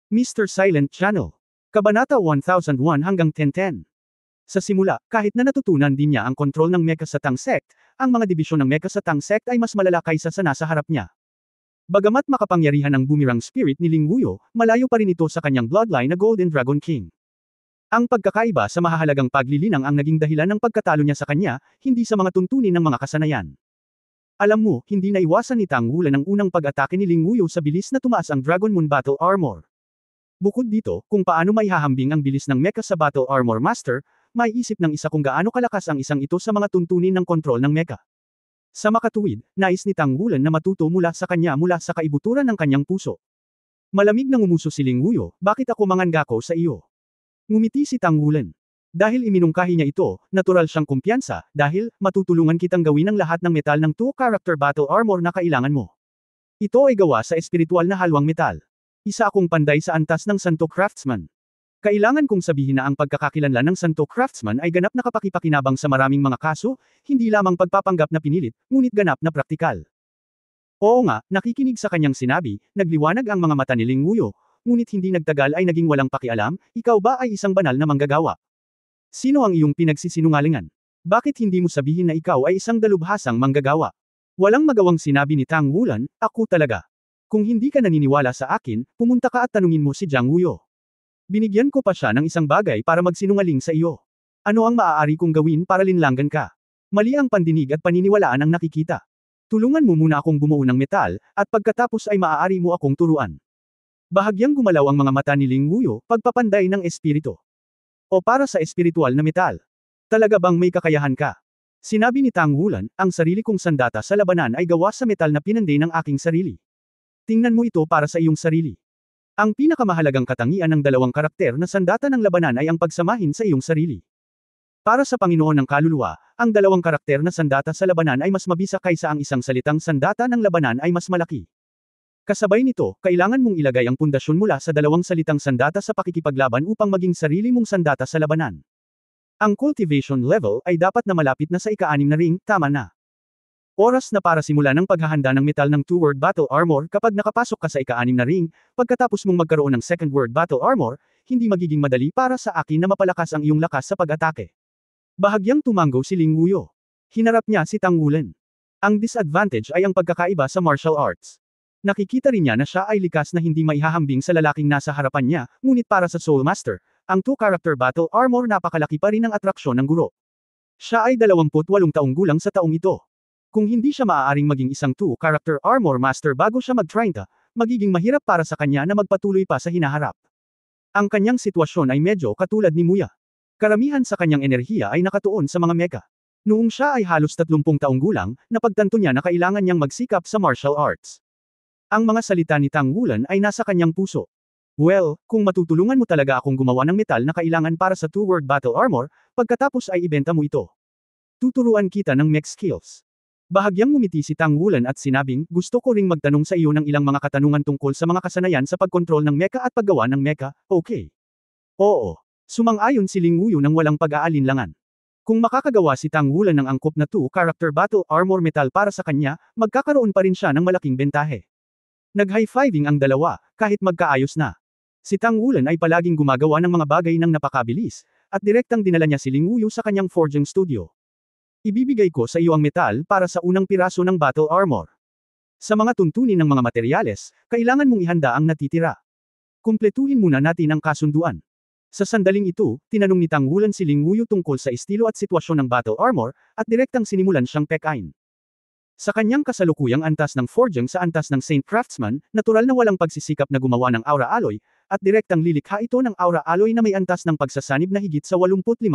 Mr. Silent Channel. Kabanata 1001 hanggang 1010. Sa simula, kahit na natutunan din niya ang kontrol ng mecha sa Tang Sect, ang mga dibisyon ng mecha sa Tang Sect ay mas malala kaysa sa nasa harap niya. Bagamat makapangyarihan ang boomerang spirit ni Ling Wuyo, malayo pa rin ito sa kanyang bloodline na Golden Dragon King. Ang pagkakaiba sa mahahalagang paglilinang ang naging dahilan ng pagkatalo niya sa kanya, hindi sa mga tuntunin ng mga kasanayan. Alam mo, hindi naiwasan ni Tang Wulan ang unang pag-atake ni Ling Wuyo sa bilis na tumaas ang Dragon Moon Battle Armor. Bukod dito, kung paano maihahambing ang bilis ng mecha sa Battle Armor Master, maiisip ng isa kung gaano kalakas ang isang ito sa mga tuntunin ng kontrol ng mecha. Sa makatuwid, nais ni Tang Wulan na matuto mula sa kanya mula sa kaibuturan ng kanyang puso. Malamig na ngumuso si Ling Wuyo, bakit ako mangangako sa iyo? Ngumiti si Tang Wulan. Dahil iminungkahi niya ito, natural siyang kumpiyansa, dahil, matutulungan kitang gawin ang lahat ng metal ng 2-character battle armor na kailangan mo. Ito ay gawa sa espiritual na halwang metal. Isa akong panday sa antas ng Santo Craftsman. Kailangan kong sabihin na ang pagkakakilanlan ng Santo Craftsman ay ganap na kapakipakinabang sa maraming mga kaso, hindi lamang pagpapanggap na pinilit, ngunit ganap na praktikal. Oo nga, nakikinig sa kanyang sinabi, nagliwanag ang mga mata ni Ling Wuyo, ngunit hindi nagtagal ay naging walang pakialam, ikaw ba ay isang banal na manggagawa? Sino ang iyong pinagsisinungalingan? Bakit hindi mo sabihin na ikaw ay isang dalubhasang manggagawa? Walang magawang sinabi ni Tang Wulan, ako talaga. Kung hindi ka naniniwala sa akin, pumunta ka at tanungin mo si Jiang Wuyo. Binigyan ko pa siya ng isang bagay para magsinungaling sa iyo. Ano ang maaari kong gawin para linlanggan ka? Mali ang pandinig at paniniwalaan ang nakikita. Tulungan mo muna akong bumuo ng metal, at pagkatapos ay maaari mo akong turuan. Bahagyang gumalaw ang mga mata ni Ling Wuyo, pagpapanday ng espiritu. O para sa espiritual na metal. Talaga bang may kakayahan ka? Sinabi ni Tang Wulan, ang sarili kong sandata sa labanan ay gawa sa metal na pinanday ng aking sarili. Tingnan mo ito para sa iyong sarili. Ang pinakamahalagang katangian ng dalawang karakter na sandata ng labanan ay ang pagsamahin sa iyong sarili. Para sa Panginoon ng Kaluluwa, ang dalawang karakter na sandata sa labanan ay mas mabisa kaysa ang isang salitang sandata ng labanan ay mas malaki. Kasabay nito, kailangan mong ilagay ang pundasyon mula sa dalawang salitang sandata sa pakikipaglaban upang maging sarili mong sandata sa labanan. Ang cultivation level ay dapat na malapit na sa ika-6 na ring, tama na. Oras na para simula ng paghahanda ng metal ng 2-word battle armor kapag nakapasok ka sa ika-6 na ring, pagkatapos mong magkaroon ng 2nd-word battle armor, hindi magiging madali para sa akin na mapalakas ang iyong lakas sa pag-atake. Bahagyang tumanggo si Ling Wuyo. Hinarap niya si Tang Wulan. Ang disadvantage ay ang pagkakaiba sa martial arts. Nakikita rin niya na siya ay likas na hindi maihahambing sa lalaking nasa harapan niya, ngunit para sa Soul Master, ang 2-character battle armor napakalaki pa rin ang atraksyon ng guro. Siya ay 28 taong gulang sa taong ito. Kung hindi siya maaaring maging isang 2-character armor master bago siya mag-30, magiging mahirap para sa kanya na magpatuloy pa sa hinaharap. Ang kanyang sitwasyon ay medyo katulad ni Muya. Karamihan sa kanyang enerhiya ay nakatuon sa mga mecha. Noong siya ay halos 30 taong gulang, napagtanto niya na kailangan niyang magsikap sa martial arts. Ang mga salita ni Tang Wulan ay nasa kanyang puso. Well, kung matutulungan mo talaga akong gumawa ng metal na kailangan para sa 2-word battle armor, pagkatapos ay ibenta mo ito. Tuturuan kita ng mech skills. Bahagyang ngumiti si Tang Wulan at sinabing, gusto ko ring magtanong sa iyo ng ilang mga katanungan tungkol sa mga kasanayan sa pagkontrol ng mecha at paggawa ng mecha, okay? Oo. Sumang-ayon si Ling Wuyo nang walang pag-aalinlangan. Kung makakagawa si Tang Wulan ng angkop na 2-character battle armor metal para sa kanya, magkakaroon pa rin siya ng malaking bentahe. Nag-high-fiving ang dalawa, kahit magkaayos na. Si Tang Wulan ay palaging gumagawa ng mga bagay ng napakabilis, at direktang dinala niya si Ling Wuyo sa kanyang forging studio. Ibibigay ko sa iyo ang metal para sa unang piraso ng battle armor. Sa mga tuntunin ng mga materyales, kailangan mong ihanda ang natitira. Kumpletuhin muna natin ang kasunduan. Sa sandaling ito, tinanong ni Tang Wulan si Ling Wuyo tungkol sa estilo at sitwasyon ng battle armor, at direktang sinimulan siyang pekain. Sa kanyang kasalukuyang antas ng forging sa antas ng Saint Craftsman, natural na walang pagsisikap na gumawa ng aura alloy, at direktang lilikha ito ng aura alloy na may antas ng pagsasanib na higit sa 85%.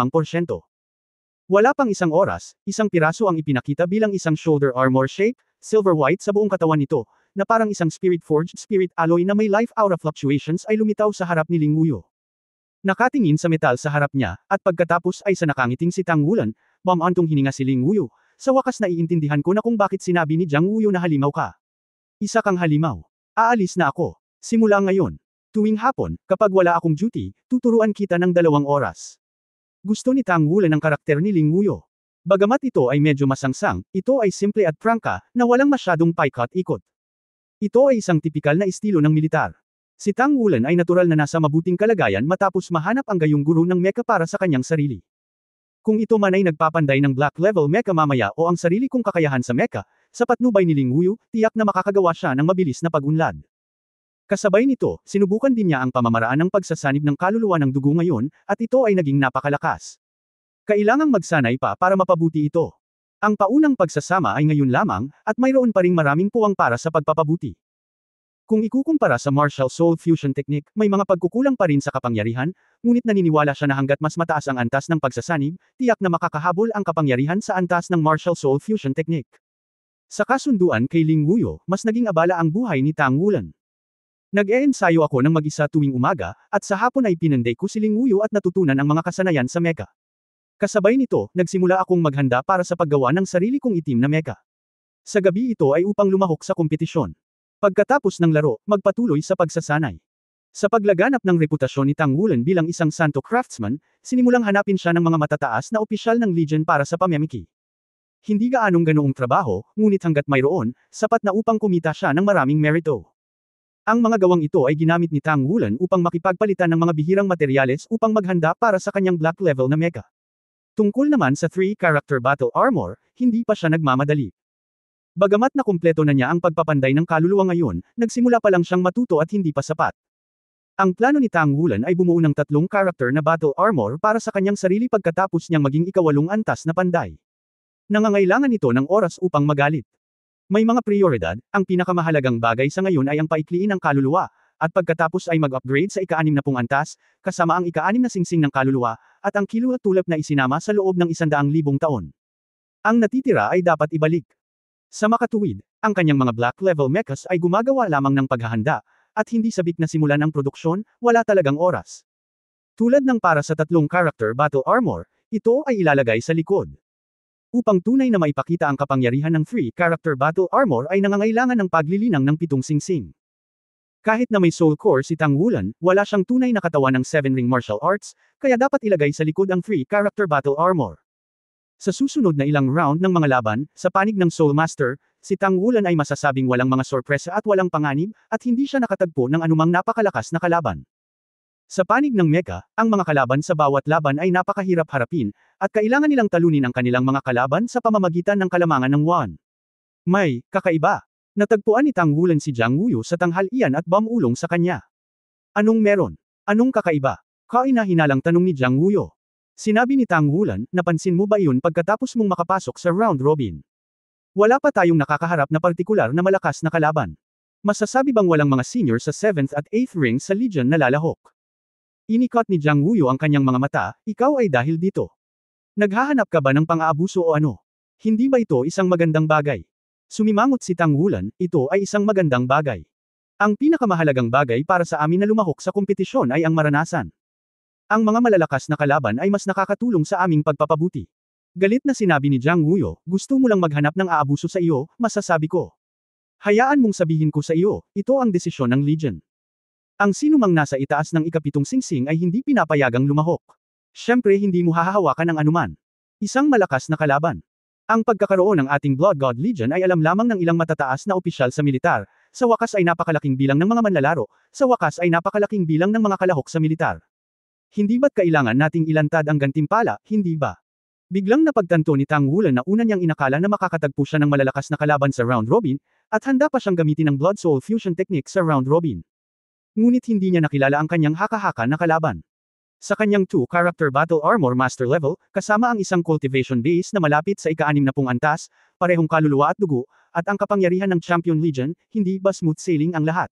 Wala pang isang oras, isang piraso ang ipinakita bilang isang shoulder armor shape, silver white sa buong katawan nito, na parang isang spirit forged spirit alloy na may life aura fluctuations ay lumitaw sa harap ni Ling Wuyo. Nakatingin sa metal sa harap niya, at pagkatapos ay sa nakangiting si Tang Wulan, bumantong hininga si Ling Wuyo. Sa wakas naiintindihan ko na kung bakit sinabi ni Jiang Wuyo na halimaw ka. Isa kang halimaw. Aalis na ako. Simula ngayon. Tuwing hapon, kapag wala akong duty, tuturuan kita ng 2 oras. Gusto ni Tang Wulan ang karakter ni Ling Wuyo. Bagamat ito ay medyo masangsang, ito ay simple at prangka, na walang masyadong paikot-ikot. Ito ay isang tipikal na estilo ng militar. Si Tang Wulan ay natural na nasa mabuting kalagayan matapos mahanap ang gayong guro ng mecha para sa kanyang sarili. Kung ito man ay nagpapanday ng black level mecha mamaya o ang sarili kong kakayahan sa mecha, sa patnubay ni Ling Wuyu, tiyak na makakagawa siya ng mabilis na pag-unlad. Kasabay nito, sinubukan din niya ang pamamaraan ng pagsasanib ng kaluluwa ng dugo ngayon, at ito ay naging napakalakas. Kailangang magsanay pa para mapabuti ito. Ang paunang pagsasama ay ngayon lamang, at mayroon pa ring maraming puwang para sa pagpapabuti. Kung ikukumpara sa martial soul fusion technique, may mga pagkukulang pa rin sa kapangyarihan, ngunit naniniwala siya na hanggat mas mataas ang antas ng pagsasanib, tiyak na makakahabol ang kapangyarihan sa antas ng martial soul fusion technique. Sa kasunduan kay Ling Wuyu, mas naging abala ang buhay ni Tang Wulan. Nag-e-ensayo ako ng mag-isa tuwing umaga, at sa hapon ay pinanday ko si Ling Wuyu at natutunan ang mga kasanayan sa mecha. Kasabay nito, nagsimula akong maghanda para sa paggawa ng sarili kong itim na mecha. Sa gabi ito ay upang lumahok sa kompetisyon. Pagkatapos ng laro, magpatuloy sa pagsasanay. Sa paglaganap ng reputasyon ni Tang Wulan bilang isang santo craftsman, sinimulang hanapin siya ng mga matataas na opisyal ng Legion para sa pamimiki. Hindi gaanong ganoong trabaho, ngunit hanggat mayroon, sapat na upang kumita siya ng maraming merito. Ang mga gawang ito ay ginamit ni Tang Wulan upang makipagpalitan ng mga bihirang materyales upang maghanda para sa kanyang black level na mecha. Tungkol naman sa 3-character battle armor, hindi pa siya nagmamadali. Bagamat na kumpleto na niya ang pagpapanday ng kaluluwa ngayon, nagsimula pa lang siyang matuto at hindi pa sapat. Ang plano ni Tang Wulan ay bumuo ng 3-character na battle armor para sa kanyang sarili pagkatapos niyang maging ika-8 antas na panday. Nangangailangan ito ng oras upang magalit. May mga prioridad, ang pinakamahalagang bagay sa ngayon ay ang paikliin ng kaluluwa, at pagkatapos ay mag-upgrade sa ika-6 na antas, kasama ang ika-6 na singsing ng kaluluwa, at ang kilo at tulap na isinama sa loob ng 100,000 taon. Ang natitira ay dapat ibalik. Sa makatuwid, ang kanyang mga black level mechas ay gumagawa lamang ng paghahanda, at hindi sabik na simulan ang produksyon, wala talagang oras. Tulad ng para sa 3-character battle armor, ito ay ilalagay sa likod. Upang tunay na maipakita ang kapangyarihan ng 3-character battle armor ay nangangailangan ng paglilinang ng 7 singsing. Kahit na may soul core si Tang Wulan, wala siyang tunay na katawan ng 7-ring martial arts, kaya dapat ilagay sa likod ang 3-character battle armor. Sa susunod na ilang round ng mga laban, sa panig ng Soul Master, si Tang Wulan ay masasabing walang mga sorpresa at walang panganib, at hindi siya nakatagpo ng anumang napakalakas na kalaban. Sa panig ng mecha, ang mga kalaban sa bawat laban ay napakahirap harapin, at kailangan nilang talunin ang kanilang mga kalaban sa pamamagitan ng kalamangan ng Wan. May kakaiba. Natagpuan ni Tang Wulan si Jiang Wuyu sa tanghalian at bumulong sa kanya. Anong meron? Anong kakaiba? Kaina-hinalang tanong ni Jiang Wuyu. Sinabi ni Tang Wulan, napansin mo ba iyon pagkatapos mong makapasok sa round robin? Wala pa tayong nakakaharap na partikular na malakas na kalaban. Masasabi bang walang mga senior sa 7th at 8th ring sa Legion na lalahok? Inikot ni Jiang Wuyu ang kanyang mga mata, ikaw ay dahil dito. Naghahanap ka ba ng pang-aabuso o ano? Hindi ba ito isang magandang bagay? Sumimangot si Tang Wulan, ito ay isang magandang bagay. Ang pinakamahalagang bagay para sa amin na lumahok sa kompetisyon ay ang maranasan. Ang mga malalakas na kalaban ay mas nakakatulong sa aming pagpapabuti. Galit na sinabi ni Jiang Wuyu, gusto mo lang maghanap ng aabuso sa iyo, masasabi ko. Hayaan mong sabihin ko sa iyo, ito ang desisyon ng Legion. Ang sinumang nasa itaas ng ika-7 singsing ay hindi pinapayagang lumahok. Siyempre hindi mo hahawakan ng anuman. Isang malakas na kalaban. Ang pagkakaroon ng ating Blood God Legion ay alam lamang ng ilang matataas na opisyal sa militar, sa wakas ay napakalaking bilang ng mga manlalaro, sa wakas ay napakalaking bilang ng mga kalahok sa militar. Hindi ba't kailangan nating ilantad ang gantimpala, hindi ba? Biglang napagtanto ni Tang Wulan na una niyang inakala na makakatagpo siya ng malalakas na kalaban sa round robin, at handa pa siyang gamitin ng Blood Soul Fusion technique sa round robin. Ngunit hindi niya nakilala ang kanyang haka-haka na kalaban. Sa kanyang 2-character battle armor master level, kasama ang isang cultivation base na malapit sa ika-6 na antas, parehong kaluluwa at dugo, at ang kapangyarihan ng Champion Legion, hindi ba smooth sailing ang lahat?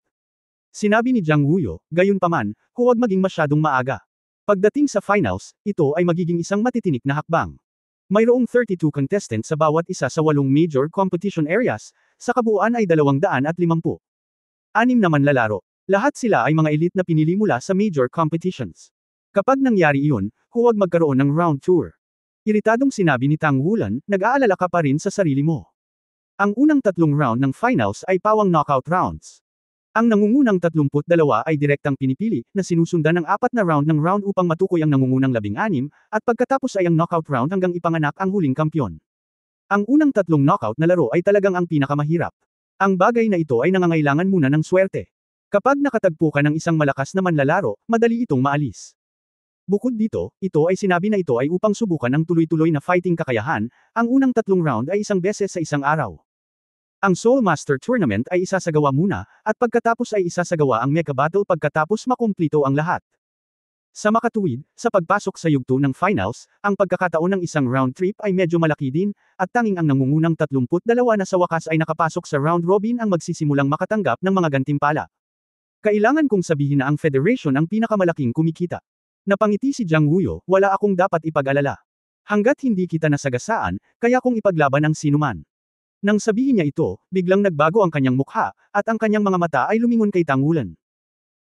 Sinabi ni Jiang Wuyu, gayunpaman, huwag maging masyadong maaga. Pagdating sa finals, ito ay magiging isang matitinik na hakbang. Mayroong 32 contestants sa bawat isa sa 8 major competition areas, sa kabuuan ay 250. 6 naman lalaro. Lahat sila ay mga elite na pinili mula sa major competitions. Kapag nangyari iyon, huwag magkaroon ng round tour. Iritadong sinabi ni Tang Wulan, nag-aalala ka pa rin sa sarili mo. Ang unang 3 round ng finals ay pawang knockout rounds. Ang nangungunang 32 ay direktang pinipili, na sinusundan ng 4 na round ng round upang matukoy ang nangungunang 16, at pagkatapos ay ang knockout round hanggang ipanganak ang huling kampyon. Ang unang 3 knockout na laro ay talagang ang pinakamahirap. Ang bagay na ito ay nangangailangan muna ng swerte. Kapag nakatagpo ka ng isang malakas na manlalaro, madali itong maalis. Bukod dito, ito ay sinabi na ito ay upang subukan ang tuloy-tuloy na fighting kakayahan, ang unang 3 round ay isang beses sa isang araw. Ang Soul Master Tournament ay isasagawa muna, at pagkatapos ay isasagawa ang Mecha Battle pagkatapos makumplito ang lahat. Sa makatuwid, sa pagpasok sa yugto ng finals, ang pagkakataon ng isang round trip ay medyo malaki din, at tanging ang nangungunang 32 na sa wakas ay nakapasok sa round robin ang magsisimulang makatanggap ng mga gantimpala. Kailangan kong sabihin na ang Federation ang pinakamalaking kumikita. Napangiti si Jiang Wuyo, wala akong dapat ipag-alala. Hanggat hindi kita nasagasaan, kaya kong ipaglaban ang sinuman. Nang sabihin niya ito, biglang nagbago ang kanyang mukha, at ang kanyang mga mata ay lumingon kay Tang Wulan.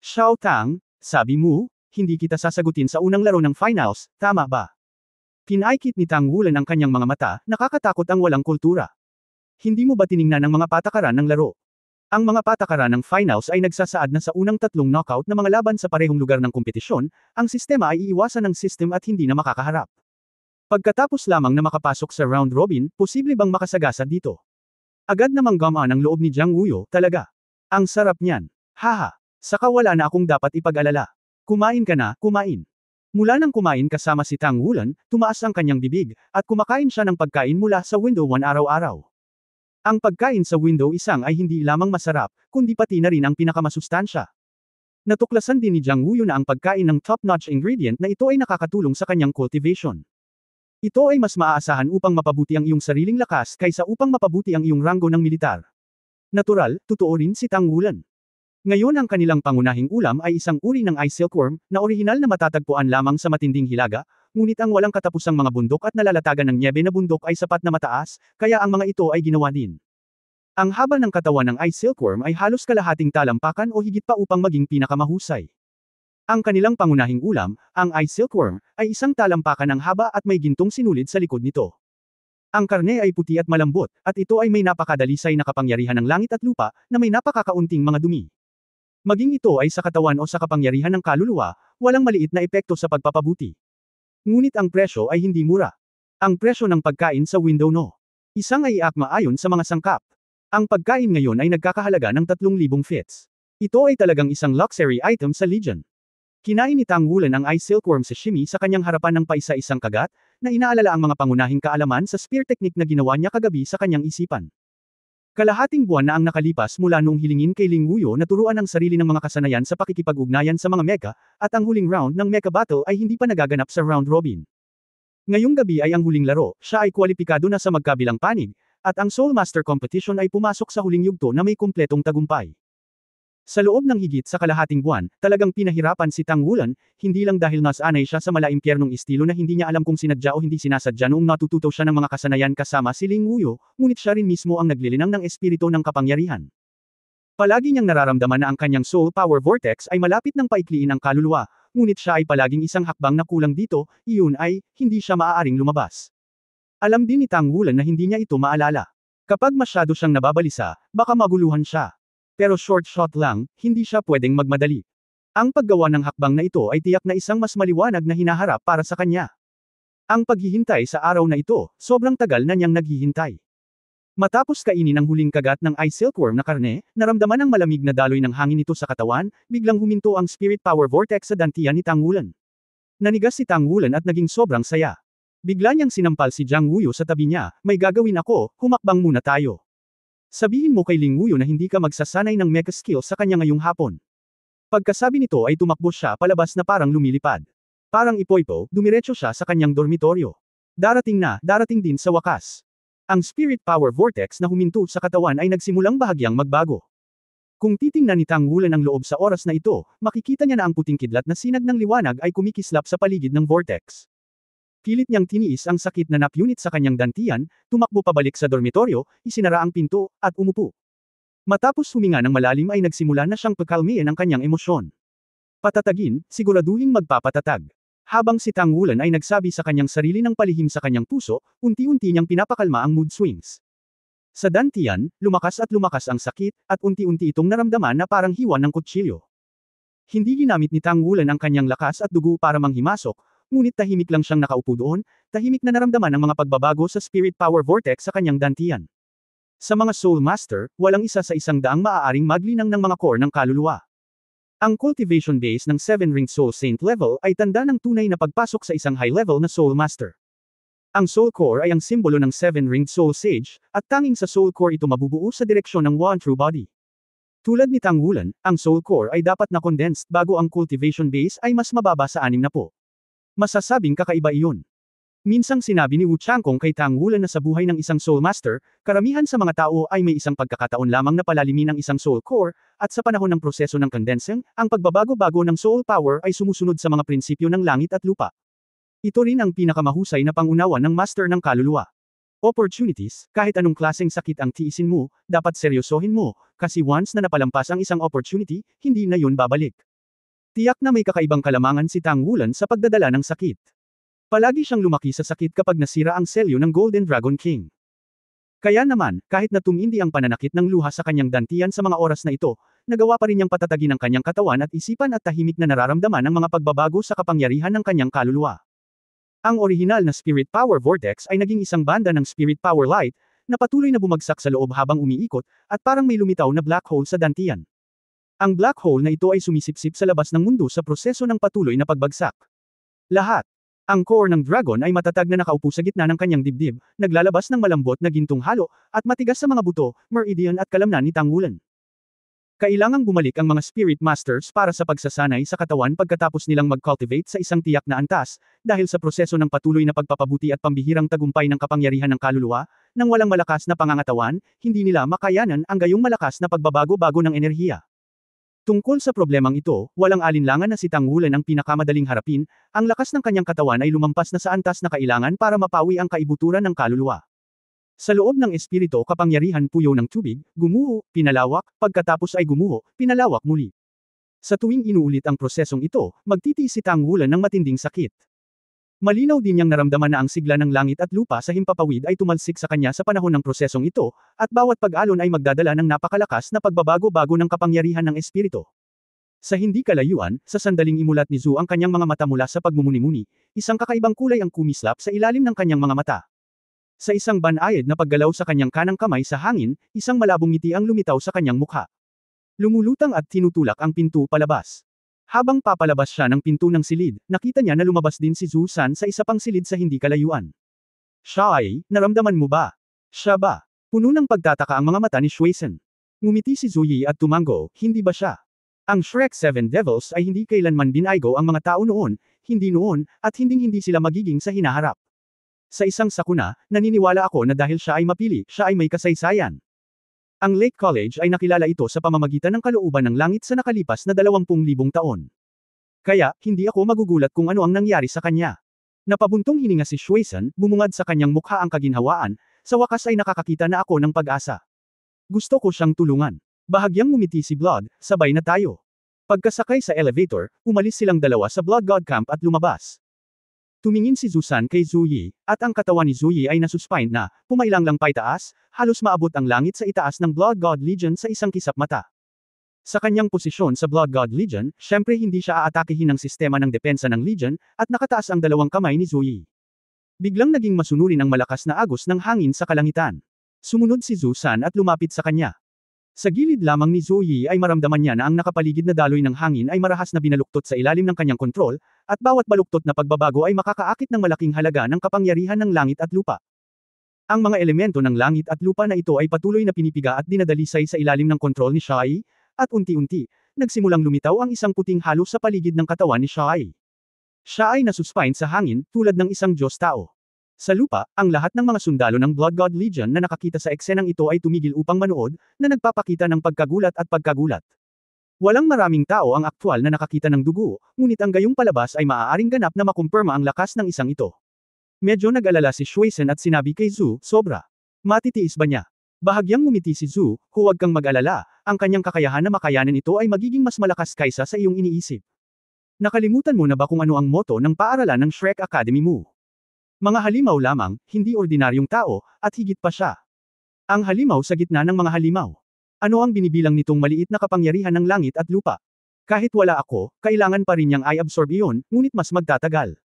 Xiao Tang, sabi mo, hindi kita sasagutin sa unang laro ng finals, tama ba? Pinaikit ni Tang Wulan ang kanyang mga mata, nakakatakot ang walang kultura. Hindi mo ba tiningnan ang mga patakaran ng laro? Ang mga patakaran ng finals ay nagsasaad na sa unang 3 knockout na mga laban sa parehong lugar ng kompetisyon, ang sistema ay iiwasan ng system at hindi na makakaharap. Pagkatapos lamang na makapasok sa round robin, posible bang makasagasa dito? Agad namang gamaan ang loob ni Jiang Wuyo, talaga. Ang sarap niyan. Haha. Saka wala na akong dapat ipag-alala. Kumain ka na, kumain. Mula nang kumain kasama si Tang Wulan, tumaas ang kanyang bibig, at kumakain siya ng pagkain mula sa window 1 araw-araw. Ang pagkain sa window isang ay hindi lamang masarap, kundi pati na rin ang pinakamasustansya. Natuklasan din ni Jiang Wuyo na ang pagkain ng top-notch ingredient na ito ay nakakatulong sa kanyang cultivation. Ito ay mas maaasahan upang mapabuti ang iyong sariling lakas kaysa upang mapabuti ang iyong ranggo ng militar. Natural, totoo rin si Tang Wulan. Ngayon ang kanilang pangunahing ulam ay isang uri ng ice silkworm, na orihinal na matatagpuan lamang sa matinding hilaga, ngunit ang walang katapusang mga bundok at nalalatagan ng nyebe na bundok ay sapat na mataas, kaya ang mga ito ay ginawa din. Ang haba ng katawan ng ice silkworm ay halos kalahating talampakan o higit pa upang maging pinakamahusay. Ang kanilang pangunahing ulam, ang ice silkworm, ay isang talampakan ng haba at may gintong sinulid sa likod nito. Ang karne ay puti at malambot, at ito ay may napakadalisay na kapangyarihan ng langit at lupa, na may napakakaunting mga dumi. Maging ito ay sa katawan o sa kapangyarihan ng kaluluwa, walang maliit na epekto sa pagpapabuti. Ngunit ang presyo ay hindi mura. Ang presyo ng pagkain sa window no. Isang ay akma ayon sa mga sangkap. Ang pagkain ngayon ay nagkakahalaga ng 3,000 fits. Ito ay talagang isang luxury item sa Legion. Kinain ni Tang Wulan ang ice silkworm sashimi sa kanyang harapan ng paisa-isang kagat, na inaalala ang mga pangunahing kaalaman sa spear technique na ginawa niya kagabi sa kanyang isipan. Kalahating buwan na ang nakalipas mula noong hilingin kay Ling Wuyo na turuan ang sarili ng mga kasanayan sa pakikipag-ugnayan sa mga mecha, at ang huling round ng mecha battle ay hindi pa nagaganap sa round robin. Ngayong gabi ay ang huling laro, siya ay kwalipikado na sa magkabilang panig, at ang Soul Master Competition ay pumasok sa huling yugto na may kumpletong tagumpay. Sa loob ng higit sa kalahating buwan, talagang pinahirapan si Tang Wulan, hindi lang dahil nasanay siya sa malaimpyernong estilo na hindi niya alam kung sinadya o hindi sinasadya noong natututo siya ng mga kasanayan kasama si Ling Wuyo, ngunit siya rin mismo ang naglilinang ng espiritu ng kapangyarihan. Palagi niyang nararamdaman na ang kanyang soul power vortex ay malapit ng paikliin ang kaluluwa, ngunit siya ay palaging isang hakbang na kulang dito, iyon ay, hindi siya maaaring lumabas. Alam din ni Tang Wulan na hindi niya ito maalala. Kapag masyado siyang nababalisa, baka maguluhan siya. Pero short shot lang, hindi siya pwedeng magmadali. Ang paggawa ng hakbang na ito ay tiyak na isang mas maliwanag na hinaharap para sa kanya. Ang paghihintay sa araw na ito, sobrang tagal na niyang naghihintay. Matapos kainin ang huling kagat ng ice silkworm na karne, naramdaman ang malamig na daloy ng hangin nito sa katawan, biglang huminto ang spirit power vortex sa dantian ni Tang Wulan. Nanigas si Tang Wulan at naging sobrang saya. Bigla niyang sinampal si Jiang Wuyo sa tabi niya, may gagawin ako, humakbang muna tayo. Sabihin mo kay Ling Wuyo na hindi ka magsasanay ng mecha skill sa kanya ngayong hapon. Pagkasabi nito ay tumakbo siya palabas na parang lumilipad. Parang ipoipo, dumiretso siya sa kanyang dormitoryo. Darating din sa wakas. Ang spirit power vortex na huminto sa katawan ay nagsimulang bahagyang magbago. Kung titingnan ni Tang Wulan ang loob sa oras na ito, makikita niya na ang puting kidlat na sinag ng liwanag ay kumikislap sa paligid ng vortex. Pilit niyang tiniis ang sakit na napunit sa kanyang dantian, tumakbo pabalik sa dormitoryo, isinara ang pinto, at umupo. Matapos huminga ng malalim ay nagsimula na siyang pagkalmihin ang kanyang emosyon. Patatagin, siguraduhin magpapatatag. Habang si Tang Wulan ay nagsabi sa kanyang sarili ng palihim sa kanyang puso, unti-unti niyang pinapakalma ang mood swings. Sa dantian, lumakas ang sakit, at unti-unti itong naramdaman na parang hiwa ng kutsilyo. Hindi ginamit ni Tang Wulan ang kanyang lakas at dugo para manghimasok, ngunit tahimik lang siyang nakaupo doon, tahimik na naramdaman ang mga pagbabago sa spirit power vortex sa kanyang dantian. Sa mga Soul Master, walang isa sa 100 maaaring maglinang ng mga core ng kaluluwa. Ang cultivation base ng 7-ring Soul Saint level ay tanda ng tunay na pagpasok sa isang high-level na Soul Master. Ang Soul Core ay ang simbolo ng 7-ringed Soul Sage, at tanging sa Soul Core ito mabubuo sa direksyon ng One True Body. Tulad ni Tang Wulan, ang Soul Core ay dapat na condensed bago ang cultivation base ay mas mababa sa 60. Masasabing kakaiba iyon. Minsang sinabi ni Wu Changkong kay Tang Wulan na sa buhay ng isang Soul Master, karamihan sa mga tao ay may isang pagkakataon lamang na palalimin ang isang Soul Core, at sa panahon ng proseso ng condensing, ang pagbabago-bago ng Soul Power ay sumusunod sa mga prinsipyo ng langit at lupa. Ito rin ang pinakamahusay na pangunawa ng Master ng kaluluwa. Opportunities, kahit anong klaseng sakit ang tiisin mo, dapat seryosohin mo, kasi once na napalampas ang isang opportunity, hindi na yun babalik. Tiyak na may kakaibang kalamangan si Tang Wulan sa pagdadala ng sakit. Palagi siyang lumaki sa sakit kapag nasira ang selyo ng Golden Dragon King. Kaya naman, kahit na tumindi ang pananakit ng luha sa kanyang dantian sa mga oras na ito, nagawa pa rin niyang patatagin ang kanyang katawan at isipan at tahimik na nararamdaman ang mga pagbabago sa kapangyarihan ng kanyang kaluluwa. Ang orihinal na Spirit Power Vortex ay naging isang banda ng Spirit Power Light, na patuloy na bumagsak sa loob habang umiikot, at parang may lumitaw na black hole sa dantian. Ang black hole na ito ay sumisipsip sa labas ng mundo sa proseso ng patuloy na pagbagsak. Lahat. Ang core ng dragon ay matatag na nakaupo sa gitna ng kanyang dibdib, naglalabas ng malambot na gintong halo, at matigas sa mga buto, meridian at kalamnan ni Tang Wulan. Kailangang bumalik ang mga Spirit Masters para sa pagsasanay sa katawan pagkatapos nilang mag-cultivate sa isang tiyak na antas, dahil sa proseso ng patuloy na pagpapabuti at pambihirang tagumpay ng kapangyarihan ng kaluluwa, nang walang malakas na pangangatawan, hindi nila makayanan ang gayong malakas na pagbabago-bago ng enerhiya. Tungkol sa problemang ito, walang alinlangan na si Tang Wulan ang pinakamadaling harapin, ang lakas ng kanyang katawan ay lumampas na sa antas na kailangan para mapawi ang kaibuturan ng kaluluwa. Sa loob ng espiritu kapangyarihan puyo ng tubig, gumuho, pinalawak, pagkatapos ay gumuho, pinalawak muli. Sa tuwing inuulit ang prosesong ito, magtitiis si Tang Wulan ng matinding sakit. Malinaw din niyang naramdaman na ang sigla ng langit at lupa sa himpapawid ay tumalsik sa kanya sa panahon ng prosesong ito, at bawat pag-alon ay magdadala ng napakalakas na pagbabago-bago ng kapangyarihan ng espiritu. Sa hindi kalayuan, sa sandaling imulat ni Zhu ang kanyang mga mata mula sa pagmumuni-muni, isang kakaibang kulay ang kumislap sa ilalim ng kanyang mga mata. Sa isang banayad na paggalaw sa kanyang kanang kamay sa hangin, isang malabong ngiti ang lumitaw sa kanyang mukha. Lumulutang at tinutulak ang pinto palabas. Habang papalabas siya ng pinto ng silid, nakita niya na lumabas din si Zhu San sa isa pang silid sa hindi kalayuan. Siya ay, naramdaman mo ba? Siya ba? Puno ng pagtataka ang mga mata ni Shuisen. Ngumiti si Zhu Yi at tumango, hindi ba siya? Ang Shrek 7 Devils ay hindi kailanman binaygo ang mga tao noon, at hinding-hindi sila magiging sa hinaharap. Sa isang sakuna, naniniwala ako na dahil siya ay mapili, siya ay may kasaysayan. Ang Lake College ay nakilala ito sa pamamagitan ng kalooban ng langit sa nakalipas na 20,000 taon. Kaya, hindi ako magugulat kung ano ang nangyari sa kanya. Napabuntong hininga si Shuisen, bumungad sa kanyang mukha ang kaginhawaan, sa wakas ay nakakakita na ako ng pag-asa. Gusto ko siyang tulungan. Bahagyang ngumiti si Blood, sabay na tayo. Pagkasakay sa elevator, umalis silang dalawa sa Blood God Camp at lumabas. Tumingin si Zhu San kay Zhu Yi, at ang katawan ni Zhu Yi ay nasuspine na, pumailang lang paitaas, halos maabot ang langit sa itaas ng Blood God Legion sa isang kisap mata. Sa kanyang posisyon sa Blood God Legion, syempre hindi siya aatakihin ng sistema ng depensa ng Legion, at nakataas ang dalawang kamay ni Zhu Yi. Biglang naging masunurin ang malakas na agos ng hangin sa kalangitan. Sumunod si Zhu San at lumapit sa kanya. Sa gilid lamang ni Zhu Yi ay maramdaman niya na ang nakapaligid na daloy ng hangin ay marahas na binaluktot sa ilalim ng kanyang kontrol, at bawat baluktot na pagbabago ay makakaakit ng malaking halaga ng kapangyarihan ng langit at lupa. Ang mga elemento ng langit at lupa na ito ay patuloy na pinipiga at dinadalisay sa ilalim ng kontrol ni Shai, at unti-unti, nagsimulang lumitaw ang isang puting halo sa paligid ng katawan ni Shai. Siya ay nasuspine sa hangin, tulad ng isang Diyos-tao. Sa lupa, ang lahat ng mga sundalo ng Blood God Legion na nakakita sa eksenang ito ay tumigil upang manood, na nagpapakita ng pagkagulat at pagkagulat. Walang maraming tao ang aktwal na nakakita ng dugo, ngunit ang gayong palabas ay maaaring ganap na makumpirma ang lakas ng isang ito. Medyo nag-alala si Shuisen at sinabi kay Zhu, sobra. Matitiis ba niya? Bahagyang ngumiti si Zhu, huwag kang mag-alala, ang kanyang kakayahan na makayanan ito ay magiging mas malakas kaysa sa iyong iniisip. Nakalimutan mo na ba kung ano ang motto ng paaralan ng Shrek Academy mo? Mga halimaw lamang, hindi ordinaryong tao, at higit pa siya. Ang halimaw sa gitna ng mga halimaw. Ano ang binibilang nitong maliit na kapangyarihan ng langit at lupa? Kahit wala ako, kailangan pa rin niyang i-absorb iyon, ngunit mas magtatagal.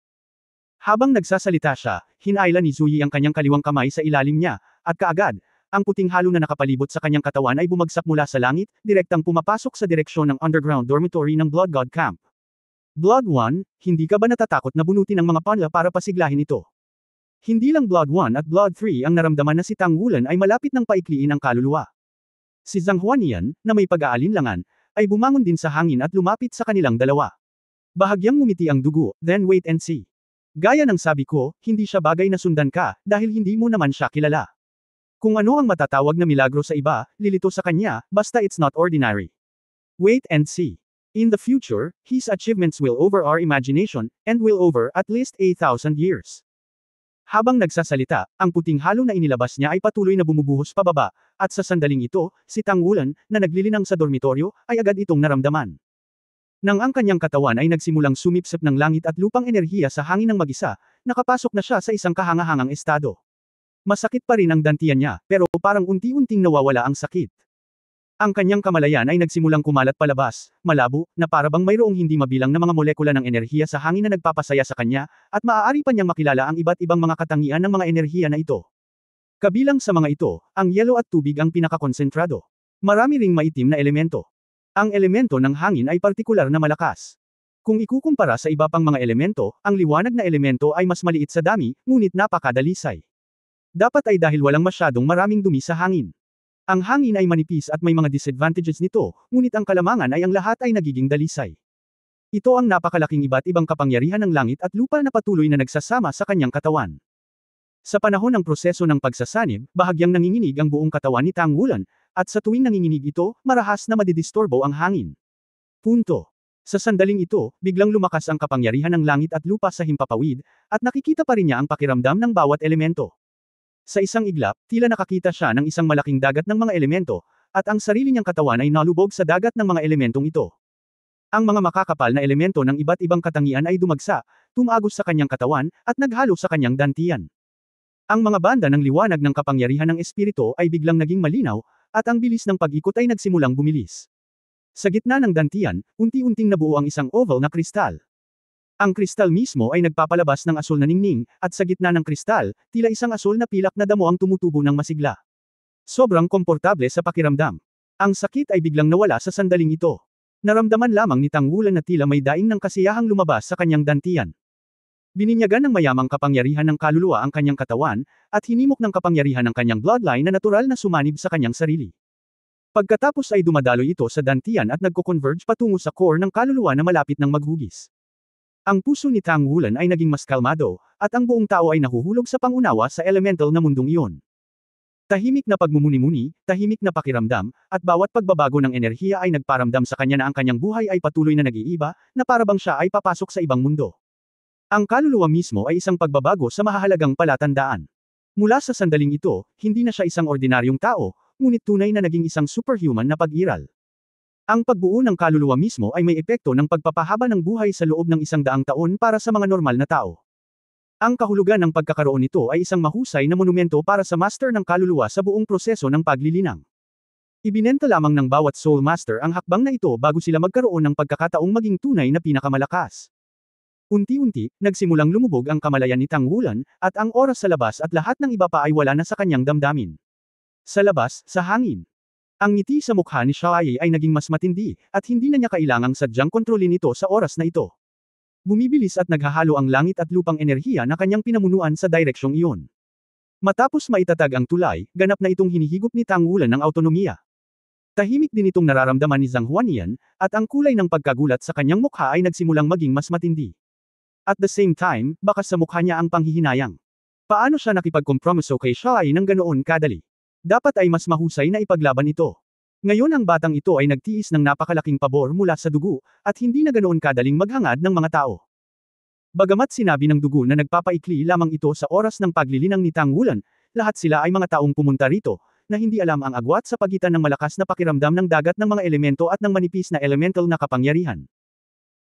Habang nagsasalita siya, hinailan ni Zhu Yi ang kanyang kaliwang kamay sa ilalim niya, at kaagad, ang puting halo na nakapalibot sa kanyang katawan ay bumagsak mula sa langit, direktang pumapasok sa direksyon ng underground dormitory ng Blood God Camp. Blood 1, hindi ka ba natatakot na bunutin ang mga panla para pasiglahin ito? Hindi lang Blood 1 at Blood 3 ang naramdaman na si Tang Wulan ay malapit ng paikliin ang kaluluwa. Si Zhang Huanian, na may pag-aalinlangan, ay bumangon din sa hangin at lumapit sa kanilang dalawa. Bahagyang ngumiti ang dugo, then wait and see. Gaya ng sabi ko, hindi siya bagay na sundan ka, dahil hindi mo naman siya kilala. Kung ano ang matatawag na milagro sa iba, lilito sa kanya, basta it's not ordinary. Wait and see. In the future, his achievements will over our imagination, and will over at least 8,000 years. Habang nagsasalita, ang puting halo na inilabas niya ay patuloy na bumubuhos pababa, at sa sandaling ito, si Tang Wulan, na naglilinang sa dormitoryo, ay agad itong naramdaman. Nang ang kanyang katawan ay nagsimulang sumipsip ng langit at lupang enerhiya sa hangin ng mag-isa, nakapasok na siya sa isang kahangahangang estado. Masakit pa rin ang dantian niya, pero parang unti-unting nawawala ang sakit. Ang kanyang kamalayan ay nagsimulang kumalat palabas, malabo, na parabang mayroong hindi mabilang na mga molekula ng enerhiya sa hangin na nagpapasaya sa kanya, at maaari pa niyang makilala ang iba't ibang mga katangian ng mga enerhiya na ito. Kabilang sa mga ito, ang yelo at tubig ang pinakakonsentrado. Marami ring maitim na elemento. Ang elemento ng hangin ay partikular na malakas. Kung ikukumpara sa iba pang mga elemento, ang liwanag na elemento ay mas maliit sa dami, ngunit napakadalisay. Dapat ay dahil walang masyadong maraming dumi sa hangin. Ang hangin ay manipis at may mga disadvantages nito, ngunit ang kalamangan ay ang lahat ay nagiging dalisay. Ito ang napakalaking iba't ibang kapangyarihan ng langit at lupa na patuloy na nagsasama sa kanyang katawan. Sa panahon ng proseso ng pagsasanib, bahagyang nanginginig ang buong katawan ni Tang Wulan, at sa tuwing nanginginig ito, marahas na madidisturbo ang hangin. Punto. Sa sandaling ito, biglang lumakas ang kapangyarihan ng langit at lupa sa himpapawid, at nakikita pa rin niya ang pakiramdam ng bawat elemento. Sa isang iglap, tila nakakita siya ng isang malaking dagat ng mga elemento, at ang sarili niyang katawan ay nalubog sa dagat ng mga elementong ito. Ang mga makakapal na elemento ng iba't ibang katangian ay dumagsa, tumagos sa kanyang katawan, at naghalo sa kanyang dantian. Ang mga banda ng liwanag ng kapangyarihan ng espiritu ay biglang naging malinaw, at ang bilis ng pag-ikot ay nagsimulang bumilis. Sa gitna ng dantian, unti-unting nabuo ang isang oval na kristal. Ang kristal mismo ay nagpapalabas ng asul na ningning, at sa gitna ng kristal, tila isang asul na pilak na damo ang tumutubo ng masigla. Sobrang komportable sa pakiramdam. Ang sakit ay biglang nawala sa sandaling ito. Naramdaman lamang ni Tang Wulan na tila may daing ng kasiyahang lumabas sa kanyang dantian. Bininyagan ng mayamang kapangyarihan ng kaluluwa ang kanyang katawan, at hinimok ng kapangyarihan ng kanyang bloodline na natural na sumanib sa kanyang sarili. Pagkatapos ay dumadaloy ito sa dantian at nagko-converge patungo sa core ng kaluluwa na malapit ng maghugis. Ang puso ni Tang Wulan ay naging mas kalmado, at ang buong tao ay nahuhulog sa pangunawa sa elemental na mundong iyon. Tahimik na pagmumuni-muni, tahimik na pakiramdam, at bawat pagbabago ng enerhiya ay nagparamdam sa kanya na ang kanyang buhay ay patuloy na nag-iiba, na parabang siya ay papasok sa ibang mundo. Ang kaluluwa mismo ay isang pagbabago sa mahahalagang palatandaan. Mula sa sandaling ito, hindi na siya isang ordinaryong tao, ngunit tunay na naging isang superhuman na pag-iral. Ang pagbuo ng kaluluwa mismo ay may epekto ng pagpapahaba ng buhay sa loob ng 100 taon para sa mga normal na tao. Ang kahulugan ng pagkakaroon nito ay isang mahusay na monumento para sa master ng kaluluwa sa buong proseso ng paglilinang. Ibinenta lamang ng bawat soul master ang hakbang na ito bago sila magkaroon ng pagkakataong maging tunay na pinakamalakas. Unti-unti, nagsimulang lumubog ang kamalayan ni Tang Wulan, at ang oras sa labas at lahat ng iba pa ay wala na sa kanyang damdamin. Sa labas, sa hangin. Ang ngiti sa mukha ni Xiaoyi ay naging mas matindi, at hindi na niya kailangang sadyang kontrolin ito sa oras na ito. Bumibilis at naghahalo ang langit at lupang enerhiya na kanyang pinamunuan sa direksyong iyon. Matapos maitatag ang tulay, ganap na itong hinihigop ni Tang Wulan ng autonomiya. Tahimik din itong nararamdaman ni Zhang Huanian, at ang kulay ng pagkagulat sa kanyang mukha ay nagsimulang maging mas matindi. At the same time, bakas sa mukha niya ang panghihinayang. Paano siya nakipagkompromiso kay Xiaoyi ng ganoon kadali? Dapat ay mas mahusay na ipaglaban ito. Ngayon ang batang ito ay nagtiis ng napakalaking pabor mula sa dugo, at hindi na ganoon kadaling maghangad ng mga tao. Bagamat sinabi ng dugo na nagpapaikli lamang ito sa oras ng paglilinang ni Tang Wulan, lahat sila ay mga taong pumunta rito, na hindi alam ang agwat sa pagitan ng malakas na pakiramdam ng dagat ng mga elemento at ng manipis na elemental na kapangyarihan.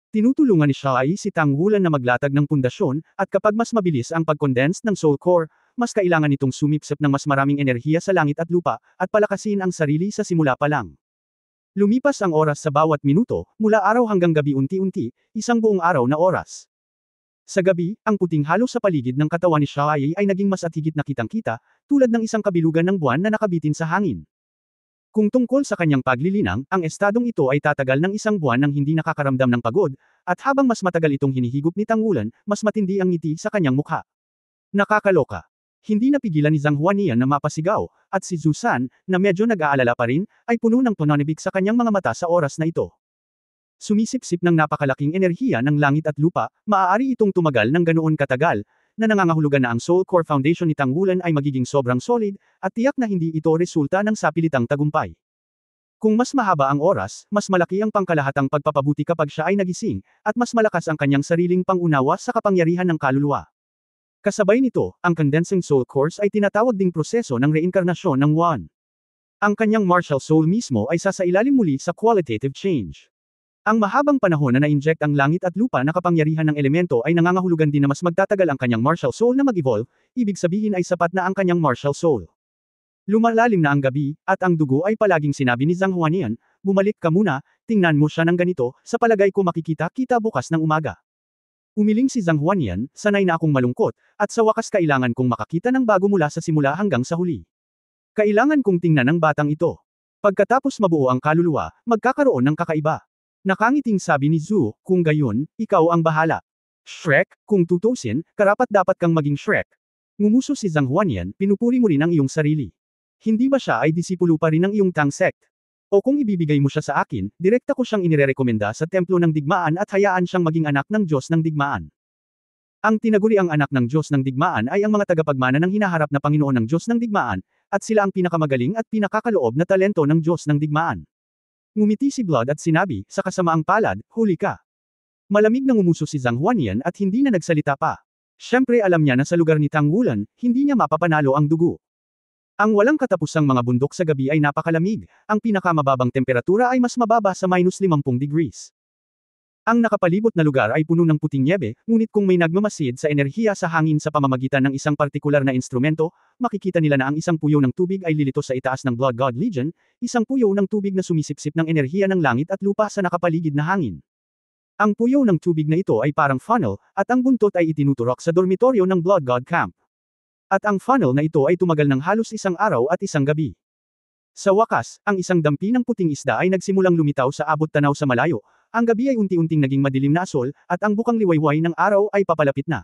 Tinutulungan ni Xiaoyi si Tang Wulan na maglatag ng pundasyon, at kapag mas mabilis ang pag-condense ng soul core, mas kailangan itong sumipsip ng mas maraming enerhiya sa langit at lupa, at palakasin ang sarili sa simula pa lang. Lumipas ang oras sa bawat minuto, mula araw hanggang gabi unti-unti, isang buong araw na oras. Sa gabi, ang puting halo sa paligid ng katawan ni Xiaoyi ay naging mas at higit na kitang-kita, tulad ng isang kabilugan ng buwan na nakabitin sa hangin. Kung tungkol sa kanyang paglilinang, ang estadong ito ay tatagal ng isang buwan nang hindi nakakaramdam ng pagod, at habang mas matagal itong hinihigop ni Tang Wulan, mas matindi ang ngiti sa kanyang mukha. Nakakaloka. Hindi napigilan ni Zhang Huanian na mapasigaw, at si Zhu San, na medyo nag-aalala pa rin, ay puno ng pananibik sa kanyang mga mata sa oras na ito. Sumisipsip ng napakalaking enerhiya ng langit at lupa, maaari itong tumagal ng ganoon katagal, na nangangahulugan na ang Soul Core Foundation ni Tang Wulan ay magiging sobrang solid, at tiyak na hindi ito resulta ng sapilitang tagumpay. Kung mas mahaba ang oras, mas malaki ang pangkalahatang pagpapabuti kapag siya ay nagising, at mas malakas ang kanyang sariling pangunawa sa kapangyarihan ng kaluluwa. Kasabay nito, ang condensing soul course ay tinatawag ding proseso ng reinkarnasyon ng Wan. Ang kanyang martial soul mismo ay sasailalim muli sa qualitative change. Ang mahabang panahon na na-inject ang langit at lupa na kapangyarihan ng elemento ay nangangahulugan din na mas magtatagal ang kanyang martial soul na mag-evolve, ibig sabihin ay sapat na ang kanyang martial soul. Lumalalim na ang gabi, at ang dugo ay palaging sinabi ni Zhang Huanian, bumalik ka muna, tingnan mo siya ng ganito, sa palagay ko makikita-kita bukas ng umaga. Umiling si Zhang Huanian, sanay na akong malungkot, at sa wakas kailangan kong makakita ng bago mula sa simula hanggang sa huli. Kailangan kong tingnan ang batang ito. Pagkatapos mabuo ang kaluluwa, magkakaroon ng kakaiba. Nakangiting sabi ni Zhu, kung gayon, ikaw ang bahala. Shrek, kung tutusin, karapat-dapat kang maging Shrek. Ngumuso si Zhang Huanian, pinupuri mo rin ang iyong sarili. Hindi ba siya ay disipulo pa rin ng iyong Tang sect? O kung ibibigay mo siya sa akin, direkta ko siyang inirerekomenda sa Templo ng Digmaan at hayaan siyang maging anak ng Diyos ng Digmaan. Ang tinaguri ang anak ng Diyos ng Digmaan ay ang mga tagapagmana ng hinaharap na Panginoon ng Diyos ng Digmaan, at sila ang pinakamagaling at pinakakaloob na talento ng Diyos ng Digmaan. Ngumiti si Blood at sinabi, sa kasamaang palad, huli ka. Malamig na ngumuso si Zhang Huanian at hindi na nagsalita pa. Siyempre alam niya na sa lugar ni Tang Wulan, hindi niya mapapanalo ang dugo. Ang walang katapusang mga bundok sa gabi ay napakalamig, ang pinakamababang temperatura ay mas mababa sa -50 degrees. Ang nakapalibot na lugar ay puno ng puting nyebe, ngunit kung may nagmamasid sa enerhiya sa hangin sa pamamagitan ng isang partikular na instrumento, makikita nila na ang isang puyo ng tubig ay lilito sa itaas ng Blood God Legion, isang puyo ng tubig na sumisipsip ng enerhiya ng langit at lupa sa nakapaligid na hangin. Ang puyo ng tubig na ito ay parang funnel, at ang buntot ay itinuturok sa dormitoryo ng Blood God Camp. At ang funnel na ito ay tumagal ng halos isang araw at isang gabi. Sa wakas, ang isang dampi ng puting isda ay nagsimulang lumitaw sa abot tanaw sa malayo, ang gabi ay unti-unting naging madilim na asol, at ang bukang liwayway ng araw ay papalapit na.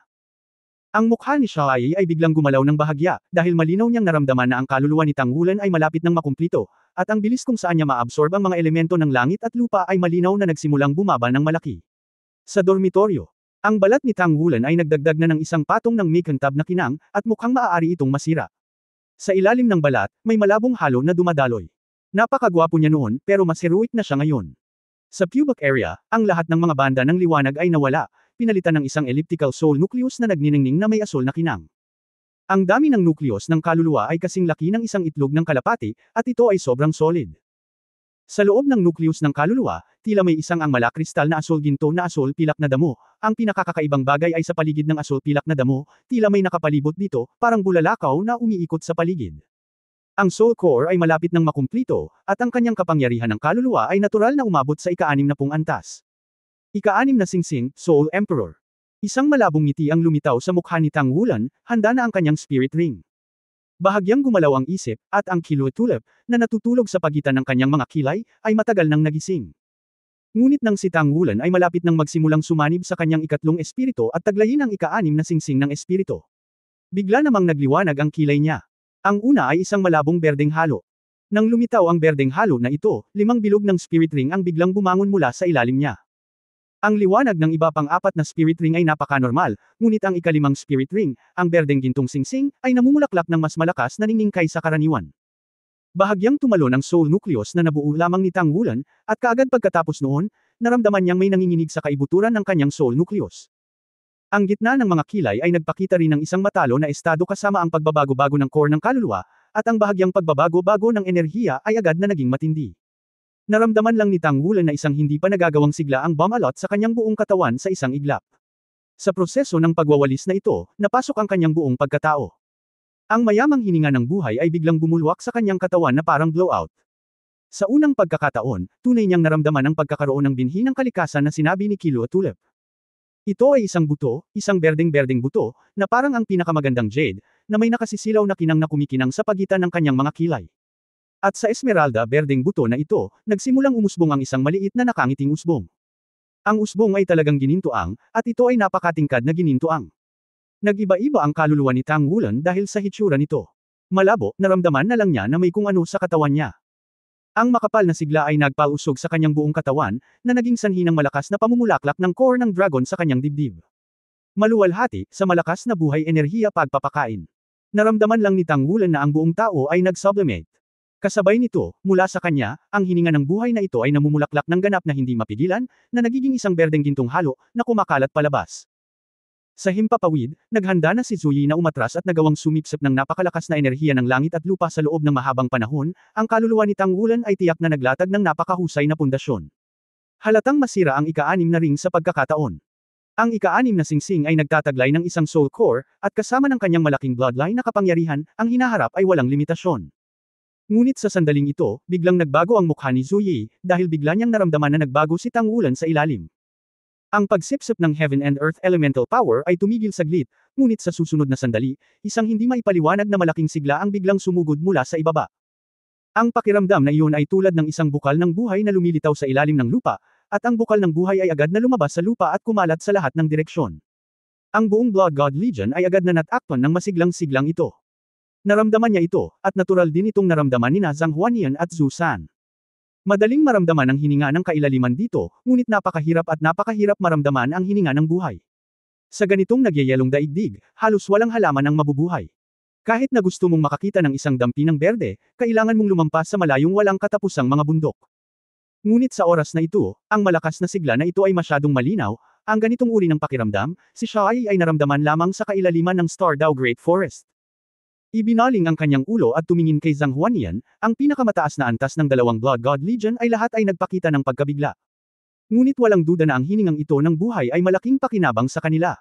Ang mukha ni Xiaoyi ay biglang gumalaw ng bahagya, dahil malinaw niyang naramdaman na ang kaluluwa ni Tang Wulan ay malapit ng makumplito, at ang bilis kung saan niya maabsorb ang mga elemento ng langit at lupa ay malinaw na nagsimulang bumaba ng malaki. Sa dormitoryo, ang balat ni Tang Wulan ay nagdagdag na ng isang patong ng mikantab na kinang, at mukhang maaari itong masira. Sa ilalim ng balat, may malabong halo na dumadaloy. Napakagwapo niya noon, pero mas heroic na siya ngayon. Sa pubic area, ang lahat ng mga banda ng liwanag ay nawala, pinalitan ng isang elliptical soul nucleus na nagniningning na may asol na kinang. Ang dami ng nucleus ng kaluluwa ay kasing laki ng isang itlog ng kalapati, at ito ay sobrang solid. Sa loob ng nucleus ng kaluluwa, tila may isang ang malakristal na asol ginto na asol pilak na damo, ang pinakakakaibang bagay ay sa paligid ng asol pilak na damo, tila may nakapalibot dito, parang bulalakaw na umiikot sa paligid. Ang Soul Core ay malapit ng makumplito, at ang kanyang kapangyarihan ng kaluluwa ay natural na umabot sa ika-60 antas. Ika-6 na singsing, Soul Emperor. Isang malabong ngiti ang lumitaw sa mukha ni Tang Wulan, handa na ang kanyang spirit ring. Bahagyang gumalaw ang isip, at ang Kilua Tulip, na natutulog sa pagitan ng kanyang mga kilay, ay matagal nang nagising. Ngunit nang si Tang Wulan ay malapit nang magsimulang sumanib sa kanyang ikatlong espiritu at taglayin ang ika-6 na singsing ng espiritu. Bigla namang nagliwanag ang kilay niya. Ang una ay isang malabong berdeng halo. Nang lumitaw ang berdeng halo na ito, 5 bilog ng spirit ring ang biglang bumangon mula sa ilalim niya. Ang liwanag ng iba pang 4 na spirit ring ay napaka-normal, ngunit ang ika-5 spirit ring, ang berdeng gintong singsing, ay namumulaklak ng mas malakas na ningning kaysa karaniwan. Bahagyang tumalo ng soul nucleus na nabuo lamang ni Tang Wulan, at kaagad pagkatapos noon, naramdaman niyang may nanginginig sa kaibuturan ng kanyang soul nucleus. Ang gitna ng mga kilay ay nagpakita rin ng isang matalo na estado kasama ang pagbabago-bago ng core ng kaluluwa, at ang bahagyang pagbabago-bago ng enerhiya ay agad na naging matindi. Naramdaman lang ni Tang Wulan na isang hindi pa nagagawang sigla ang bumalot sa kanyang buong katawan sa isang iglap. Sa proseso ng pagwawalis na ito, napasok ang kanyang buong pagkatao. Ang mayamang hininga ng buhay ay biglang bumulwak sa kanyang katawan na parang blowout. Sa unang pagkakataon, tunay niyang naramdaman ang pagkakaroon ng binhi ng kalikasan na sinabi ni Kilua Tulip. Ito ay isang buto, isang berdeng-berdeng buto, na parang ang pinakamagandang jade, na may nakasisilaw na kinang na kumikinang sa pagitan ng kanyang mga kilay. At sa esmeralda berdeng buto na ito, nagsimulang umusbong ang isang maliit na nakangiting usbong. Ang usbong ay talagang ginintuang, at ito ay napakatingkad na ginintuang. Nag-iba-iba ang kaluluwa ni Tang Wulan dahil sa hitsura nito. Malabo, naramdaman na lang niya na may kung ano sa katawan niya. Ang makapal na sigla ay nagpausog sa kanyang buong katawan, na naging sanhi ng malakas na pamumulaklak ng core ng dragon sa kanyang dibdib. Maluwalhati, sa malakas na buhay enerhiya pagpapakain. Naramdaman lang ni Tang Wulan na ang buong tao ay nag-sublimate. Kasabay nito, mula sa kanya, ang hininga ng buhay na ito ay namumulaklak ng ganap na hindi mapigilan, na nagiging isang berdeng gintong halo, na kumakalat palabas. Sa himpapawid, naghanda na si Zuyi na umatras at nagawang sumipsip ng napakalakas na enerhiya ng langit at lupa sa loob ng mahabang panahon, ang kaluluwa ni Tang Wulan ay tiyak na naglatag ng napakahusay na pundasyon. Halatang masira ang ika-6 na ring sa pagkakataon. Ang ika-6 na singsing ay nagtataglay ng isang soul core, at kasama ng kanyang malaking bloodline na kapangyarihan, ang hinaharap ay walang limitasyon. Ngunit sa sandaling ito, biglang nagbago ang mukha ni Zuyi, dahil bigla niyang naramdaman na nagbago si Tang Wulan sa ilalim. Ang pagsipsip ng Heaven and Earth Elemental Power ay tumigil saglit, ngunit sa susunod na sandali, isang hindi maipaliwanag na malaking sigla ang biglang sumugod mula sa ibaba. Ang pakiramdam na iyon ay tulad ng isang bukal ng buhay na lumilitaw sa ilalim ng lupa, at ang bukal ng buhay ay agad na lumabas sa lupa at kumalat sa lahat ng direksyon. Ang buong Blood God Legion ay agad na natakton ng masiglang siglang ito. Naramdaman niya ito, at natural din itong naramdaman nina Zhang Huanyan at Zhu San. Madaling maramdaman ang hininga ng kailaliman dito, ngunit napakahirap maramdaman ang hininga ng buhay. Sa ganitong nagyayelong daigdig, halos walang halaman ang mabubuhay. Kahit na gusto mong makakita ng isang dampi ng berde, kailangan mong lumampas sa malayong walang katapusang mga bundok. Ngunit sa oras na ito, ang malakas na sigla na ito ay masyadong malinaw, ang ganitong uri ng pakiramdam, si Shai ay naramdaman lamang sa kailaliman ng Stardew Great Forest. Ibinaling ang kanyang ulo at tumingin kay Zhang Huanyan, ang pinakamataas na antas ng dalawang Blood God Legion ay lahat ay nagpakita ng pagkabigla. Ngunit walang duda na ang hiningang ito ng buhay ay malaking pakinabang sa kanila.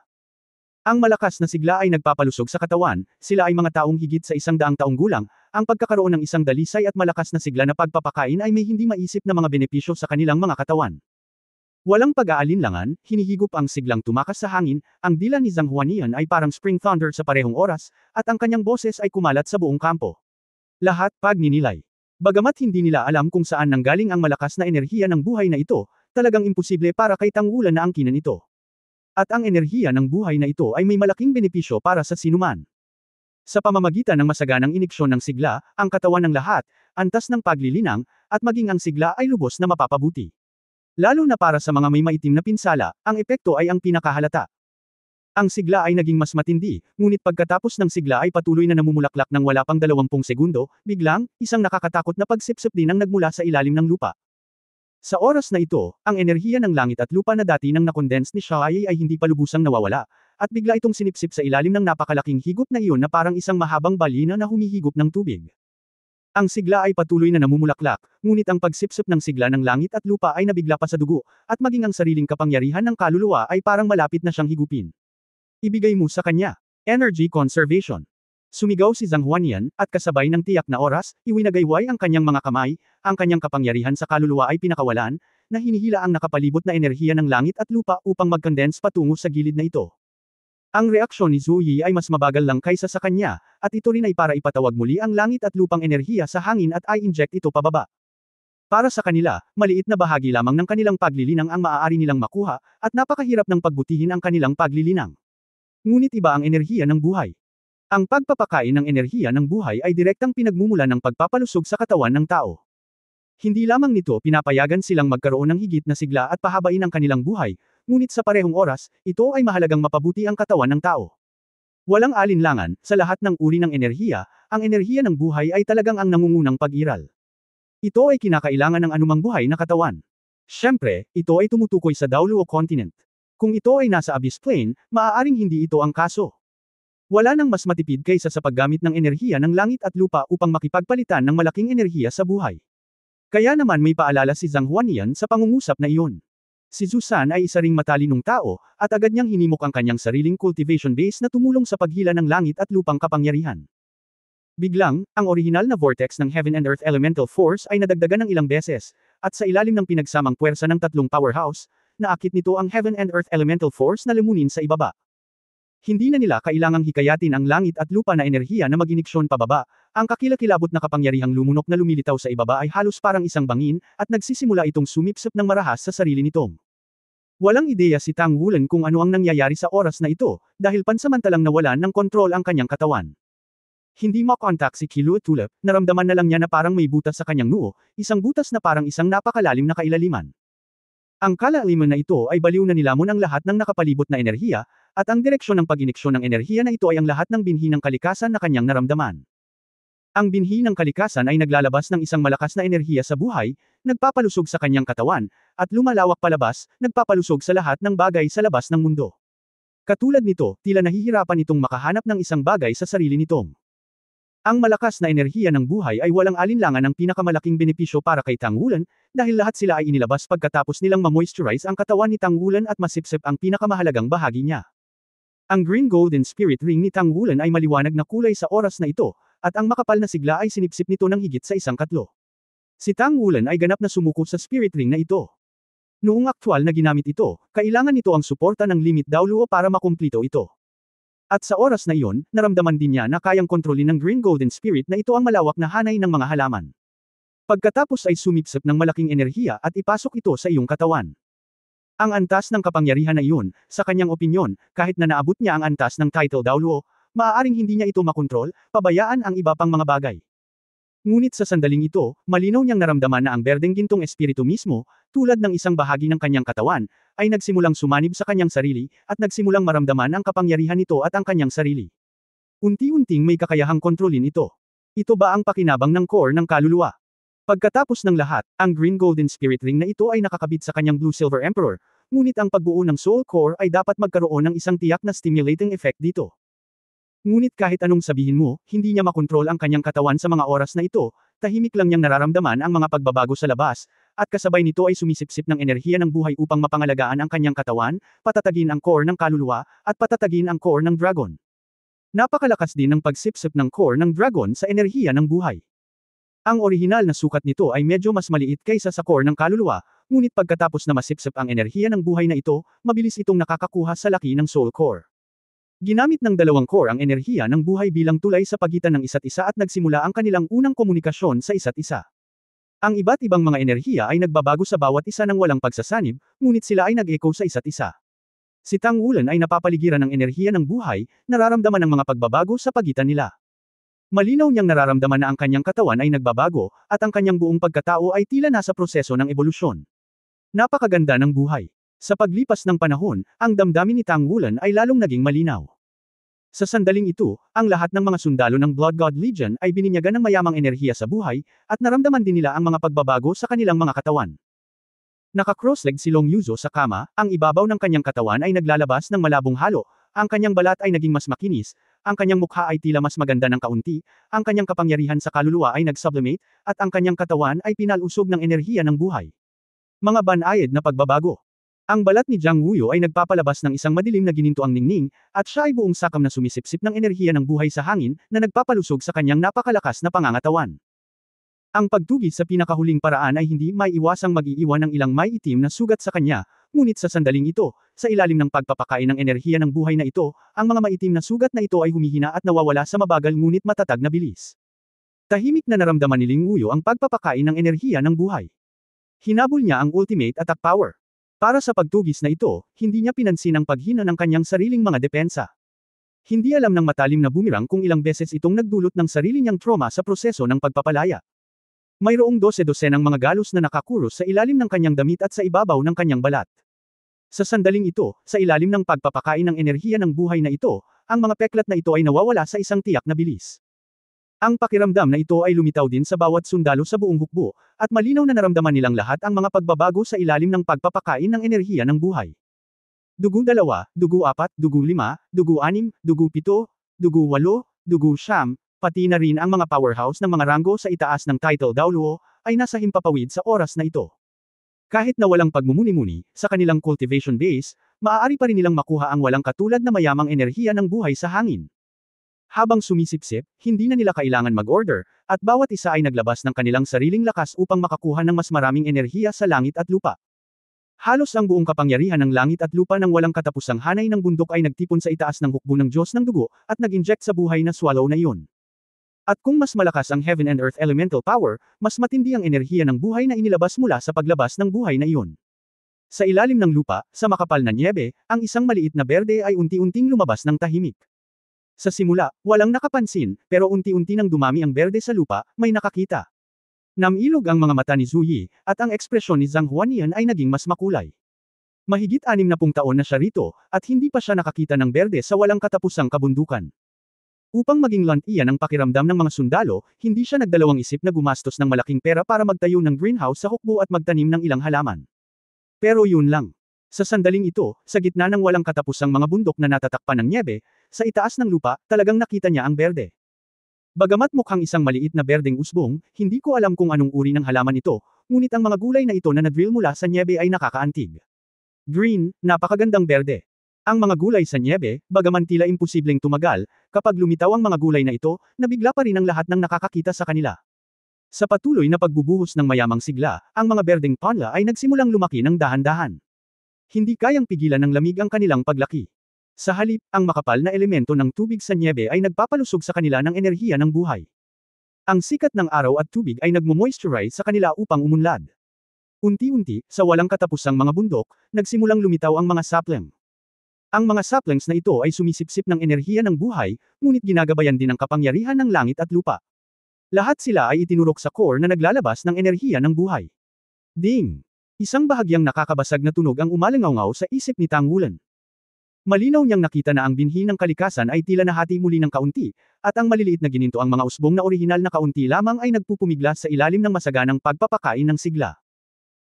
Ang malakas na sigla ay nagpapalusog sa katawan, sila ay mga taong higit sa 100 taong gulang, ang pagkakaroon ng isang dalisay at malakas na sigla na pagpapakain ay may hindi maisip na mga benepisyo sa kanilang mga katawan. Walang pag-aalinlangan, hinihigop ang siglang tumakas sa hangin, ang dila ni Zhang Huanyan ay parang spring thunder sa parehong oras, at ang kanyang boses ay kumalat sa buong kampo. Lahat pagninilay. Bagamat hindi nila alam kung saan nanggaling ang malakas na enerhiya ng buhay na ito, talagang imposible para kay Tang Wulan na angkinan ito. At ang enerhiya ng buhay na ito ay may malaking benepisyo para sa sinuman. Sa pamamagitan ng masaganang iniksyon ng sigla, ang katawan ng lahat, antas ng paglilinang, at maging ang sigla ay lubos na mapapabuti. Lalo na para sa mga may maitim na pinsala, ang epekto ay ang pinakahalata. Ang sigla ay naging mas matindi, ngunit pagkatapos ng sigla ay patuloy na namumulaklak ng wala pang 20 segundo, biglang, isang nakakatakot na pagsipsip din ang nagmula sa ilalim ng lupa. Sa oras na ito, ang enerhiya ng langit at lupa na dati nang nakondense ni Shai ay hindi pa lubusang nawawala, at bigla itong sinipsip sa ilalim ng napakalaking higop na iyon na parang isang mahabang balina na humihigop ng tubig. Ang sigla ay patuloy na namumulaklak, ngunit ang pagsipsip ng sigla ng langit at lupa ay nabigla pa sa dugo, at maging ang sariling kapangyarihan ng kaluluwa ay parang malapit na siyang higupin. Ibigay mo sa kanya. Energy Conservation. Sumigaw si Zhang Huanyan, at kasabay ng tiyak na oras, iwinagayway ang kanyang mga kamay, ang kanyang kapangyarihan sa kaluluwa ay pinakawalan, na hinihila ang nakapalibot na enerhiya ng langit at lupa upang mag-condense patungo sa gilid na ito. Ang reaksyon ni Zuyi ay mas mabagal lang kaysa sa kanya, at ito rin ay para ipatawag muli ang langit at lupang enerhiya sa hangin at i-inject ito pababa. Para sa kanila, maliit na bahagi lamang ng kanilang paglilinang ang maaari nilang makuha, at napakahirap ng pagbutihin ang kanilang paglilinang. Ngunit iba ang enerhiya ng buhay. Ang pagpapakain ng enerhiya ng buhay ay direktang pinagmumulan ng pagpapalusog sa katawan ng tao. Hindi lamang nito pinapayagan silang magkaroon ng higit na sigla at pahabain ang kanilang buhay, ngunit sa parehong oras, ito ay mahalagang mapabuti ang katawan ng tao. Walang alinlangan, sa lahat ng uri ng enerhiya, ang enerhiya ng buhay ay talagang ang nangungunang pag-iral. Ito ay kinakailangan ng anumang buhay na katawan. Siyempre, ito ay tumutukoy sa Daoluo Continent. Kung ito ay nasa Abyss Plane, maaaring hindi ito ang kaso. Wala nang mas matipid kaysa sa paggamit ng enerhiya ng langit at lupa upang makipagpalitan ng malaking enerhiya sa buhay. Kaya naman may paalala si Zhang Huanyan sa pangungusap na iyon. Si Zhu San ay isa ring matalinong tao, at agad niyang hinimok ang kanyang sariling cultivation base na tumulong sa paghila ng langit at lupang kapangyarihan. Biglang, ang orihinal na vortex ng Heaven and Earth Elemental Force ay nadagdagan ng ilang beses, at sa ilalim ng pinagsamang puwersa ng tatlong powerhouse, naakit nito ang Heaven and Earth Elemental Force na lumunin sa ibaba. Hindi na nila kailangang hikayatin ang langit at lupa na enerhiya na mag-iniksyon pababa, ang kakilakilabot na kapangyarihang lumunok na lumilitaw sa ibaba ay halos parang isang bangin, at nagsisimula itong sumipsip ng marahas sa sarili nitong. Walang ideya si Tang Wulan kung ano ang nangyayari sa oras na ito, dahil pansamantalang nawalan ng kontrol ang kanyang katawan. Hindi makontak si Kilo Tulip, naramdaman na lang niya na parang may butas sa kanyang noo, isang butas na parang isang napakalalim na kailaliman. Ang kalaliman na ito ay baliw na nilamon ang lahat ng nakapalibot na enerhiya, at ang direksyon ng pag-iniksyon ng enerhiya na ito ay ang lahat ng binhi ng kalikasan na kanyang naramdaman. Ang binhi ng kalikasan ay naglalabas ng isang malakas na enerhiya sa buhay, nagpapalusog sa kanyang katawan, at lumalawak palabas, nagpapalusog sa lahat ng bagay sa labas ng mundo. Katulad nito, tila nahihirapan itong makahanap ng isang bagay sa sarili nitong. Ang malakas na enerhiya ng buhay ay walang alinlangan ang pinakamalaking benepisyo para kay Tang Wulan, dahil lahat sila ay inilabas pagkatapos nilang ma-moisturize ang katawan ni Tang Wulan at masipsip ang pinakamahalagang bahagi niya. Ang Green Golden Spirit Ring ni Tang Wulan ay maliwanag na kulay sa oras na ito, at ang makapal na sigla ay sinipsip nito ng higit sa 1/4. Si Tang Wulan ay ganap na sumuko sa Spirit Ring na ito. Noong aktwal na ginamit ito, kailangan nito ang suporta ng Limit Daoluo para makumplito ito. At sa oras na iyon, naramdaman din niya na kayang kontrolin ng Green Golden Spirit na ito ang malawak na hanay ng mga halaman. Pagkatapos ay sumipsip ng malaking enerhiya at ipasok ito sa iyong katawan. Ang antas ng kapangyarihan na iyon, sa kanyang opinyon, kahit na naabot niya ang antas ng title Daoluo, maaaring hindi niya ito makontrol, pabayaan ang iba pang mga bagay. Ngunit sa sandaling ito, malinaw niyang naramdaman na ang berdeng gintong espiritu mismo, tulad ng isang bahagi ng kanyang katawan, ay nagsimulang sumanib sa kanyang sarili, at nagsimulang maramdaman ang kapangyarihan nito at ang kanyang sarili. Unti-unting may kakayahang kontrolin ito. Ito ba ang pakinabang ng core ng kaluluwa? Pagkatapos ng lahat, ang Green Golden Spirit Ring na ito ay nakakabit sa kanyang Blue Silver Emperor, ngunit ang pagbuo ng Soul Core ay dapat magkaroon ng isang tiyak na stimulating effect dito. Ngunit kahit anong sabihin mo, hindi niya makontrol ang kanyang katawan sa mga oras na ito, tahimik lang niyang nararamdaman ang mga pagbabago sa labas, at kasabay nito ay sumisipsip ng enerhiya ng buhay upang mapangalagaan ang kanyang katawan, patatagin ang core ng kaluluwa, at patatagin ang core ng dragon. Napakalakas din ng pagsipsip ng core ng dragon sa enerhiya ng buhay. Ang orihinal na sukat nito ay medyo mas maliit kaysa sa core ng kaluluwa, ngunit pagkatapos na masipsip ang enerhiya ng buhay na ito, mabilis itong nakakakuha sa laki ng soul core. Ginamit ng dalawang core ang enerhiya ng buhay bilang tulay sa pagitan ng isa't isa at nagsimula ang kanilang unang komunikasyon sa isa't isa. Ang iba't ibang mga enerhiya ay nagbabago sa bawat isa ng walang pagsasanib, ngunit sila ay nag-echo sa isa't isa. Si Tang Wulan ay napapaligiran ng enerhiya ng buhay, nararamdaman ang mga pagbabago sa pagitan nila. Malinaw niyang nararamdaman na ang kanyang katawan ay nagbabago, at ang kanyang buong pagkatao ay tila nasa proseso ng ebolusyon. Napakaganda ng buhay. Sa paglipas ng panahon, ang damdamin ni Tang Wulan ay lalong naging malinaw. Sa sandaling ito, ang lahat ng mga sundalo ng Blood God Legion ay bininyagan ng mayamang enerhiya sa buhay, at naramdaman din nila ang mga pagbabago sa kanilang mga katawan. Naka-cross-leg si Long Yuzo sa kama, ang ibabaw ng kanyang katawan ay naglalabas ng malabong halo, ang kanyang balat ay naging mas makinis, ang kanyang mukha ay tila mas maganda ng kaunti, ang kanyang kapangyarihan sa kaluluwa ay nag-sublimate, at ang kanyang katawan ay pinalusog ng enerhiya ng buhay. Mga banayad na pagbabago. Ang balat ni Jiang Wuyo ay nagpapalabas ng isang madilim na gininto ang ningning, at siya ay buong sakam na sumisipsip ng enerhiya ng buhay sa hangin, na nagpapalusog sa kanyang napakalakas na pangangatawan. Ang pagtugis sa pinakahuling paraan ay hindi maiiwasang mag-iiwan ng ilang may itim na sugat sa kanya, ngunit sa sandaling ito, sa ilalim ng pagpapakain ng enerhiya ng buhay na ito, ang mga maitim na sugat na ito ay humihina at nawawala sa mabagal ngunit matatag na bilis. Tahimik na naramdaman ni Ling Wuyo ang pagpapakain ng enerhiya ng buhay. Hinabol niya ang ultimate attack power. Para sa pagtugis na ito, hindi niya pinansin ang paghina ng kanyang sariling mga depensa. Hindi alam ng matalim na bumirang kung ilang beses itong nagdulot ng sarili niyang trauma sa proseso ng pagpapalaya. Mayroong 12-dosenang mga galos na nakakuros sa ilalim ng kanyang damit at sa ibabaw ng kanyang balat. Sa sandaling ito, sa ilalim ng pagpapakain ng enerhiya ng buhay na ito, ang mga peklat na ito ay nawawala sa isang tiyak na bilis. Ang pakiramdam na ito ay lumitaw din sa bawat sundalo sa buong hukbo, at malinaw na naramdaman nilang lahat ang mga pagbabago sa ilalim ng pagpapakain ng enerhiya ng buhay. Dugo 2, dugo 4, dugo 5, dugo 6, dugo 7, dugo 8, dugo 9, pati na rin ang mga powerhouse ng mga ranggo sa itaas ng title Daoluo, ay nasa himpapawid sa oras na ito. Kahit na walang pagmumuni-muni, sa kanilang cultivation base, maaari pa rin nilang makuha ang walang katulad na mayamang enerhiya ng buhay sa hangin. Habang sumisipsip, hindi na nila kailangan mag-order, at bawat isa ay naglabas ng kanilang sariling lakas upang makakuha ng mas maraming enerhiya sa langit at lupa. Halos ang buong kapangyarihan ng langit at lupa ng walang katapusang hanay ng bundok ay nagtipon sa itaas ng hukbo ng Diyos ng dugo, at nag-inject sa buhay na swallow na iyon. At kung mas malakas ang heaven and earth elemental power, mas matindi ang enerhiya ng buhay na inilabas mula sa paglabas ng buhay na iyon. Sa ilalim ng lupa, sa makapal na nyebe, ang isang maliit na berde ay unti-unting lumabas ng tahimik. Sa simula, walang nakapansin, pero unti-unti nang dumami ang berde sa lupa, may nakakita. Namilog ang mga mata ni Zuyi, at ang ekspresyon ni Zhang Huanian ay naging mas makulay. Mahigit 60 taon na siya rito, at hindi pa siya nakakita ng berde sa walang katapusang kabundukan. Upang maging lunt iyan ang pakiramdam ng mga sundalo, hindi siya nagdalawang isip na gumastos ng malaking pera para magtayo ng greenhouse sa hukbo at magtanim ng ilang halaman. Pero yun lang. Sa sandaling ito, sa gitna ng walang katapusang mga bundok na natatakpan ng nyebe, sa itaas ng lupa, talagang nakita niya ang berde. Bagamat mukhang isang maliit na berdeng usbong, hindi ko alam kung anong uri ng halaman ito, ngunit ang mga gulay na ito na nadrill mula sa nyebe ay nakakaantig. Green, napakagandang berde. Ang mga gulay sa nyebe, bagaman tila imposibleng tumagal, kapag lumitaw ang mga gulay na ito, nabigla pa rin ang lahat ng nakakakita sa kanila. Sa patuloy na pagbubuhos ng mayamang sigla, ang mga berdeng panla ay nagsimulang lumaki ng dahan-dahan. Hindi kayang pigilan ng lamig ang kanilang paglaki. Sa halip, ang makapal na elemento ng tubig sa nyebe ay nagpapalusog sa kanila ng enerhiya ng buhay. Ang sikat ng araw at tubig ay nagmo-moisturize sa kanila upang umunlad. Unti-unti, sa walang katapusang mga bundok, nagsimulang lumitaw ang mga sapling. Ang mga saplings na ito ay sumisipsip ng enerhiya ng buhay, ngunit ginagabayan din ng kapangyarihan ng langit at lupa. Lahat sila ay itinurok sa core na naglalabas ng enerhiya ng buhay. Ding! Isang bahagyang nakakabasag na tunog ang umalingaw sa isip ni Tang Wulan. Malinaw niyang nakita na ang binhi ng kalikasan ay tila nahati muli ng kaunti, at ang maliliit na gininto ang mga usbong na orihinal na kaunti lamang ay nagpupumiglas sa ilalim ng masaganang pagpapakain ng sigla.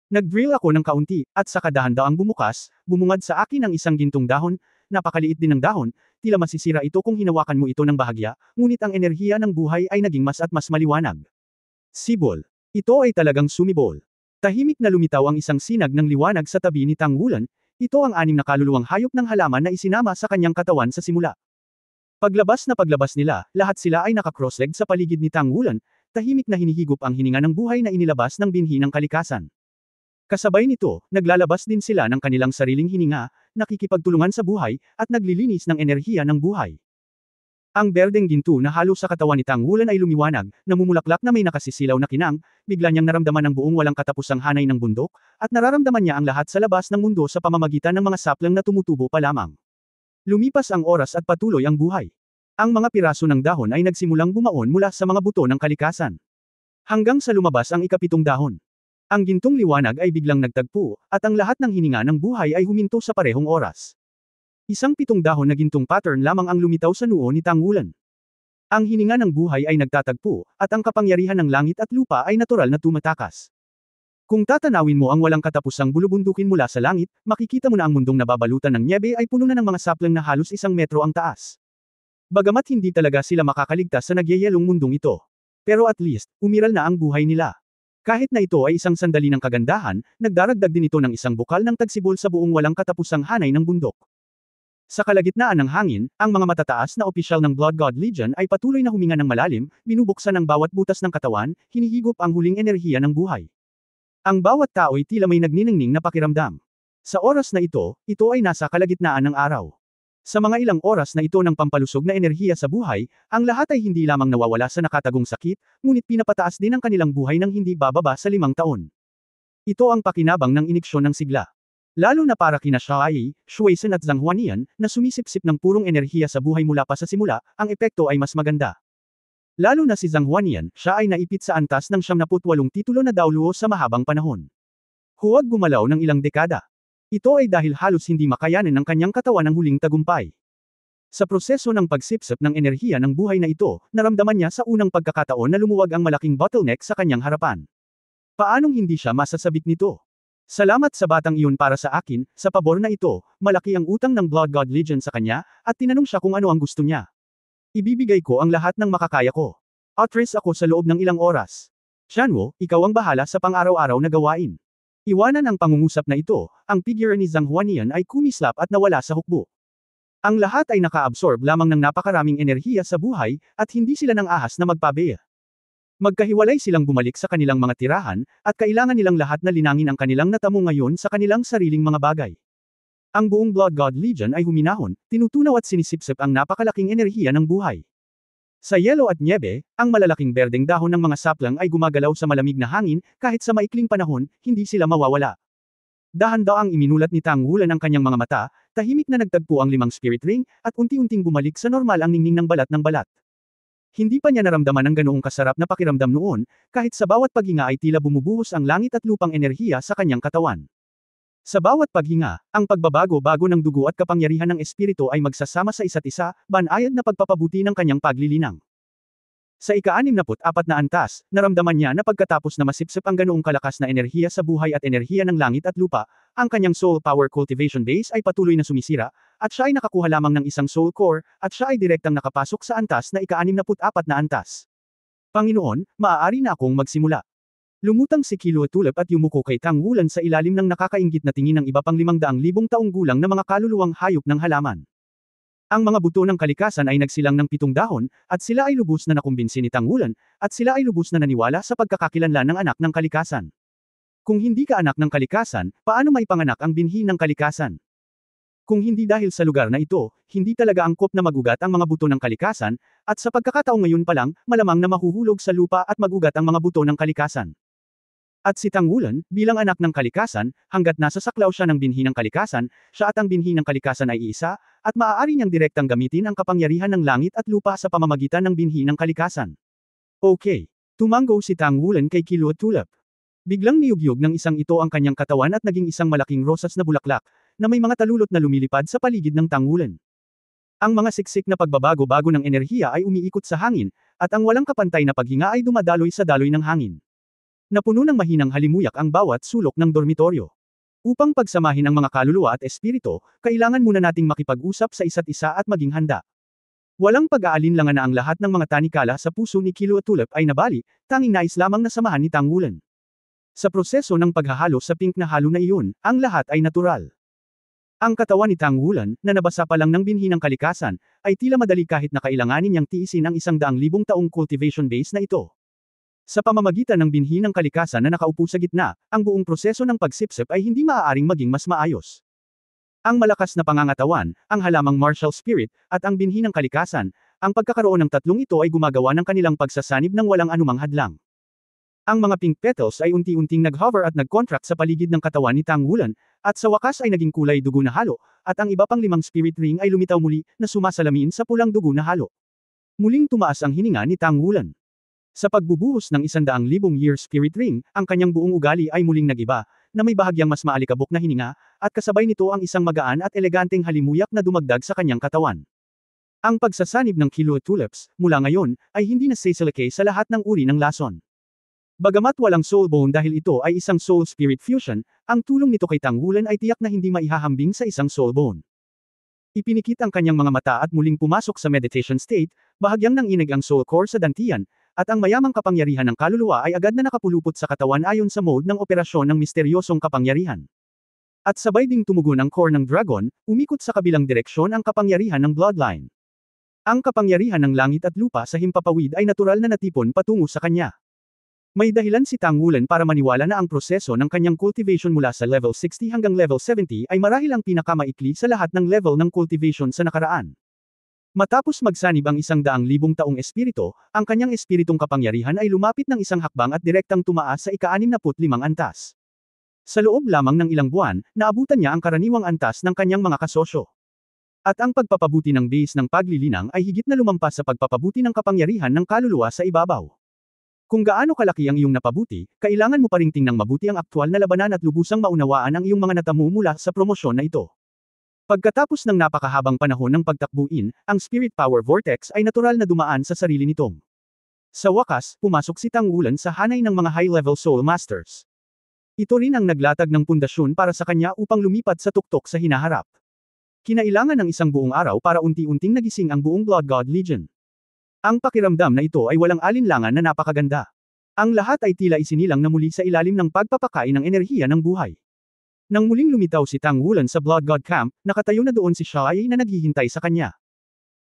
Nag-drill ako ng kaunti, at sa kadahan-daang bumukas, bumungad sa akin ang isang gintong dahon, napakaliit din ng dahon, tila masisira ito kung hinawakan mo ito ng bahagya, ngunit ang enerhiya ng buhay ay naging mas at mas maliwanag. Sibol. Ito ay talagang sumibol. Tahimik na lumitaw ang isang sinag ng liwanag sa tabi ni Tang Wulan. Ito ang 6 na kaluluwang hayop ng halaman na isinama sa kanyang katawan sa simula. Paglabas nila, lahat sila ay naka-cross-leg sa paligid ni Tang Wulan, tahimik na hinihigop ang hininga ng buhay na inilabas ng binhi ng kalikasan. Kasabay nito, naglalabas din sila ng kanilang sariling hininga, nakikipagtulungan sa buhay, at naglilinis ng enerhiya ng buhay. Ang berdeng ginto na halo sa katawan ni Tang Wulan ay lumiwanag, namumulaklak na may nakasisilaw na kinang, bigla niyang naramdaman ang buong walang katapusang hanay ng bundok, at nararamdaman niya ang lahat sa labas ng mundo sa pamamagitan ng mga sapling na tumutubo pa lamang. Lumipas ang oras at patuloy ang buhay. Ang mga piraso ng dahon ay nagsimulang bumaon mula sa mga buto ng kalikasan. Hanggang sa lumabas ang ikapitong dahon. Ang gintong liwanag ay biglang nagtagpo, at ang lahat ng hininga ng buhay ay huminto sa parehong oras. Isang 7 dahon na gintong pattern lamang ang lumitaw sa noo ni Tang Wulan. Ang hininga ng buhay ay nagtatagpo, at ang kapangyarihan ng langit at lupa ay natural na tumatakas. Kung tatanawin mo ang walang katapusang bulubundukin mula sa langit, makikita mo na ang mundong nababalutan ng nyebe ay puno na ng mga sapling na halos 1 metro ang taas. Bagamat hindi talaga sila makakaligtas sa nagyayelong mundong ito. Pero at least, umiral na ang buhay nila. Kahit na ito ay isang sandali ng kagandahan, nagdaragdag din ito ng isang bukal ng tagsibol sa buong walang katapusang hanay ng bundok. Sa kalagitnaan ng hangin, ang mga matataas na opisyal ng Blood God Legion ay patuloy na huminga ng malalim, binubuksan ang bawat butas ng katawan, hinihigop ang huling enerhiya ng buhay. Ang bawat tao'y tila may nagniningning na pakiramdam. Sa oras na ito ay nasa kalagitnaan ng araw. Sa mga ilang oras na ito ng pampalusog na enerhiya sa buhay, ang lahat ay hindi lamang nawawala sa nakatagong sakit, ngunit pinapataas din ang kanilang buhay ng hindi bababa sa 5 taon. Ito ang pakinabang ng iniksyon ng sigla. Lalo na para kina Shuai, Shuaisen at Zhang Huanian, na sumisipsip ng purong enerhiya sa buhay mula pa sa simula, ang epekto ay mas maganda. Lalo na si Zhang Huanian, siya ay naipit sa antas ng 78 titulo na daoluo sa mahabang panahon. Huwag gumalaw ng ilang dekada. Ito ay dahil halos hindi makayanin ng kanyang katawan ang huling tagumpay. Sa proseso ng pagsipsip ng enerhiya ng buhay na ito, naramdaman niya sa unang pagkakataon na lumuwag ang malaking bottleneck sa kanyang harapan. Paanong hindi siya masasabik nito? Salamat sa batang iyon para sa akin, sa pabor na ito, malaki ang utang ng Blood God Legion sa kanya, at tinanong siya kung ano ang gusto niya. Ibibigay ko ang lahat ng makakaya ko. Atris ako sa loob ng ilang oras. Tianwo, ikaw ang bahala sa pang-araw-araw na gawain. Iwanan ang pangungusap na ito, ang figure ni Zhang Huanian ay kumislap at nawala sa hukbo. Ang lahat ay naka-absorb lamang ng napakaraming enerhiya sa buhay, at hindi sila nang ahas na magpabeya. Magkahiwalay silang bumalik sa kanilang mga tirahan, at kailangan nilang lahat na linangin ang kanilang natamo ngayon sa kanilang sariling mga bagay. Ang buong Blood God Legion ay huminahon, tinutunaw at sinisipsip ang napakalaking enerhiya ng buhay. Sa yelo at nyebe, ang malalaking berdeng dahon ng mga saplang ay gumagalaw sa malamig na hangin, kahit sa maikling panahon, hindi sila mawawala. Dahan-daang iminulat ni Tang Wulan ang kanyang mga mata, tahimik na nagtagpo ang 5 spirit ring, at unti-unting bumalik sa normal ang ningning ng balat ng balat. Hindi pa niya naramdaman ang ganoong kasarap na pakiramdam noon, kahit sa bawat paghinga ay tila bumubuhos ang langit at lupang enerhiya sa kanyang katawan. Sa bawat paghinga, ang pagbabago-bago ng dugo at kapangyarihan ng espiritu ay magsasama sa isa't isa, banayad na pagpapabuti ng kanyang paglilinang. Sa ika-64 na antas, naramdaman niya na pagkatapos na masipsip ang ganoong kalakas na enerhiya sa buhay at enerhiya ng langit at lupa, ang kanyang soul power cultivation base ay patuloy na sumisira, at siya ay nakakuha lamang ng isang soul core, at siya ay direktang nakapasok sa antas na ika-64 na antas. Panginoon, maaari na akong magsimula. Lumutang si Kilo Tulip at yumuko kay Tang Wulan sa ilalim ng nakakainggit na tingin ng iba pang 500,000 taong gulang na mga kaluluwang hayop ng halaman. Ang mga buto ng kalikasan ay nagsilang ng 7 dahon, at sila ay lubos na nakumbinsi ni Tang Wulan, at sila ay lubos na naniwala sa pagkakakilanlan ng anak ng kalikasan. Kung hindi ka anak ng kalikasan, paano maipanganak ang binhi ng kalikasan? Kung hindi dahil sa lugar na ito, hindi talaga angkop na magugat ang mga buto ng kalikasan, at sa pagkakataong ngayon pa lang, malamang na mahuhulog sa lupa at magugat ang mga buto ng kalikasan. At si Tang Wulan, bilang anak ng kalikasan, hanggat nasa saklaw siya ng binhi ng kalikasan, siya at ang binhi ng kalikasan ay iisa, at maaari niyang direktang gamitin ang kapangyarihan ng langit at lupa sa pamamagitan ng binhi ng kalikasan. Okay. Tumanggo si Tang Wulan kay Kilo Tulip. Biglang niyugyug ng isang ito ang kanyang katawan at naging isang malaking rosas na bulaklak, na may mga talulot na lumilipad sa paligid ng Tang Wulan. Ang mga siksik na pagbabago-bago ng enerhiya ay umiikot sa hangin, at ang walang kapantay na paghinga ay dumadaloy sa daloy ng hangin. Napuno ng mahinang halimuyak ang bawat sulok ng dormitoryo. Upang pagsamahin ang mga kaluluwa at espiritu, kailangan muna nating makipag-usap sa isa't isa at maging handa. Walang pag-aalinlangan na ang lahat ng mga tanikala sa puso ni Kilo Tulip ay nabali, tanging nais lamang na samahan ni Tang Wulan. Sa proseso ng paghahalo sa pink na halo na iyon, ang lahat ay natural. Ang katawan ni Tang Wulan, na nabasa pa lang ng binhi ng kalikasan, ay tila madali kahit na kailanganin niyang tiisin ang 100,000 taong cultivation base na ito. Sa pamamagitan ng binhi ng kalikasan na nakaupo sa gitna, ang buong proseso ng pagsipsip ay hindi maaaring maging mas maayos. Ang malakas na pangangatawan, ang halamang martial spirit, at ang binhi ng kalikasan, ang pagkakaroon ng tatlong ito ay gumagawa ng kanilang pagsasanib ng walang anumang hadlang. Ang mga pink petals ay unti-unting nag-hover at nag-contract sa paligid ng katawan ni Tang Wulan, at sa wakas ay naging kulay dugo na halo, at ang iba pang 5 spirit ring ay lumitaw muli, na sumasalamin sa pulang dugo na halo. Muling tumaas ang hininga ni Tang Wulan. Sa pagbubuhos ng 100,000 year spirit ring, ang kanyang buong ugali ay muling nagiba, na may bahagyang mas maalikabok na hininga, at kasabay nito ang isang magaan at eleganteng halimuyak na dumagdag sa kanyang katawan. Ang pagsasanib ng Kilo Tulips, mula ngayon, ay hindi na sasalakay sa lahat ng uri ng lason. Bagamat walang soul bone dahil ito ay isang soul spirit fusion, ang tulong nito kay Tang Wulan ay tiyak na hindi maihahambing sa isang soul bone. Ipinikit ang kanyang mga mata at muling pumasok sa meditation state, bahagyang nanginig ang soul core sa dantian, at ang mayamang kapangyarihan ng kaluluwa ay agad na nakapulupot sa katawan ayon sa mode ng operasyon ng misteryosong kapangyarihan. At sabay ding tumugon ang core ng dragon, umikot sa kabilang direksyon ang kapangyarihan ng bloodline. Ang kapangyarihan ng langit at lupa sa himpapawid ay natural na natipon patungo sa kanya. May dahilan si Tang Wulan para maniwala na ang proseso ng kanyang cultivation mula sa level 60 hanggang level 70 ay marahil ang pinakamaikli sa lahat ng level ng cultivation sa nakaraan. Matapos magsanib ang 100,000 taong espiritu, ang kanyang espiritong kapangyarihan ay lumapit ng isang hakbang at direktang tumaas sa ika-65 antas. Sa loob lamang ng ilang buwan, naabutan niya ang karaniwang antas ng kanyang mga kasosyo. At ang pagpapabuti ng base ng paglilinang ay higit na lumampas sa pagpapabuti ng kapangyarihan ng kaluluwa sa ibabaw. Kung gaano kalaki ang iyong napabuti, kailangan mo pa ring tingnang mabuti ang aktwal na labanan at lubusang maunawaan ang iyong mga natamo mula sa promosyon na ito. Pagkatapos ng napakahabang panahon ng pagtakbuin, ang Spirit Power Vortex ay natural na dumaan sa sarili nitong. Sa wakas, pumasok si Tang Wulan sa hanay ng mga high-level Soul Masters. Ito rin ang naglatag ng pundasyon para sa kanya upang lumipat sa tuktok sa hinaharap. Kinailangan ng isang buong araw para unti-unting nagising ang buong Blood God Legion. Ang pakiramdam na ito ay walang alinlangan na napakaganda. Ang lahat ay tila isinilang na muli sa ilalim ng pagpapakain ng enerhiya ng buhay. Nang muling lumitaw si Tang Wulan sa Blood God Camp, nakatayo na doon si Shai na naghihintay sa kanya.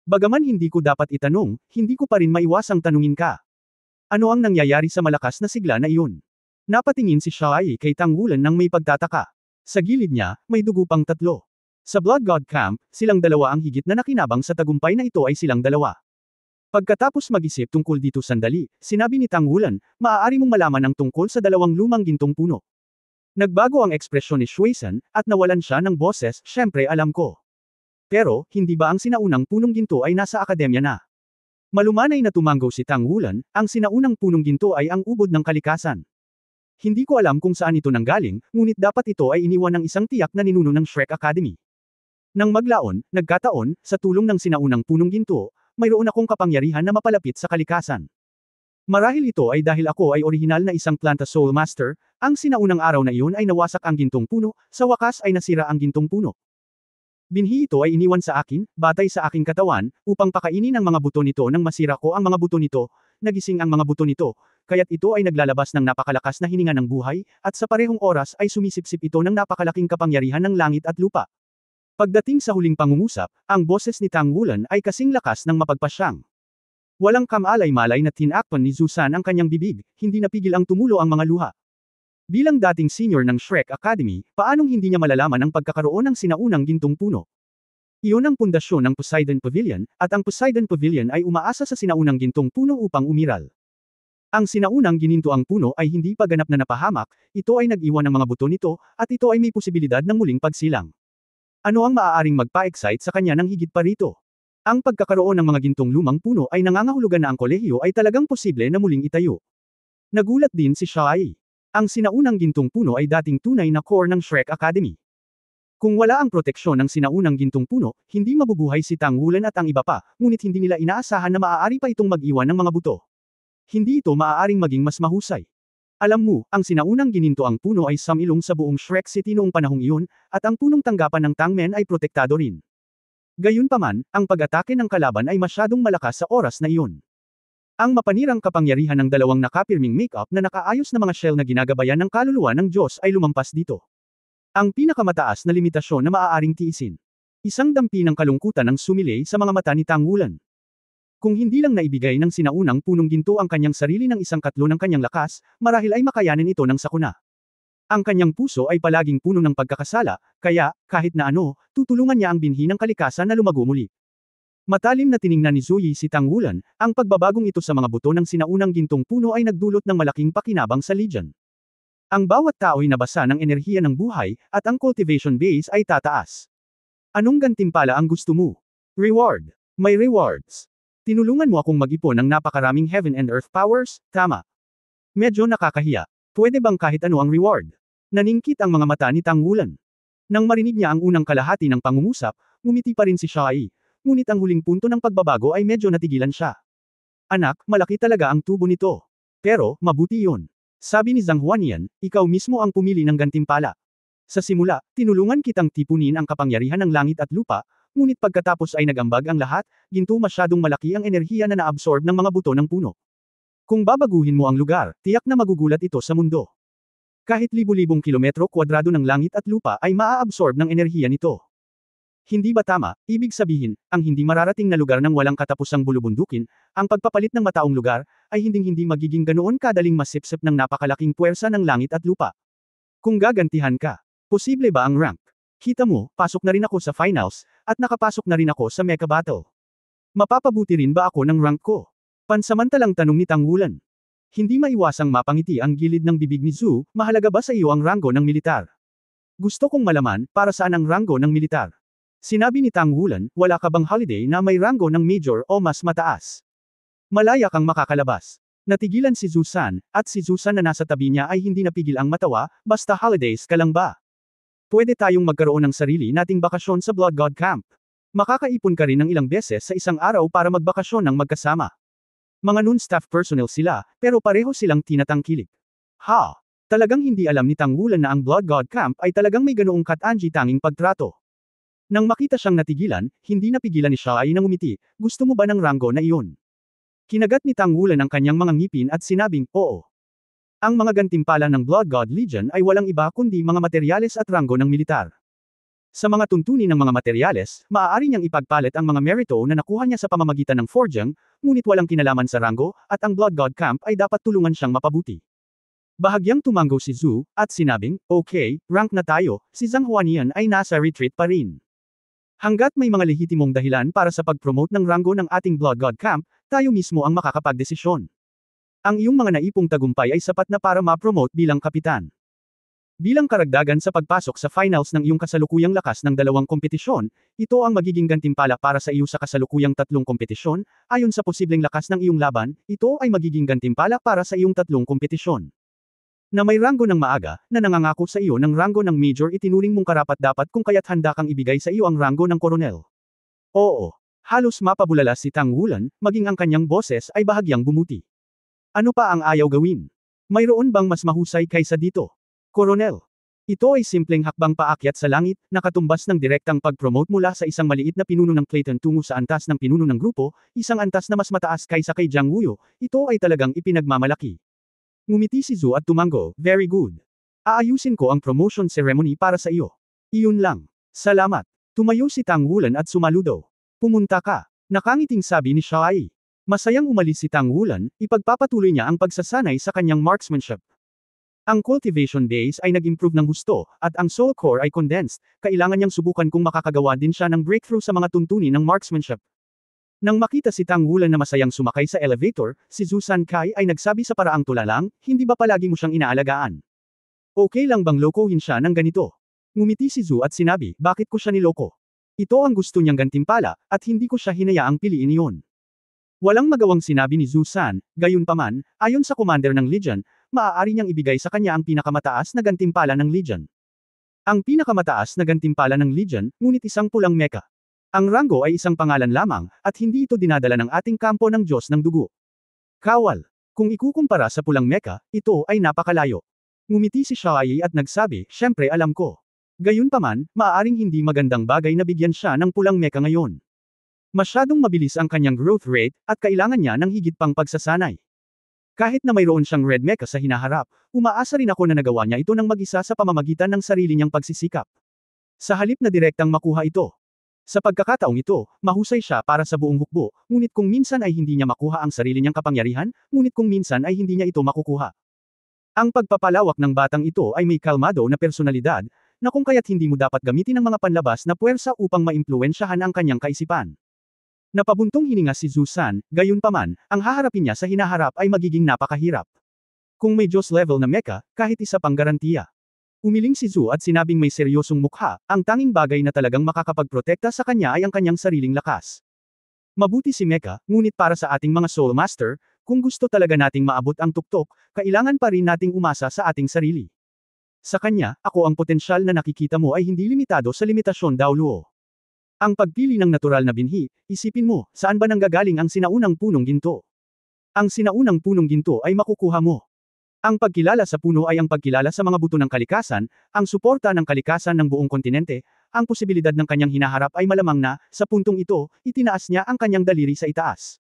Bagaman hindi ko dapat itanong, hindi ko pa rin maiwasang tanungin ka. Ano ang nangyayari sa malakas na sigla na iyon? Napatingin si Shai kay Tang Wulan nang may pagtataka. Sa gilid niya, may dugo pang tatlo. Sa Blood God Camp, silang dalawa ang higit na nakinabang sa tagumpay na ito ay silang dalawa. Pagkatapos mag-isip tungkol dito sandali, sinabi ni Tang Wulan, maaari mong malaman ang tungkol sa dalawang lumang gintong puno. Nagbago ang ekspresyon ni Shuizhen, at nawalan siya ng boses, syempre alam ko. Pero, hindi ba ang sinaunang punong ginto ay nasa akademya na? Malumanay na tumanggo si Tang Wulan, ang sinaunang punong ginto ay ang ubod ng kalikasan. Hindi ko alam kung saan ito nanggaling, ngunit dapat ito ay iniwan ng isang tiyak na ninuno ng Shrek Academy. Nang maglaon, nagkataon, sa tulong ng sinaunang punong ginto, mayroon akong kapangyarihan na mapalapit sa kalikasan. Marahil ito ay dahil ako ay orihinal na isang Planta Soul Master, ang sinaunang araw na iyon ay nawasak ang gintong puno, sa wakas ay nasira ang gintong puno. Binhi ito ay iniwan sa akin, batay sa aking katawan, upang pakainin ang mga buto nito nang masira ko ang mga buto nito, nagising ang mga buto nito, kaya't ito ay naglalabas ng napakalakas na hininga ng buhay, at sa parehong oras ay sumisipsip ito ng napakalaking kapangyarihan ng langit at lupa. Pagdating sa huling pangungusap, ang boses ni Tang Wulan ay kasing lakas ng mapagpasyang. Walang kamalay-malay na tinakpan ni Zusan ang kanyang bibig, hindi napigil ang tumulo ang mga luha. Bilang dating senior ng Shrek Academy, paanong hindi niya malalaman ang pagkakaroon ng sinaunang gintong puno? Iyon ang pundasyon ng Poseidon Pavilion, at ang Poseidon Pavilion ay umaasa sa sinaunang gintong puno upang umiral. Ang sinaunang ginintoang puno ay hindi pa ganap na napahamak, ito ay nag-iwan ng mga buto nito, at ito ay may posibilidad ng muling pagsilang. Ano ang maaaring magpa-excite sa kanya ng higit pa rito? Ang pagkakaroon ng mga gintong lumang puno ay nangangahulugan na ang kolehiyo ay talagang posible na muling itayo. Nagulat din si Shai. Ang sinaunang gintong puno ay dating tunay na core ng Shrek Academy. Kung wala ang proteksyon ng sinaunang gintong puno, hindi mabubuhay si Tang Wulan at ang iba pa, ngunit hindi nila inaasahan na maaari pa itong mag-iwan ng mga buto. Hindi ito maaaring maging mas mahusay. Alam mo, ang sinaunang ginintoang puno ay samilong sa buong Shrek City noong panahong iyon, at ang punong tanggapan ng Tangmen ay protektado rin. Gayunpaman, ang pag-atake ng kalaban ay masyadong malakas sa oras na iyon. Ang mapanirang kapangyarihan ng dalawang nakapirming make-up na nakaayos na mga shell na ginagabayan ng kaluluwa ng Diyos ay lumampas dito. Ang pinakamataas na limitasyon na maaaring tiisin. Isang dampi ng kalungkutan ang sumilay sa mga mata ni Tang Wulan. Kung hindi lang naibigay ng sinaunang punong ginto ang kanyang sarili ng isang katlo ng kanyang lakas, marahil ay makayanin ito ng sakuna. Ang kanyang puso ay palaging puno ng pagkakasala, kaya, kahit na ano, tutulungan niya ang binhi ng kalikasan na lumago muli. Matalim na tiningnan ni Zuyi si Tang Wulan, ang pagbabagong ito sa mga buto ng sinaunang gintong puno ay nagdulot ng malaking pakinabang sa Legion. Ang bawat tao ay nabasa ng enerhiya ng buhay, at ang cultivation base ay tataas. Anong gantimpala ang gusto mo? Reward. May rewards. Tinulungan mo akong mag-ipon ng napakaraming heaven and earth powers, tama. Medyo nakakahiya. Pwede bang kahit ano ang reward? Naningkit ang mga mata ni Tang Wulan. Nang marinig niya ang unang kalahati ng pangungusap, ngumiti pa rin si Shai. Ngunit ang huling punto ng pagbabago ay medyo natigilan siya. Anak, malaki talaga ang tubo nito. Pero, mabuti yun. Sabi ni Zhang Huanian, ikaw mismo ang pumili ng gantimpala. Sa simula, tinulungan kitang tipunin ang kapangyarihan ng langit at lupa, ngunit pagkatapos ay nagambag ang lahat, ginto masyadong malaki ang enerhiya na naabsorb ng mga buto ng puno. Kung babaguhin mo ang lugar, tiyak na magugulat ito sa mundo. Kahit libu-libong kilometro kwadrado ng langit at lupa ay maaabsorb ng enerhiya nito. Hindi ba tama? Ibig sabihin, ang hindi mararating na lugar ng walang katapusang bulubundukin, ang pagpapalit ng mataong lugar, ay hinding-hindi magiging ganoon kadaling masipsip ng napakalaking puwersa ng langit at lupa. Kung gagantihan ka, posible ba ang rank? Kita mo, pasok na rin ako sa finals, at nakapasok na rin ako sa mecha battle. Mapapabuti rin ba ako ng rank ko? Pansamantalang tanong ni Tang Wulan. Hindi maiwasang mapangiti ang gilid ng bibig ni Zhu, mahalaga ba sa iyo ang ranggo ng militar? Gusto kong malaman, para saan ang ranggo ng militar? Sinabi ni Tang Wulan, wala ka bang holiday na may ranggo ng major o mas mataas? Malaya kang makakalabas. Natigilan si Zusan, at si Zusan na nasa tabi niya ay hindi napigil ang matawa, basta holidays ka lang ba? Pwede tayong magkaroon ng sarili nating bakasyon sa Blood God Camp. Makakaipon ka rin ng ilang beses sa isang araw para magbakasyon ng magkasama. Mga non-staff personnel sila, pero pareho silang tinatangkilik. Ha! Talagang hindi alam ni Tang Wulan na ang Blood God Camp ay talagang may ganoong katangi-tanging pagtrato. Nang makita siyang natigilan, hindi napigilan ni Shai na ngumiti, gusto mo ba ng ranggo na iyon? Kinagat ni Tang Wulan ang kanyang mga ngipin at sinabing, oo. Ang mga gantimpala ng Blood God Legion ay walang iba kundi mga materyales at ranggo ng militar. Sa mga tuntunin ng mga materyales, maaari niyang ipagpalit ang mga merito na nakuha niya sa pamamagitan ng forging, ngunit walang kinalaman sa rango, at ang Blood God Camp ay dapat tulungan siyang mapabuti. Bahagyang tumango si Zhu, at sinabing, okay, rank na tayo, si Zhang Huanian ay nasa retreat pa rin. Hanggat may mga lehitimong dahilan para sa pag-promote ng rango ng ating Blood God Camp, tayo mismo ang makakapagdesisyon. Ang iyong mga naipong tagumpay ay sapat na para ma-promote bilang kapitan. Bilang karagdagan sa pagpasok sa finals ng iyong kasalukuyang lakas ng dalawang kompetisyon, ito ang magiging gantimpala para sa iyo sa kasalukuyang tatlong kompetisyon, ayon sa posibleng lakas ng iyong laban, ito ay magiging gantimpala para sa iyong tatlong kompetisyon. Na may rango ng maaga, na nangangako sa iyo ng rango ng major itinuring mong karapat-dapat kung kaya't handa kang ibigay sa iyo ang rango ng koronel. Oo. Halos mapabulala si Tang Wulan, maging ang kanyang boses ay bahagyang bumuti. Ano pa ang ayaw gawin? Mayroon bang mas mahusay kaysa dito? Koronel. Ito ay simpleng hakbang paakyat sa langit, nakatumbas ng direktang pag-promote mula sa isang maliit na pinuno ng Clayton tungo sa antas ng pinuno ng grupo, isang antas na mas mataas kaysa kay Jiang Wuyo, ito ay talagang ipinagmamalaki. Ngumiti si Zhu at tumango, very good. Aayusin ko ang promotion ceremony para sa iyo. Iyon lang. Salamat. Tumayo si Tang Wulan at sumaludo. Pumunta ka. Nakangiting sabi ni Shai. Masayang umalis si Tang Wulan, ipagpapatuloy niya ang pagsasanay sa kanyang marksmanship. Ang cultivation base ay nag-improve ng husto, at ang soul core ay condensed, kailangan niyang subukan kung makakagawa din siya ng breakthrough sa mga tuntunin ng marksmanship. Nang makita si Tang Wulan na masayang sumakay sa elevator, si Zhu Sankai ay nagsabi sa paraang tulalang, hindi ba palagi mo siyang inaalagaan? Okay lang bang lokohin siya ng ganito? Ngumiti si Zhu at sinabi, bakit ko siya niloko? Ito ang gusto niyang gantimpala, at hindi ko siya hinayaang piliin iyon. Walang magawang sinabi ni Zhu San, gayunpaman, ayon sa commander ng Legion, maaari niyang ibigay sa kanya ang pinakamataas na gantimpala ng Legion. Ang pinakamataas na gantimpala ng Legion, ngunit isang pulang mecha. Ang rango ay isang pangalan lamang, at hindi ito dinadala ng ating kampo ng Diyos ng Dugo. Kawal. Kung ikukumpara sa pulang mecha, ito ay napakalayo. Ngumiti si Shai at nagsabi, syempre alam ko. Gayunpaman, maaaring hindi magandang bagay na bigyan siya ng pulang mecha ngayon. Masyadong mabilis ang kanyang growth rate, at kailangan niya ng higit pang pagsasanay. Kahit na mayroon siyang red mecha sa hinaharap, umaasa rin ako na nagawa niya ito ng mag-isa sa pamamagitan ng sarili niyang pagsisikap. Sa halip na direktang makuha ito. Sa pagkakataong ito, mahusay siya para sa buong hukbo, ngunit kung minsan ay hindi niya makuha ang sarili niyang kapangyarihan, ngunit kung minsan ay hindi niya ito makukuha. Ang pagpapalawak ng batang ito ay may kalmado na personalidad, na kung kaya't hindi mo dapat gamitin ang mga panlabas na puwersa upang maimpluwensyahan ang kanyang kaisipan. Napabuntong hininga si Zhu San, gayunpaman, ang haharapin niya sa hinaharap ay magiging napakahirap. Kung may Diyos level na mecha, kahit isa pang garantiya. Umiling si Zhu at sinabing may seryosong mukha, ang tanging bagay na talagang makakapagprotekta sa kanya ay ang kanyang sariling lakas. Mabuti si Mecha, ngunit para sa ating mga Soul Master, kung gusto talaga nating maabot ang tuktok, kailangan pa rin nating umasa sa ating sarili. Sa kanya, ako ang potensyal na nakikita mo ay hindi limitado sa limitasyon daw Luo. Ang pagpili ng natural na binhi, isipin mo, saan ba nanggagaling ang sinaunang punong ginto? Ang sinaunang punong ginto ay makukuha mo. Ang pagkilala sa puno ay ang pagkilala sa mga buto ng kalikasan, ang suporta ng kalikasan ng buong kontinente, ang posibilidad ng kanyang hinaharap ay malamang na, sa puntong ito, itinaas niya ang kanyang daliri sa itaas.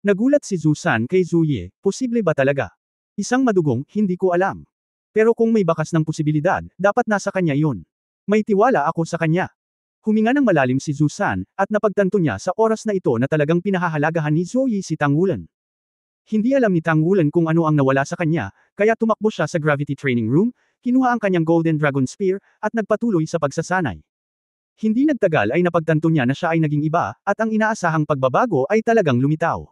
Nagulat si Zhu San kay Zhu Ye, posible ba talaga? Isang madugong, hindi ko alam. Pero kung may bakas ng posibilidad, dapat nasa kanya iyon. May tiwala ako sa kanya. Huminga ng malalim si Zhu San, at napagtanto niya sa oras na ito na talagang pinahahalagahan ni Zhu Ye si Tang Wulan. Hindi alam ni Tang Wulan kung ano ang nawala sa kanya, kaya tumakbo siya sa Gravity Training Room, kinuha ang kanyang Golden Dragon Spear, at nagpatuloy sa pagsasanay. Hindi nagtagal ay napagtanto niya na siya ay naging iba, at ang inaasahang pagbabago ay talagang lumitaw.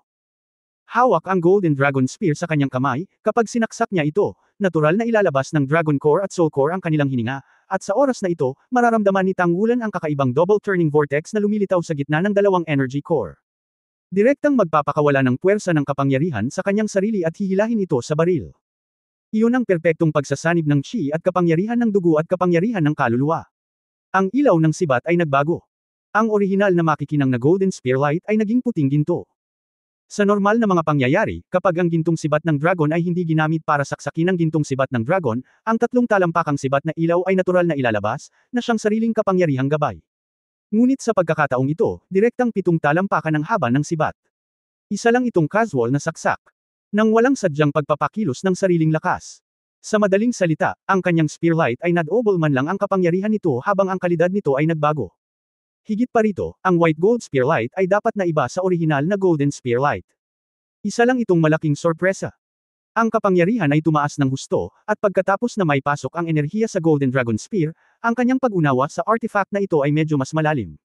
Hawak ang Golden Dragon Spear sa kanyang kamay, kapag sinaksak niya ito, natural na ilalabas ng Dragon Core at Soul Core ang kanilang hininga, at sa oras na ito, mararamdaman ni Tang Wulan ang kakaibang double turning vortex na lumilitaw sa gitna ng dalawang energy core. Direktang magpapakawala ng puwersa ng kapangyarihan sa kanyang sarili at hihilahin ito sa baril. Iyon ang perpektong pagsasanib ng chi at kapangyarihan ng dugo at kapangyarihan ng kaluluwa. Ang ilaw ng sibat ay nagbago. Ang orihinal na makikinang na Golden Spear Light ay naging puting ginto. Sa normal na mga pangyayari, kapag ang gintong sibat ng dragon ay hindi ginamit para saksakin ang gintong sibat ng dragon, ang tatlong talampakang sibat na ilaw ay natural na ilalabas, na siyang sariling kapangyarihang gabay. Ngunit sa pagkakataong ito, direktang 7 talampakan ang haba ng sibat. Isa lang itong casual na saksak. Nang walang sadyang pagpapakilos ng sariling lakas. Sa madaling salita, ang kanyang spear light ay nadouble man lang ang kapangyarihan nito habang ang kalidad nito ay nagbago. Higit pa rito, ang white gold spear light ay dapat na iba sa orihinal na golden spear light. Isa lang itong malaking sorpresa. Ang kapangyarihan ay tumaas ng husto, at pagkatapos na may pasok ang enerhiya sa Golden Dragon Spear, ang kanyang pag-unawa sa artifact na ito ay medyo mas malalim.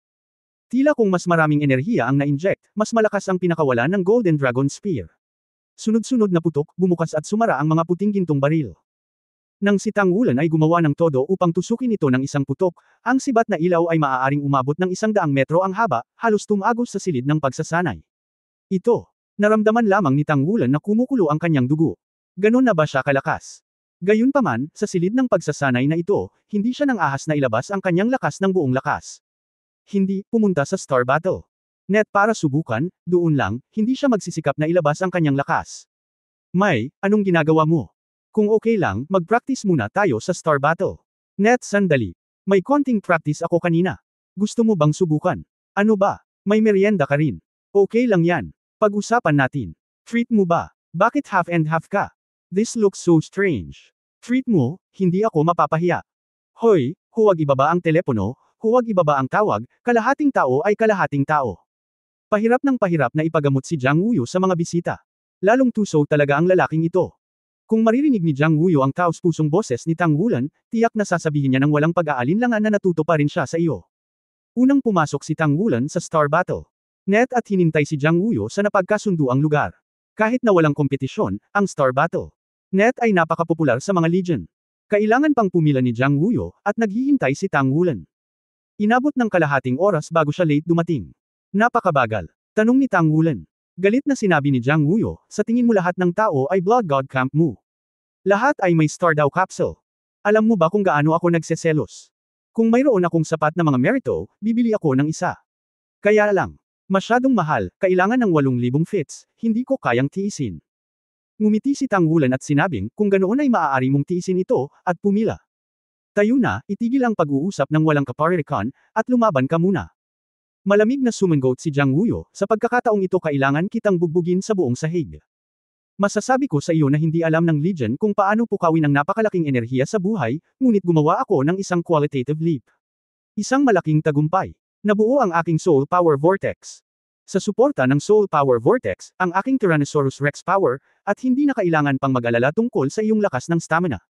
Tila kung mas maraming enerhiya ang na-inject, mas malakas ang pinakawalan ng Golden Dragon Spear. Sunod-sunod na putok, bumukas at sumara ang mga puting gintong baril. Nang si Tang Wulan ay gumawa ng todo upang tusukin ito ng isang putok, ang sibat na ilaw ay maaaring umabot ng 100 metro ang haba, halos tumagos sa silid ng pagsasanay. Ito, naramdaman lamang ni Tang Wulan na kumukulo ang kanyang dugo. Ganon na ba siya kalakas? Gayunpaman, sa silid ng pagsasanay na ito, hindi siya nang ahas na ilabas ang kanyang lakas ng buong lakas. Hindi, pumunta sa Star Battle. Net para subukan, doon lang, hindi siya magsisikap na ilabas ang kanyang lakas. May, anong ginagawa mo? Kung okay lang, mag-practice muna tayo sa Star Battle. Net, sandali. May konting practice ako kanina. Gusto mo bang subukan? Ano ba? May merienda ka rin. Okay lang yan. Pag-usapan natin. Treat mo ba? Bakit half and half ka? This looks so strange. Treat mo, hindi ako mapapahiya. Hoy, huwag ibaba ang telepono, huwag ibaba ang tawag, kalahating tao ay kalahating tao. Pahirap ng pahirap na ipagamot si Jiang Wuyo sa mga bisita. Lalong tuso talaga ang lalaking ito. Kung maririnig ni Jiang Wuyo ang taos-pusong boses ni Tang Wulan, tiyak na sasabihin niya ng walang pag-aalinlangan na natuto pa rin siya sa iyo. Unang pumasok si Tang Wulan sa Star Battle. Net at hinintay si Jiang Wuyo sa napagkasunduang lugar. Kahit na walang kompetisyon, ang Star Battle. Net ay napakapopular sa mga Legion. Kailangan pang pumila ni Jiang Wuyo, at naghihintay si Tang Wulan. Inabot ng kalahating oras bago siya late dumating. Napakabagal. Tanong ni Tang Wulan. Galit na sinabi ni Jiang Wuyo, sa tingin mo lahat ng tao ay Blood God Camp mo. Lahat ay may Star Daw capsule. Alam mo ba kung gaano ako nagseselos? Kung mayroon akong sapat na mga merito, bibili ako ng isa. Kaya lang, masyadong mahal, kailangan ng 8,000 fits, hindi ko kayang tiisin. Ngumiti si Tang Wulan at sinabing, kung ganoon ay maaari mong tiisin ito, at pumila. Tayo na, itigil ang pag-uusap ng walang kaparirikan, at lumaban ka muna. Malamig na sumangot si Jiang Wuyo, sa pagkakataong ito kailangan kitang bugbugin sa buong sahig. Masasabi ko sa iyo na hindi alam ng Legion kung paano pukawin ang napakalaking enerhiya sa buhay, ngunit gumawa ako ng isang qualitative leap. Isang malaking tagumpay. Nabuo ang aking Soul Power Vortex. Sa suporta ng Soul Power Vortex, ang aking Tyrannosaurus Rex Power, at hindi na kailangan pang mag-alala tungkol sa iyong lakas ng stamina.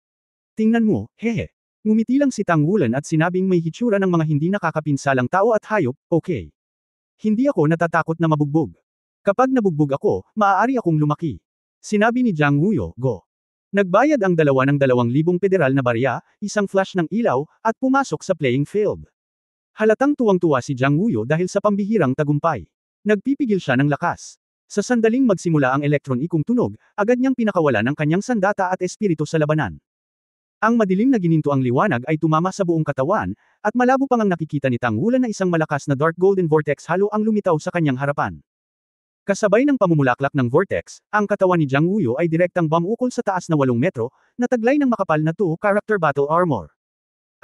Tingnan mo, hehe. Ngumiti lang si Tang Wulan at sinabing may hitsura ng mga hindi nakakapinsalang tao at hayop, okay. Hindi ako natatakot na mabugbog. Kapag nabugbog ako, maaari akong lumaki. Sinabi ni Jiang Wuyo, go. Nagbayad ang dalawa ng 2,000 federal na barya, isang flash ng ilaw, at pumasok sa playing field. Halatang tuwang-tuwa si Jiang Wuyo dahil sa pambihirang tagumpay. Nagpipigil siya ng lakas. Sa sandaling magsimula ang elektron-ikong tunog, agad niyang pinakawalan ang kanyang sandata at espiritu sa labanan. Ang madilim na ginintoang liwanag ay tumama sa buong katawan, at malabo pang ang nakikita ni Tang Wulan na isang malakas na dark golden vortex halo ang lumitaw sa kanyang harapan. Kasabay ng pamumulaklak ng vortex, ang katawan ni Jiang Wuyo ay direktang bumukol sa taas na 8 metro, na taglay ng makapal na 2-character battle armor.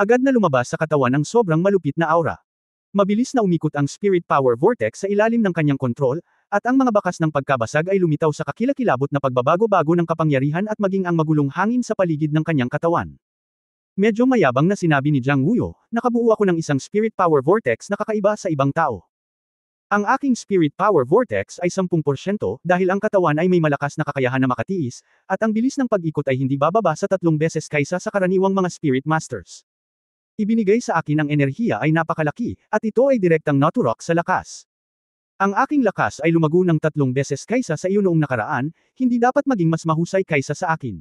Agad na lumabas sa katawan ang sobrang malupit na aura. Mabilis na umikot ang spirit power vortex sa ilalim ng kanyang kontrol, at ang mga bakas ng pagkabasag ay lumitaw sa kakilakilabot na pagbabago-bago ng kapangyarihan at maging ang magulong hangin sa paligid ng kanyang katawan. Medyo mayabang na sinabi ni Jiang Wuyo, nakabuo ako ng isang spirit power vortex na kakaiba sa ibang tao. Ang aking spirit power vortex ay 10% dahil ang katawan ay may malakas na kakayahan na makatiis, at ang bilis ng pag-ikot ay hindi bababa sa 3 beses kaysa sa karaniwang mga spirit masters. Ibinigay sa akin ang enerhiya ay napakalaki, at ito ay direktang naturok sa lakas. Ang aking lakas ay lumago ng 3 beses kaysa sa iyo noong nakaraan, hindi dapat maging mas mahusay kaysa sa akin.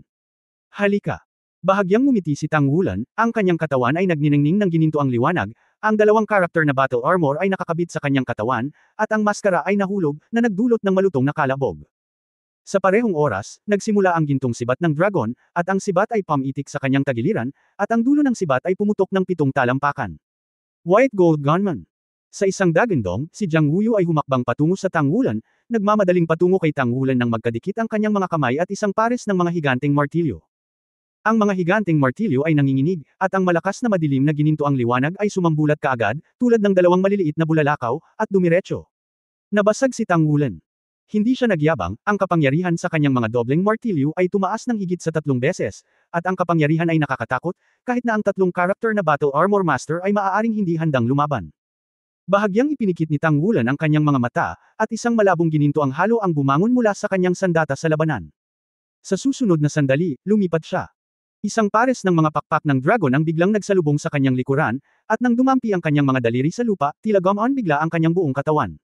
Halika. Bahagyang ngumiti si Tang Wulan, ang kanyang katawan ay nagniningning ng ginintoang liwanag, ang 2-character na battle armor ay nakakabit sa kanyang katawan, at ang maskara ay nahulog, na nagdulot ng malutong na kalabog. Sa parehong oras, nagsimula ang gintong sibat ng dragon, at ang sibat ay pamitik sa kanyang tagiliran, at ang dulo ng sibat ay pumutok ng 7 talampakan. White Gold Gunman. Sa isang dagandong, si Jiang Wuyo ay humakbang patungo sa Tang Wulan, nagmamadaling patungo kay Tang Wulan nang magkadikit ang kanyang mga kamay at isang pares ng mga higanteng martilyo. Ang mga higanteng martilyo ay nanginginig, at ang malakas na madilim na ginintoang liwanag ay sumambulat kaagad, tulad ng 2 maliliit na bulalakaw, at dumiretso. Nabasag si Tang Wulan. Hindi siya nagyabang, ang kapangyarihan sa kanyang mga dobleng martilyo ay tumaas ng higit sa 3 beses, at ang kapangyarihan ay nakakatakot, kahit na ang tatlong karakter na Battle Armor Master ay maaaring hindi handang lumaban. Bahagyang ipinikit ni Tang Wulan ang kanyang mga mata, at isang malabong gininto ang halo ang bumangon mula sa kanyang sandata sa labanan. Sa susunod na sandali, lumipat siya. Isang pares ng mga pakpak ng dragon ang biglang nagsalubong sa kanyang likuran, at nang dumampi ang kanyang mga daliri sa lupa, tila gumaan bigla ang kanyang buong katawan.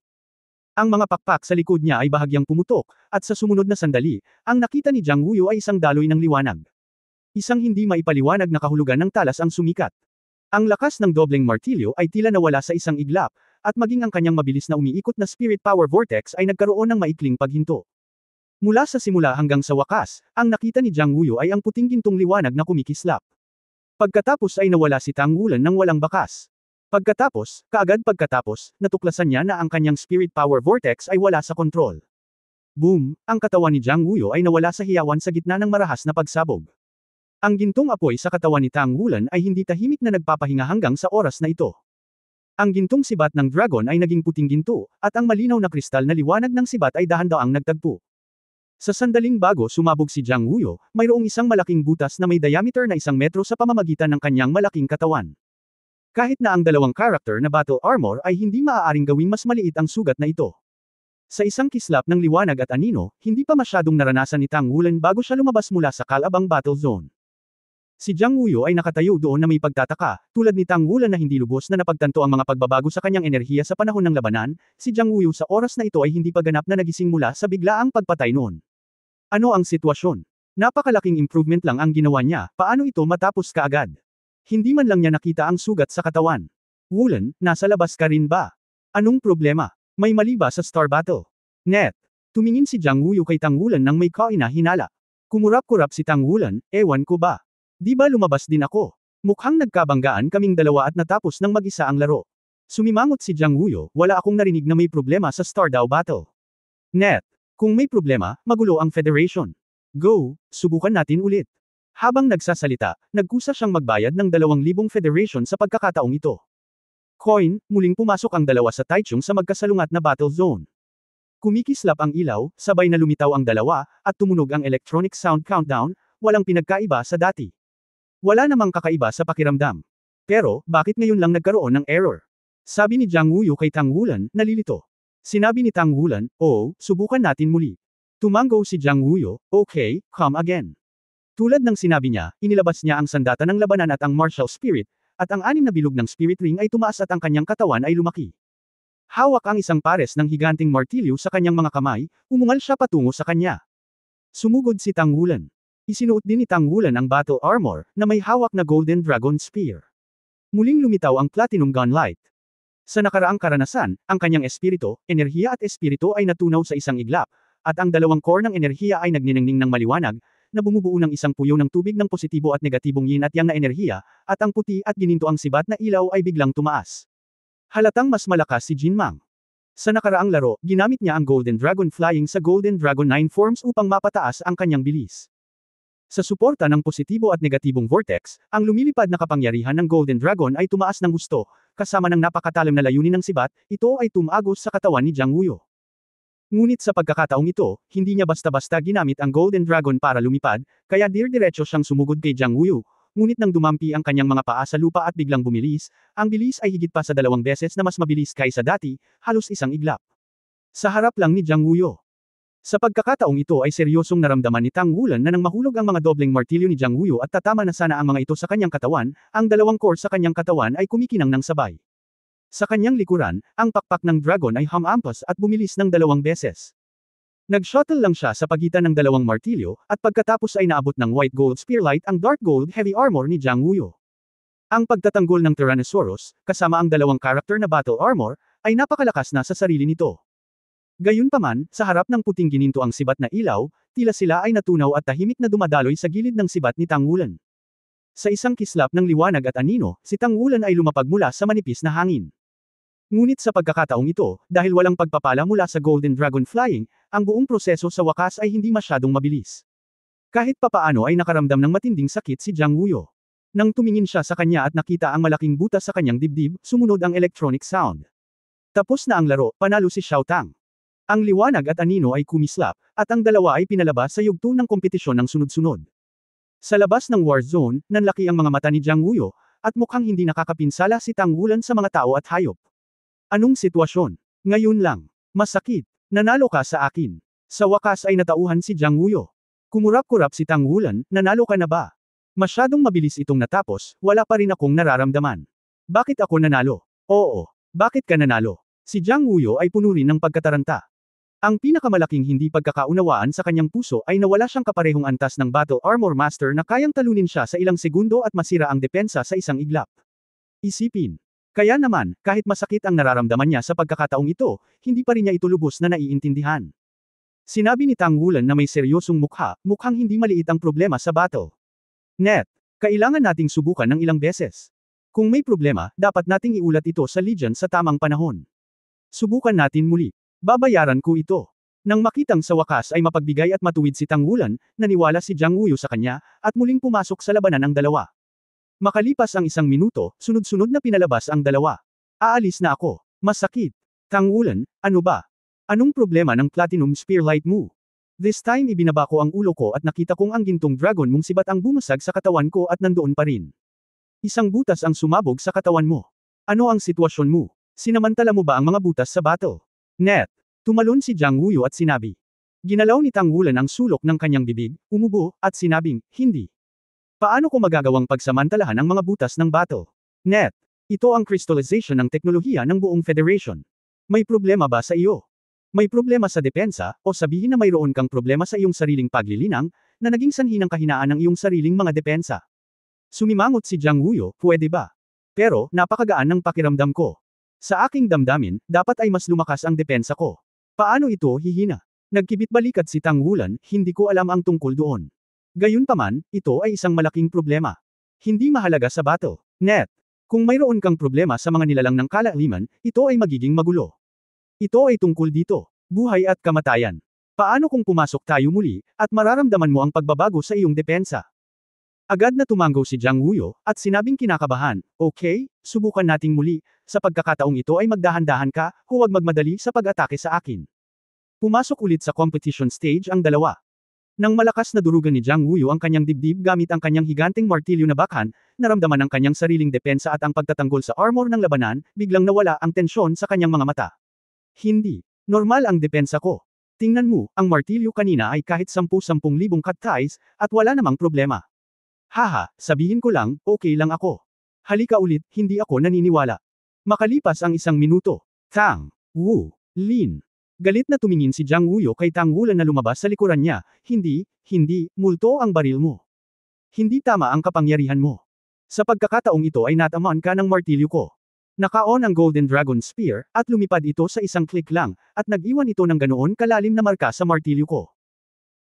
Ang mga pakpak sa likod niya ay bahagyang pumutok, at sa sumunod na sandali, ang nakita ni Jiang Wuyo ay isang daloy ng liwanag. Isang hindi maipaliwanag na kahulugan ng talas ang sumikat. Ang lakas ng dobleng martilyo ay tila nawala sa isang iglap, at maging ang kanyang mabilis na umiikot na spirit power vortex ay nagkaroon ng maikling paghinto. Mula sa simula hanggang sa wakas, ang nakita ni Jiang Wuyo ay ang puting gintong liwanag na kumikislap. Pagkatapos ay nawala si Tang Wulan ng walang bakas. Kaagad pagkatapos, natuklasan niya na ang kanyang spirit power vortex ay wala sa kontrol. Boom! Ang katawan ni Jiang Wuyo ay nawala sa hiyawan sa gitna ng marahas na pagsabog. Ang gintong apoy sa katawan ni Tang Wulan ay hindi tahimik na nagpapahinga hanggang sa oras na ito. Ang gintong sibat ng dragon ay naging puting ginto, at ang malinaw na kristal na liwanag ng sibat ay dahan-daang nagtagpo. Sa sandaling bago sumabog si Jiang Wuyo, mayroong isang malaking butas na may diameter na 1 metro sa pamamagitan ng kanyang malaking katawan. Kahit na ang dalawang karakter na battle armor ay hindi maaaring gawing mas maliit ang sugat na ito. Sa isang kislap ng liwanag at anino, hindi pa masyadong naranasan ni Tang Wulan bago siya lumabas mula sa kalabang battle zone. Si Jiang Wuyo ay nakatayo doon na may pagtataka, tulad ni Tang Wulan na hindi lubos na napagtanto ang mga pagbabago sa kanyang enerhiya sa panahon ng labanan, si Jiang Wuyo sa oras na ito ay hindi pa ganap na nagising mula sa biglaang pagpatay noon. Ano ang sitwasyon? Napakalaking improvement lang ang ginawa niya, paano ito matapos kaagad? Hindi man lang niya nakita ang sugat sa katawan. Wulan, nasa labas ka rin ba? Anong problema? May mali ba sa Star Battle? Net. Tumingin si Jiang Wuyo kay Tang Wulan nang may kaina-hinala. Kumurap-kurap si Tang Wulan, ewan ko ba? Di ba lumabas din ako? Mukhang nagkabanggaan kaming dalawa at natapos ng mag-isa ang laro. Sumimangot si Jiang Wuyo, wala akong narinig na may problema sa Star Dao Battle. Net. Kung may problema, magulo ang Federation. Go, subukan natin ulit. Habang nagsasalita, nagkusa siyang magbayad ng 2,000 Federation sa pagkakataong ito. Coin, muling pumasok ang dalawa sa Taichung sa magkasalungat na battle zone. Kumikislap ang ilaw, sabay na lumitaw ang dalawa, at tumunog ang electronic sound countdown, walang pinagkaiba sa dati. Wala namang kakaiba sa pakiramdam. Pero, bakit ngayon lang nagkaroon ng error? Sabi ni Jiang Wuyo kay Tang Wulan, nalilito. Sinabi ni Tang Wulan, oh, subukan natin muli. Tumango si Jiang Wuyo, okay, come again. Tulad ng sinabi niya, inilabas niya ang sandata ng labanan at ang martial spirit, at ang 6 na bilog ng spirit ring ay tumaas at ang kanyang katawan ay lumaki. Hawak ang isang pares ng higanting martilyo sa kanyang mga kamay, umungal siya patungo sa kanya. Sumugod si Tang Wulan. Isinuot din ni Tang Wulan ang battle armor, na may hawak na golden dragon spear. Muling lumitaw ang platinum gunlight. Sa nakaraang karanasan, ang kanyang espiritu, enerhiya at espiritu ay natunaw sa isang iglap, at ang dalawang core ng enerhiya ay nagniningning ng maliwanag, na bumubuo ng isang puyo ng tubig ng positibo at negatibong yin at yang na enerhiya, at ang puti at gininto ang sibat na ilaw ay biglang tumaas. Halatang mas malakas si Jin Mang. Sa nakaraang laro, ginamit niya ang Golden Dragon Flying sa Golden Dragon 9 forms upang mapataas ang kanyang bilis. Sa suporta ng positibo at negatibong vortex, ang lumilipad na kapangyarihan ng Golden Dragon ay tumaas ng husto, kasama ng napakatalim na layunin ng sibat, ito ay tumagos sa katawan ni Jiang Wuyo. Ngunit sa pagkakataong ito, hindi niya basta-basta ginamit ang Golden Dragon para lumipad, kaya dir-diretso siyang sumugod kay Jiang Wuyo, ngunit nang dumampi ang kanyang mga paa sa lupa at biglang bumilis, ang bilis ay higit pa sa 2 beses na mas mabilis kaysa dati, halos isang iglap. Sa harap lang ni Jiang Wuyo. Sa pagkakataong ito ay seryosong naramdaman ni Tang Wulan na nang mahulog ang mga dobleng martilyo ni Jiang Wuyo at tatama na sana ang mga ito sa kanyang katawan, ang dalawang core sa kanyang katawan ay kumikinang ng sabay. Sa kanyang likuran, ang pakpak ng dragon ay humampas at bumilis ng 2 beses. Nag-shuttle lang siya sa pagitan ng 2 martilyo, at pagkatapos ay naabot ng white gold spearlight ang dark gold heavy armor ni Jiang Wuyo. Ang pagtatanggol ng Tyrannosaurus, kasama ang dalawang karakter na battle armor, ay napakalakas na sa sarili nito. Gayunpaman, sa harap ng puting gininto ang sibat na ilaw, tila sila ay natunaw at tahimik na dumadaloy sa gilid ng sibat ni Tang Wulan. Sa isang kislap ng liwanag at anino, si Tang Wulan ay lumapag mula sa manipis na hangin. Ngunit sa pagkakataong ito, dahil walang pagpapala mula sa Golden Dragon Flying, ang buong proseso sa wakas ay hindi masyadong mabilis. Kahit papaano ay nakaramdam ng matinding sakit si Jiang Wuyo. Nang tumingin siya sa kanya at nakita ang malaking butas sa kanyang dibdib, sumunod ang electronic sound. Tapos na ang laro, panalo si Xiao Tang. Ang liwanag at anino ay kumislap, at ang dalawa ay pinalabas sa yugto ng kompetisyon ng sunod-sunod. Sa labas ng war zone, nanlaki ang mga mata ni Jiang Wuyo, at mukhang hindi nakakapinsala si Tang Wulan sa mga tao at hayop. Anong sitwasyon? Ngayon lang. Masakit. Nanalo ka sa akin. Sa wakas ay natauhan si Jiang Wuyo. Kumurap-kurap si Tang Wulan, nanalo ka na ba? Masyadong mabilis itong natapos, wala pa rin akong nararamdaman. Bakit ako nanalo? Oo. Bakit ka nanalo? Si Jiang Wuyo ay puno rin ng pagkataranta. Ang pinakamalaking hindi pagkakaunawaan sa kanyang puso ay nawala siyang kaparehong antas ng Battle Armor Master na kayang talunin siya sa ilang segundo at masira ang depensa sa isang iglap. Isipin. Kaya naman, kahit masakit ang nararamdaman niya sa pagkakataong ito, hindi pa rin niya ito lubos na naiintindihan. Sinabi ni Tang Wulan na may seryosong mukha, mukhang hindi maliit ang problema sa battle. Net, kailangan nating subukan ng ilang beses. Kung may problema, dapat nating iulat ito sa Legion sa tamang panahon. Subukan natin muli. Babayaran ko ito. Nang makitang sa wakas ay mapagbigay at matuwid si Tang Wulan, naniwala si Jiang Wuyo sa kanya, at muling pumasok sa labanan ang dalawa. Makalipas ang 1 minuto, sunod-sunod na pinalabas ang dalawa. Aalis na ako. Masakit. Tang Wulan, ano ba? Anong problema ng Platinum Spear Light mo? This time ibinaba ko ang ulo ko at nakita kong ang gintong dragon mong sibat ang bumasag sa katawan ko at nandoon pa rin. Isang butas ang sumabog sa katawan mo. Ano ang sitwasyon mo? Sinamantala mo ba ang mga butas sa battle? Net. Tumalon si Jiang Wuyo at sinabi. Ginalaw ni Tang Wulan ang sulok ng kanyang bibig, umubo, at sinabing, hindi. Paano ko magagawang pagsamantalahan ang mga butas ng battle? Net. Ito ang crystallization ng teknolohiya ng buong Federation. May problema ba sa iyo? May problema sa depensa, o sabihin na mayroon kang problema sa iyong sariling paglilinang, na naging sanhi ng kahinaan ng iyong sariling mga depensa. Sumimangot si Jiang Wuyo, pwede ba? Pero, napakagaan ng pakiramdam ko. Sa aking damdamin, dapat ay mas lumakas ang depensa ko. Paano ito hihina? Nagkibit-balikat si Tang Wulan, hindi ko alam ang tungkol doon. Gayunpaman, ito ay isang malaking problema. Hindi mahalaga sa battle. Net. Kung mayroon kang problema sa mga nilalang ng kalaliman, ito ay magiging magulo. Ito ay tungkol dito. Buhay at kamatayan. Paano kung pumasok tayo muli, at mararamdaman mo ang pagbabago sa iyong depensa? Agad na tumanggaw si Jiang Wuyo, at sinabing kinakabahan, okay, subukan nating muli, sa pagkakataong ito ay magdahan-dahan ka, huwag magmadali sa pag-atake sa akin. Pumasok ulit sa competition stage ang dalawa. Nang malakas na durugan ni Jiang Wuyo ang kanyang dibdib gamit ang kanyang higanteng martilyo na bakhan, naramdaman ang kanyang sariling depensa at ang pagtatanggol sa armor ng labanan, biglang nawala ang tensyon sa kanyang mga mata. Hindi. Normal ang depensa ko. Tingnan mo, ang martilyo kanina ay kahit 10,000 cut ties, at wala namang problema. Haha, sabihin ko lang, okay lang ako. Halika ulit, hindi ako naniniwala. Makalipas ang 1 minuto. Tang Wu Lin. Galit na tumingin si Jiang Wuyo kay Tang Wulan na lumabas sa likuran niya, hindi, multo ang baril mo. Hindi tama ang kapangyarihan mo. Sa pagkakataong ito ay natamaan ka ng martilyo ko. Naka-on ang Golden Dragon Spear, at lumipad ito sa isang click lang, at nag-iwan ito ng ganoon kalalim na marka sa martilyo ko.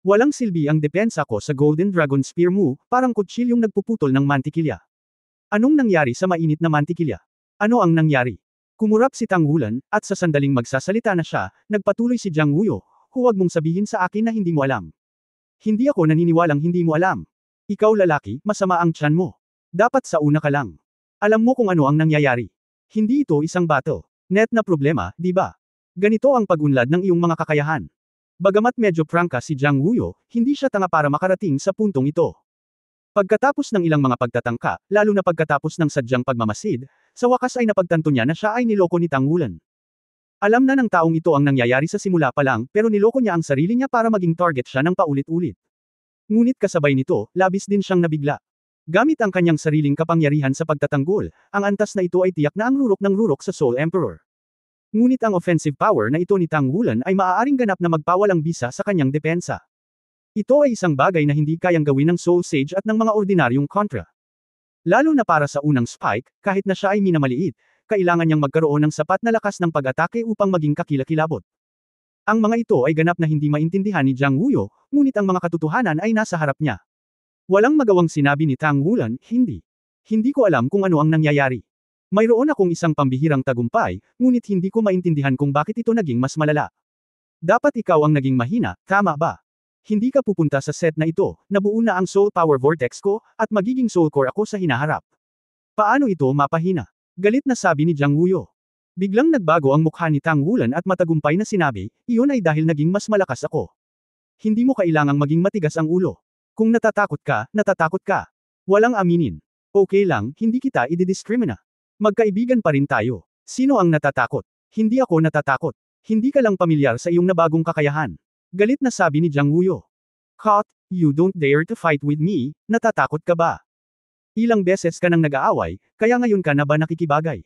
Walang silbi ang depensa ko sa Golden Dragon Spear mo, parang kutsilyong nagpuputol ng mantikilya. Anong nangyari sa mainit na mantikilya? Ano ang nangyari? Kumurap si Tang Wulan, at sa sandaling magsasalita na siya, nagpatuloy si Jiang Wuyo, huwag mong sabihin sa akin na hindi mo alam. Hindi ako naniniwalang hindi mo alam. Ikaw lalaki, masama ang tiyan mo. Dapat sa una ka lang. Alam mo kung ano ang nangyayari. Hindi ito isang battle. Net na problema, di ba? Ganito ang pag-unlad ng iyong mga kakayahan. Bagamat medyo prangka si Jiang Wuyo, hindi siya tanga para makarating sa puntong ito. Pagkatapos ng ilang mga pagtatangka, lalo na pagkatapos ng sadyang pagmamasid, sa wakas ay napagtanto niya na siya ay niloko ni Tang Wulan. Alam na ng taong ito ang nangyayari sa simula pa lang, pero niloko niya ang sarili niya para maging target siya ng paulit-ulit. Ngunit kasabay nito, labis din siyang nabigla. Gamit ang kanyang sariling kapangyarihan sa pagtatanggol, ang antas na ito ay tiyak na ang rurok ng rurok sa Soul Emperor. Ngunit ang offensive power na ito ni Tang Wulan ay maaaring ganap na magpawalang bisa sa kanyang depensa. Ito ay isang bagay na hindi kayang gawin ng Soul Sage at ng mga ordinaryong kontra. Lalo na para sa unang spike, kahit na siya ay minamaliit, kailangan niyang magkaroon ng sapat na lakas ng pag-atake upang maging kakilakilabot. Ang mga ito ay ganap na hindi maintindihan ni Jiang Wuyo, ngunit ang mga katotohanan ay nasa harap niya. Walang magawang sinabi ni Tang Wulan, hindi. Hindi ko alam kung ano ang nangyayari. Mayroon akong isang pambihirang tagumpay, ngunit hindi ko maintindihan kung bakit ito naging mas malala. Dapat ikaw ang naging mahina, tama ba? Hindi ka pupunta sa set na ito, nabuo na ang Soul Power Vortex ko, at magiging Soul Core ako sa hinaharap. Paano ito mapahina? Galit na sabi ni Jiang Wuyo. Biglang nagbago ang mukha ni Tang Wulan at matagumpay na sinabi, iyon ay dahil naging mas malakas ako. Hindi mo kailangang maging matigas ang ulo. Kung natatakot ka, natatakot ka. Walang aminin. Okay lang, hindi kita i-discrimina. Magkaibigan pa rin tayo. Sino ang natatakot? Hindi ako natatakot. Hindi ka lang pamilyar sa iyong nabagong kakayahan. Galit na sabi ni Jiang Wuyo. Cut, you don't dare to fight with me, natatakot ka ba? Ilang beses ka nang nag-aaway, kaya ngayon ka na ba nakikibagay?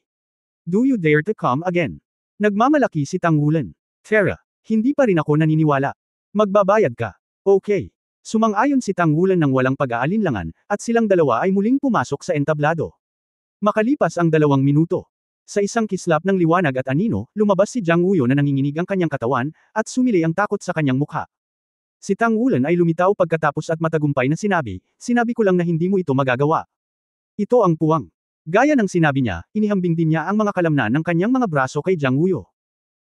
Do you dare to come again? Nagmamalaki si Tang Wulan. Tara, hindi pa rin ako naniniwala. Magbabayad ka. Okay. Sumang-ayon si Tang Wulan ng walang pag-aalinlangan, at silang dalawa ay muling pumasok sa entablado. Makalipas ang 2 minuto. Sa isang kislap ng liwanag at anino, lumabas si Jiang Wuyo na nanginginig ang kanyang katawan, at sumilay ang takot sa kanyang mukha. Si Tang Wulan ay lumitaw pagkatapos at matagumpay na sinabi ko lang na hindi mo ito magagawa. Ito ang puwang. Gaya ng sinabi niya, inihambing din niya ang mga kalamnan ng kanyang mga braso kay Jiang Wuyo.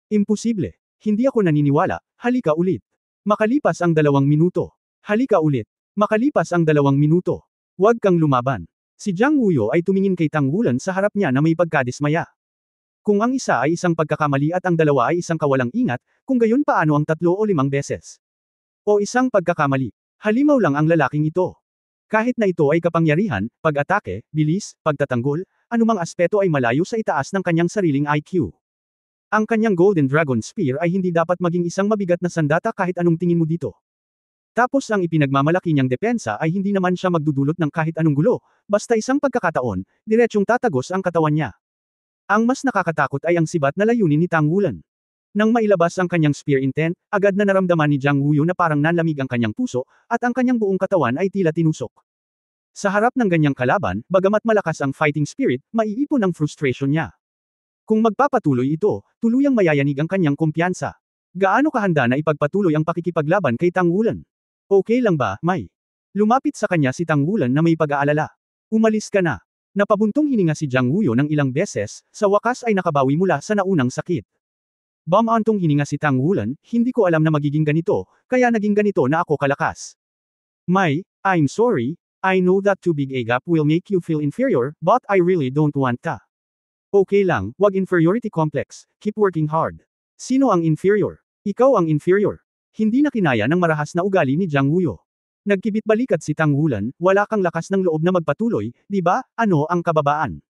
Imposible. Hindi ako naniniwala, halika ulit. Makalipas ang 2 minuto. Halika ulit. Makalipas ang 2 minuto. Huwag kang lumaban. Si Jiang Wuyo ay tumingin kay Tang Wulan sa harap niya na may pagkadismaya. Kung ang isa ay isang pagkakamali at ang dalawa ay isang kawalang ingat, kung gayon paano ang 3 o 5 beses? O isang pagkakamali. Halimaw lang ang lalaking ito. Kahit na ito ay kapangyarihan, pag-atake, bilis, pagtatanggol, anumang aspeto ay malayo sa itaas ng kanyang sariling IQ. Ang kanyang Golden Dragon Spear ay hindi dapat maging isang mabigat na sandata kahit anong tingin mo dito. Tapos ang ipinagmamalaki niyang depensa ay hindi naman siya magdudulot ng kahit anong gulo, basta isang pagkakataon, diretsyong tatagos ang katawan niya. Ang mas nakakatakot ay ang sibat na layunin ni Tang Wulan. Nang mailabas ang kanyang spear intent, agad na naramdaman ni Jiang Wuyo na parang nanlamig ang kanyang puso, at ang kanyang buong katawan ay tila tinusok. Sa harap ng ganyang kalaban, bagamat malakas ang fighting spirit, maiipon ang frustration niya. Kung magpapatuloy ito, tuluyang mayayanig ang kanyang kumpiyansa. Gaano kahanda na ipagpatuloy ang pakikipaglaban kay Tang Wulan? Okay lang ba, Mai? Lumapit sa kanya si Tang Wulan na may pag-aalala. Umalis ka na. Napabuntong hininga si Jiang Wuyo ng ilang beses, sa wakas ay nakabawi mula sa naunang sakit. Bamantong hininga si Tang Wulan, hindi ko alam na magiging ganito, kaya naging ganito na ako kalakas. Mai, I'm sorry, I know that too big a gap will make you feel inferior, but I really don't want to. Okay lang, wag inferiority complex, keep working hard. Sino ang inferior? Ikaw ang inferior. Hindi na kinaya ng marahas na ugali ni Jiang Wuyo. Nagkibit balikat si Tang Wulan, wala kang lakas ng loob na magpatuloy, di ba? Ano ang kababaan?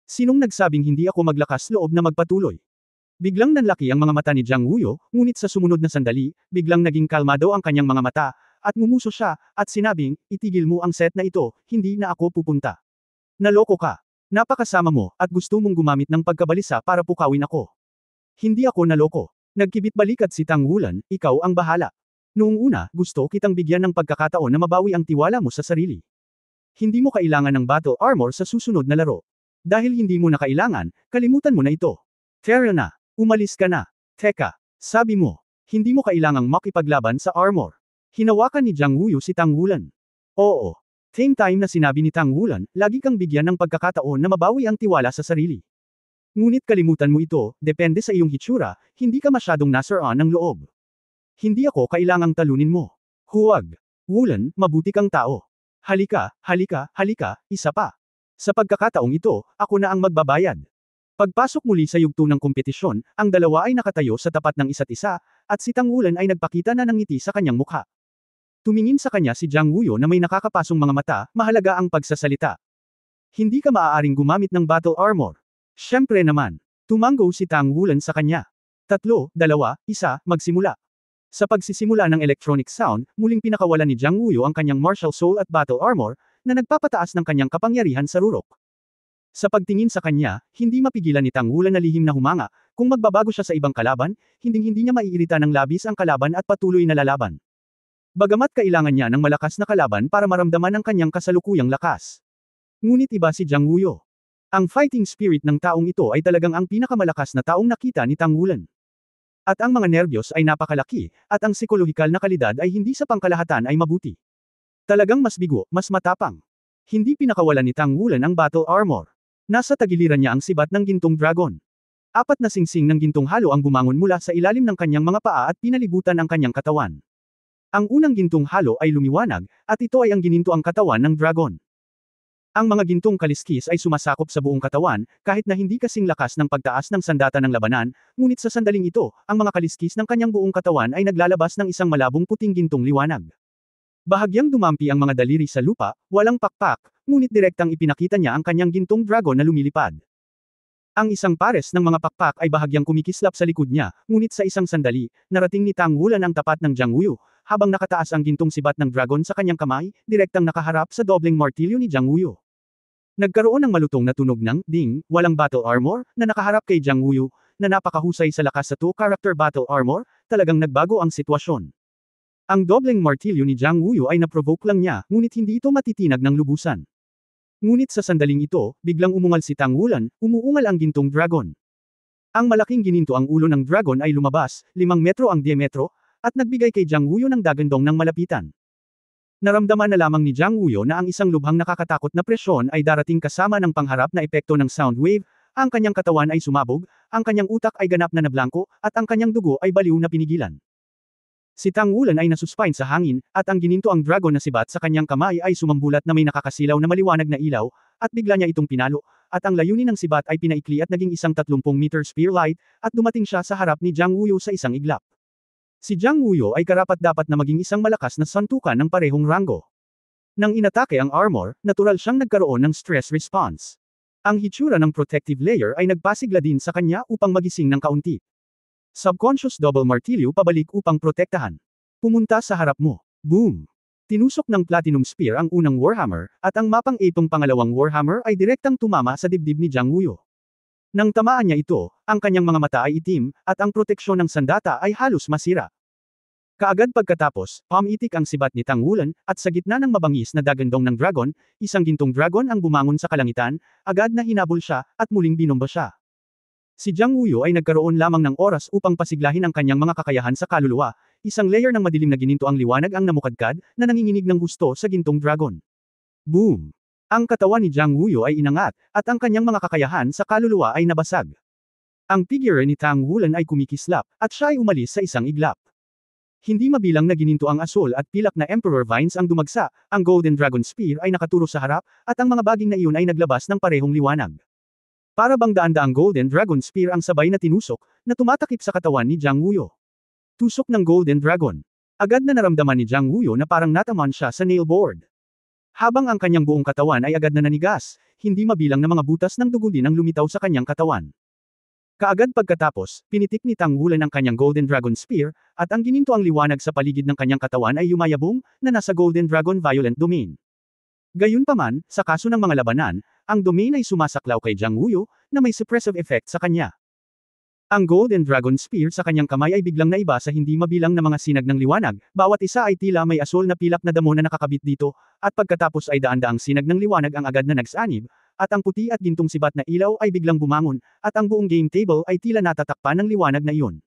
Sinong nagsabing hindi ako maglakas loob na magpatuloy? Biglang nanlaki ang mga mata ni Jiang Wuyo, ngunit sa sumunod na sandali, biglang naging kalmado ang kanyang mga mata, at ngumuso siya, at sinabing, itigil mo ang set na ito, hindi na ako pupunta. Naloko ka. Napakasama mo, at gusto mong gumamit ng pagkabalisa para pukawin ako. Hindi ako naloko. Nagkibit balikat si Tang Wulan, ikaw ang bahala. Noong una, gusto kitang bigyan ng pagkakataon na mabawi ang tiwala mo sa sarili. Hindi mo kailangan ng battle armor sa susunod na laro. Dahil hindi mo na kailangan, kalimutan mo na ito. Tara na. Umalis ka na. Teka, sabi mo, hindi mo kailangang makipaglaban sa armor. Hinawakan ni Jiang Wuyo si Tang Wulan. Oo. Same time na sinabi ni Tang Wulan, lagi kang bigyan ng pagkakataon na mabawi ang tiwala sa sarili. Ngunit kalimutan mo ito, depende sa iyong hitsura, hindi ka masyadong nasaraan ng loob. Hindi ako kailangang talunin mo. Huwag. Wulan, mabuti kang tao. Halika, halika, halika, isa pa. Sa pagkakataong ito, ako na ang magbabayad. Pagpasok muli sa yugto ng kompetisyon, ang dalawa ay nakatayo sa tapat ng isa't isa, at si Tang Wulan ay nagpakita na ng ngiti sa kanyang mukha. Tumingin sa kanya si Jiang Wuyo na may nakakapasong mga mata, mahalaga ang pagsasalita. Hindi ka maaaring gumamit ng battle armor. Siyempre naman. Tumanggo si Tang Wulan sa kanya. 3, 2, 1, magsimula. Sa pagsisimula ng electronic sound, muling pinakawalan ni Jiang Wuyo ang kanyang martial soul at battle armor, na nagpapataas ng kanyang kapangyarihan sa rurok. Sa pagtingin sa kanya, hindi mapigilan ni Tang Wulan na lihim na humanga, kung magbabago siya sa ibang kalaban, hinding-hindi niya maiirita ng labis ang kalaban at patuloy na lalaban. Bagamat kailangan niya ng malakas na kalaban para maramdaman ang kanyang kasalukuyang lakas. Ngunit iba si Jiang Wuyo. Ang fighting spirit ng taong ito ay talagang ang pinakamalakas na taong nakita ni Tang Wulan. At ang mga nerbiyos ay napakalaki, at ang psikolohikal na kalidad ay hindi sa pangkalahatan ay mabuti. Talagang mas bigo, mas matapang. Hindi pinakawalan ni Tang Wulan ang battle armor. Nasa tagiliran niya ang sibat ng gintong dragon. 4 na singsing ng gintong halo ang bumangon mula sa ilalim ng kanyang mga paa at pinalibutan ang kanyang katawan. Ang unang gintong halo ay lumiwanag, at ito ay ang gininto ang katawan ng dragon. Ang mga gintong kaliskis ay sumasakop sa buong katawan, kahit na hindi kasing lakas ng pagtaas ng sandata ng labanan, ngunit sa sandaling ito, ang mga kaliskis ng kanyang buong katawan ay naglalabas ng isang malabong puting gintong liwanag. Bahagyang dumampi ang mga daliri sa lupa, walang pakpak, ngunit direktang ipinakita niya ang kanyang gintong dragon na lumilipad. Ang isang pares ng mga pakpak ay bahagyang kumikislap sa likod niya, ngunit sa isang sandali, narating ni Tang Wulan ang tapat ng Jiang Wuyu, habang nakataas ang gintong sibat ng dragon sa kanyang kamay, direktang nakaharap sa dobleng martilyo ni Jiang Wuyu. Nagkaroon ng malutong na tunog ng ding, walang battle armor, na nakaharap kay Jiang Wuyu, na napakahusay sa lakas sa two-character battle armor, talagang nagbago ang sitwasyon. Ang dobleng martilyo ni Jiang Wuyu ay naprovoke lang niya, ngunit hindi ito matitinag ng lubusan. Ngunit sa sandaling ito, biglang umungal si Tang Wulan, umuungal ang gintong dragon. Ang malaking gininto ang ulo ng dragon ay lumabas, 5 metro ang diametro, at nagbigay kay Jiang Wuyu ng dagandong ng malapitan. Naramdaman na lamang ni Jiang Wuyu na ang isang lubhang nakakatakot na presyon ay darating kasama ng pangharap na epekto ng sound wave, ang kanyang katawan ay sumabog, ang kanyang utak ay ganap na nablangko, at ang kanyang dugo ay baliw na pinigilan. Si Tang Wulan ay nasuspine sa hangin, at ang gininto ang dragon na sibat sa kanyang kamay ay sumambulat na may nakakasilaw na maliwanag na ilaw, at bigla niya itong pinalo, at ang layunin ng sibat ay pinaikli at naging isang 30-meter spear light, at dumating siya sa harap ni Jiang Wuyu sa isang iglap. Si Jiang Wuyu ay karapat-dapat na maging isang malakas na santukan ng parehong ranggo. Nang inatake ang armor, natural siyang nagkaroon ng stress response. Ang hitsura ng protective layer ay nagpasigla din sa kanya upang magising ng kaunti. Subconscious double martilyo pabalik upang protektahan. Pumunta sa harap mo. Boom! Tinusok ng Platinum Spear ang unang Warhammer, at ang mapang-8 pangalawang Warhammer ay direktang tumama sa dibdib ni Jiang Wuyu. Nang tamaan niya ito, ang kanyang mga mata ay itim, at ang proteksyon ng sandata ay halos masira. Kaagad pagkatapos, pumitik ang sibat ni Tang Wulan, at sa gitna ng mabangis na dagandong ng dragon, isang gintong dragon ang bumangon sa kalangitan, agad na hinabol siya, at muling binomba siya. Si Jiang Wuyu ay nagkaroon lamang ng oras upang pasiglahin ang kanyang mga kakayahan sa kaluluwa, isang layer ng madilim na gininto ang liwanag ang namukadkad, na nanginginig ng husto sa gintong dragon. Boom! Ang katawan ni Jiang Wuyu ay inangat, at ang kanyang mga kakayahan sa kaluluwa ay nabasag. Ang figure ni Tang Wulan ay kumikislap, at siya ay umalis sa isang iglap. Hindi mabilang na gininto ang asul at pilak na Emperor Vines ang dumagsa, ang Golden Dragon Spear ay nakaturo sa harap, at ang mga baging na iyon ay naglabas ng parehong liwanag. Para bang daan-daang Golden Dragon Spear ang sabay na tinusok, na tumatakip sa katawan ni Jiang Wuyu. Tusok ng Golden Dragon. Agad na naramdaman ni Jiang Wuyu na parang nataman siya sa nail board. Habang ang kanyang buong katawan ay agad na nanigas, hindi mabilang na mga butas ng dugo din ang lumitaw sa kanyang katawan. Kaagad pagkatapos, pinitik ni Tang Wulan ang kanyang Golden Dragon Spear, at ang gininto ang liwanag sa paligid ng kanyang katawan ay yumayabong, na nasa Golden Dragon Violent Domain. Gayunpaman, sa kaso ng mga labanan, ang domain ay sumasaklaw kay Jiang Wuyu, na may suppressive effect sa kanya. Ang Golden Dragon Spear sa kanyang kamay ay biglang naiba sa hindi mabilang na mga sinag ng liwanag, bawat isa ay tila may asul na pilak na damo na nakakabit dito, at pagkatapos ay daan-daang sinag ng liwanag ang agad na nagsanib, at ang puti at gintong sibat na ilaw ay biglang bumangon, at ang buong game table ay tila natatakpan ng liwanag na iyon.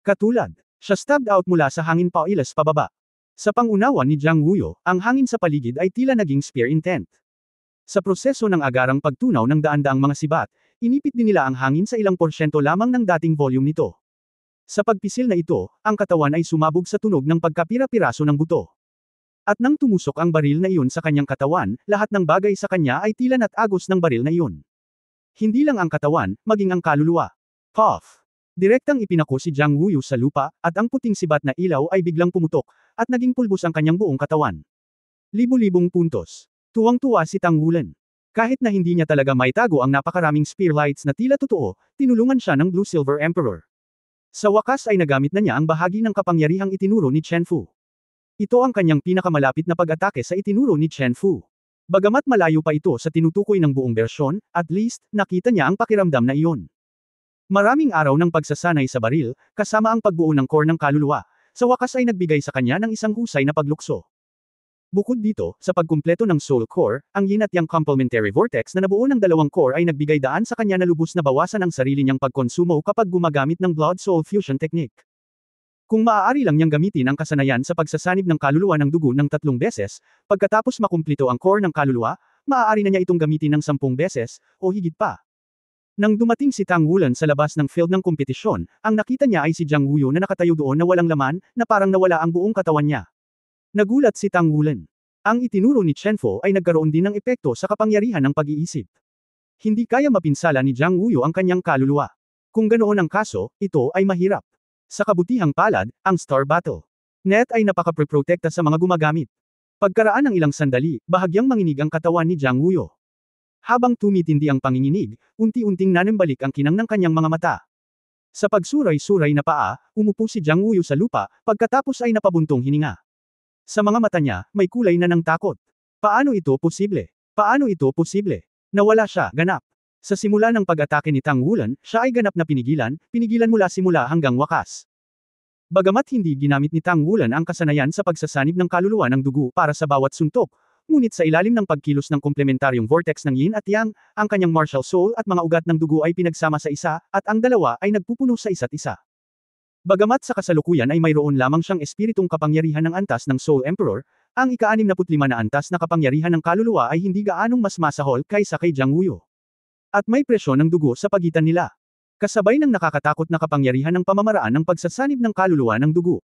Katulad, siya stabbed out mula sa hangin pailas pababa. Sa pangunawa ni Jiang Wuyu, ang hangin sa paligid ay tila naging spear intent. Sa proseso ng agarang pagtunaw ng daan-daang mga sibat, inipit din nila ang hangin sa ilang porsyento lamang ng dating volume nito. Sa pagpisil na ito, ang katawan ay sumabog sa tunog ng pagkapira-piraso ng buto. At nang tumusok ang baril na iyon sa kanyang katawan, lahat ng bagay sa kanya ay tila natagos ng baril na iyon. Hindi lang ang katawan, maging ang kaluluwa. Puff! Direktang ipinako si Jiang Wuyu sa lupa, at ang puting sibat na ilaw ay biglang pumutok, at naging pulbos ang kanyang buong katawan. Libu-libong puntos. Tuwang-tuwa si Tang Wulan. Kahit na hindi niya talaga maitago ang napakaraming spear lights na tila totoo, tinulungan siya ng Blue Silver Emperor. Sa wakas ay nagamit na niya ang bahagi ng kapangyarihang itinuro ni Chen Fu. Ito ang kanyang pinakamalapit na pag-atake sa itinuro ni Chen Fu. Bagamat malayo pa ito sa tinutukoy ng buong bersyon, at least, nakita niya ang pakiramdam na iyon. Maraming araw ng pagsasanay sa baril, kasama ang pagbuo ng core ng kaluluwa, sa wakas ay nagbigay sa kanya ng isang husay na paglukso. Bukod dito, sa pagkumpleto ng Soul Core, ang Yin at Yang Complementary Vortex na nabuo ng dalawang core ay nagbigay daan sa kanya na lubos na bawasan ang sarili niyang pagkonsumo kapag gumagamit ng Blood-Soul Fusion Technique. Kung maaari lang niyang gamitin ang kasanayan sa pagsasanib ng kaluluwa ng dugo ng 3 beses, pagkatapos makumplito ang core ng kaluluwa, maaari na niya itong gamitin ng 10 beses, o higit pa. Nang dumating si Tang Wulan sa labas ng field ng kompetisyon, ang nakita niya ay si Jiang Wuyu na nakatayo doon na walang laman, na parang nawala ang buong katawan niya. Nagulat si Tang Wulan. Ang itinuro ni Chenfo ay nagkaroon din ng epekto sa kapangyarihan ng pag-iisip. Hindi kaya mapinsala ni Jiang Wuyo ang kanyang kaluluwa. Kung ganoon ang kaso, ito ay mahirap. Sa kabutihang palad, ang Star Battle Net ay napaka-protekta sa mga gumagamit. Pagkaraan ng ilang sandali, bahagyang manginig ang katawan ni Jiang Wuyo. Habang tumitindi ang panginginig, unti-unting nanembalik ang kinang ng kanyang mga mata. Sa pagsuray-suray na paa, umupo si Jiang Wuyo sa lupa, pagkatapos ay napabuntong hininga. Sa mga mata niya, may kulay na ng takot. Paano ito posible? Paano ito posible? Nawala siya, ganap. Sa simula ng pag-atake ni Tang Wulan, siya ay ganap na pinigilan mula simula hanggang wakas. Bagamat hindi ginamit ni Tang Wulan ang kasanayan sa pagsasanib ng kaluluwa ng dugo para sa bawat suntok, ngunit sa ilalim ng pagkilos ng komplementaryong vortex ng yin at yang, ang kanyang martial soul at mga ugat ng dugo ay pinagsama sa isa, at ang dalawa ay nagpupuno sa isa't isa. Bagamat sa kasalukuyan ay mayroon lamang siyang espiritong kapangyarihan ng antas ng Soul Emperor, ang ika-65 na antas na kapangyarihan ng kaluluwa ay hindi gaanong mas masahol kaysa kay Jiang Wuyo. At may presyon ng dugo sa pagitan nila. Kasabay ng nakakatakot na kapangyarihan ng pamamaraan ng pagsasanib ng kaluluwa ng dugo.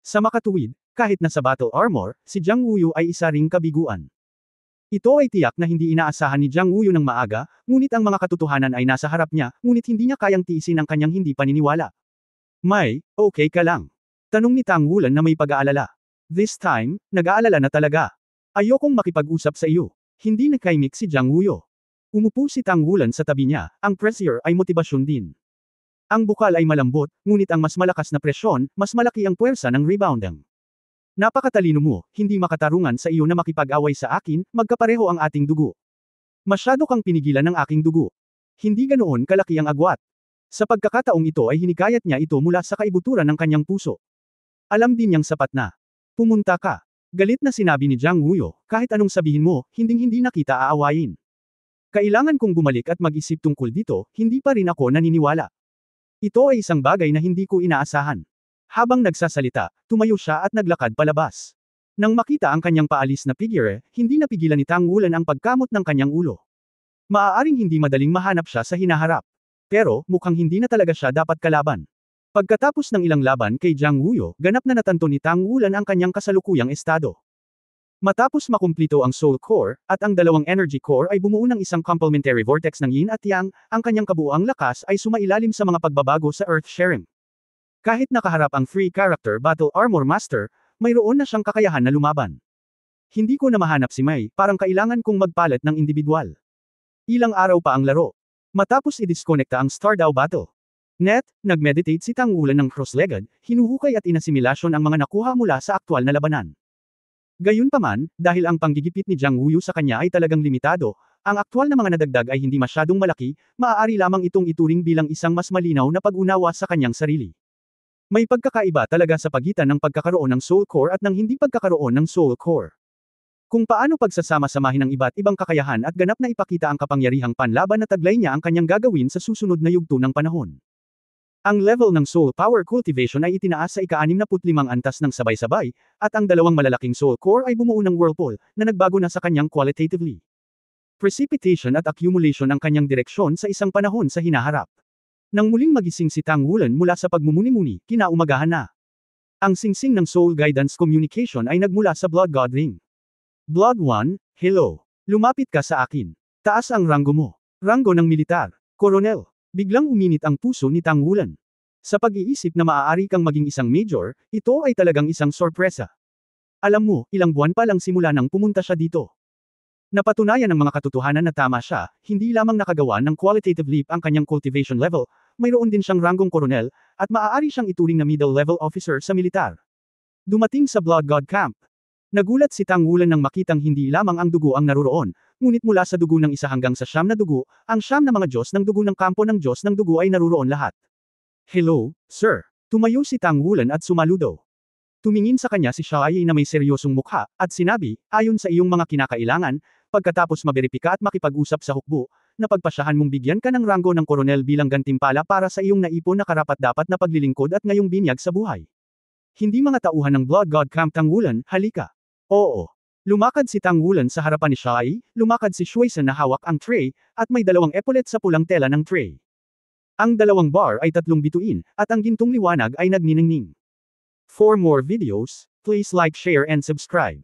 Sa makatuwid, kahit nasa battle armor, si Jiang Wuyo ay isa ring kabiguan. Ito ay tiyak na hindi inaasahan ni Jiang Wuyo ng maaga, ngunit ang mga katotohanan ay nasa harap niya, ngunit hindi niya kayang tiisin ang kanyang hindi paniniwala. May, okay ka lang. Tanong ni Tang Wulan na may pag-aalala. This time, nag-aalala na talaga. Ayokong makipag-usap sa iyo. Hindi nagkaimik si Jiang Wuyo. Umupo si Tang Wulan sa tabi niya, ang pressure ay motibasyon din. Ang bukal ay malambot, ngunit ang mas malakas na presyon, mas malaki ang puwersa ng rebounding. Napakatalino mo, hindi makatarungan sa iyo na makipag-away sa akin, magkapareho ang ating dugo. Masyado kang pinigilan ng aking dugo. Hindi ganoon kalaki ang agwat. Sa pagkakataong ito ay hinikayat niya ito mula sa kaibuturan ng kanyang puso. Alam din niyang sapat na. Pumunta ka. Galit na sinabi ni Jiang Wuyo, kahit anong sabihin mo, hinding-hindi na kita aawayin. Kailangan kong bumalik at mag-isip tungkol dito, hindi pa rin ako naniniwala. Ito ay isang bagay na hindi ko inaasahan. Habang nagsasalita, tumayo siya at naglakad palabas. Nang makita ang kanyang paalis na figure, hindi napigilan ni Tang Wulan ang pagkamot ng kanyang ulo. Maaaring hindi madaling mahanap siya sa hinaharap. Pero, mukhang hindi na talaga siya dapat kalaban. Pagkatapos ng ilang laban kay Jiang Wuyo, ganap na natanto ni Tang Wulan ang kanyang kasalukuyang estado. Matapos makumplito ang Soul Core, at ang dalawang Energy Core ay bumuo ng isang complementary vortex ng Yin at Yang, ang kanyang kabuuang lakas ay sumailalim sa mga pagbabago sa Earth Sharing. Kahit nakaharap ang Free Character Battle Armor Master, mayroon na siyang kakayahan na lumaban. Hindi ko na mahanap si Mai, parang kailangan kong magpalit ng individual. Ilang araw pa ang laro. Matapos i-disconnecta ang Stardaw Battle Net, nag-meditate si Tang Wulan ng cross-legged, hinuhukay at inasimilasyon ang mga nakuha mula sa aktwal na labanan. Gayunpaman, dahil ang panggigipit ni Jiang Wuyo sa kanya ay talagang limitado, ang aktwal na mga nadagdag ay hindi masyadong malaki, maaari lamang itong ituring bilang isang mas malinaw na pag-unawa sa kanyang sarili. May pagkakaiba talaga sa pagitan ng pagkakaroon ng Soul Core at ng hindi pagkakaroon ng Soul Core. Kung paano pagsasama-samahin ng iba't ibang kakayahan at ganap na ipakita ang kapangyarihang panlaban na taglay niya ang kanyang gagawin sa susunod na yugto ng panahon. Ang level ng Soul Power Cultivation ay itinaas sa ika-65 antas ng sabay-sabay, at ang dalawang malalaking Soul Core ay bumuo ng whirlpool, na nagbago na sa kanyang qualitatively. Precipitation at accumulation ang kanyang direksyon sa isang panahon sa hinaharap. Nang muling magising si Tang Wulan mula sa pagmumuni-muni, kinaumagahan na. Ang singsing ng Soul Guidance Communication ay nagmula sa Blood God Ring. Blood 1, hello. Lumapit ka sa akin. Taas ang ranggo mo. Ranggo ng militar. Koronel. Biglang uminit ang puso ni Tang Wulan. Sa pag-iisip na maaari kang maging isang major, ito ay talagang isang sorpresa. Alam mo, ilang buwan pa lang simula nang pumunta siya dito. Napatunayan ng mga katotohanan na tama siya, hindi lamang nakagawa ng qualitative leap ang kanyang cultivation level, mayroon din siyang ranggong koronel, at maaari siyang ituring na middle-level officer sa militar. Dumating sa Blood God Camp. Nagulat si Tang Wulan nang makitang hindi lamang ang dugo ang naruroon, ngunit mula sa dugo ng isa hanggang sa 9 na dugo, ang 9 na mga Diyos ng dugo ng kampo ng Diyos ng dugo ay naruroon lahat. Hello, sir. Tumayo si Tang Wulan at sumaludo. Tumingin sa kanya si Xiaoyi na may seryosong mukha, at sinabi, ayon sa iyong mga kinakailangan, pagkatapos maberipika at makipag-usap sa hukbo, napagpasyahan mong bigyan ka ng ranggo ng koronel bilang gantimpala para sa iyong naipon na karapat-dapat na paglilingkod at ngayong binyag sa buhay. Hindi mga tauhan ng Blood God Camp Tang Wulan, halika. Oo. Lumakad si Tang Wulan sa harapan ni Xiaoyi, lumakad si Shuizen na hawak ang tray, at may dalawang epaulet sa pulang tela ng tray. Ang dalawang bar ay 3 bituin, at ang gintong liwanag ay nagniningning. For more videos, please like, share and subscribe.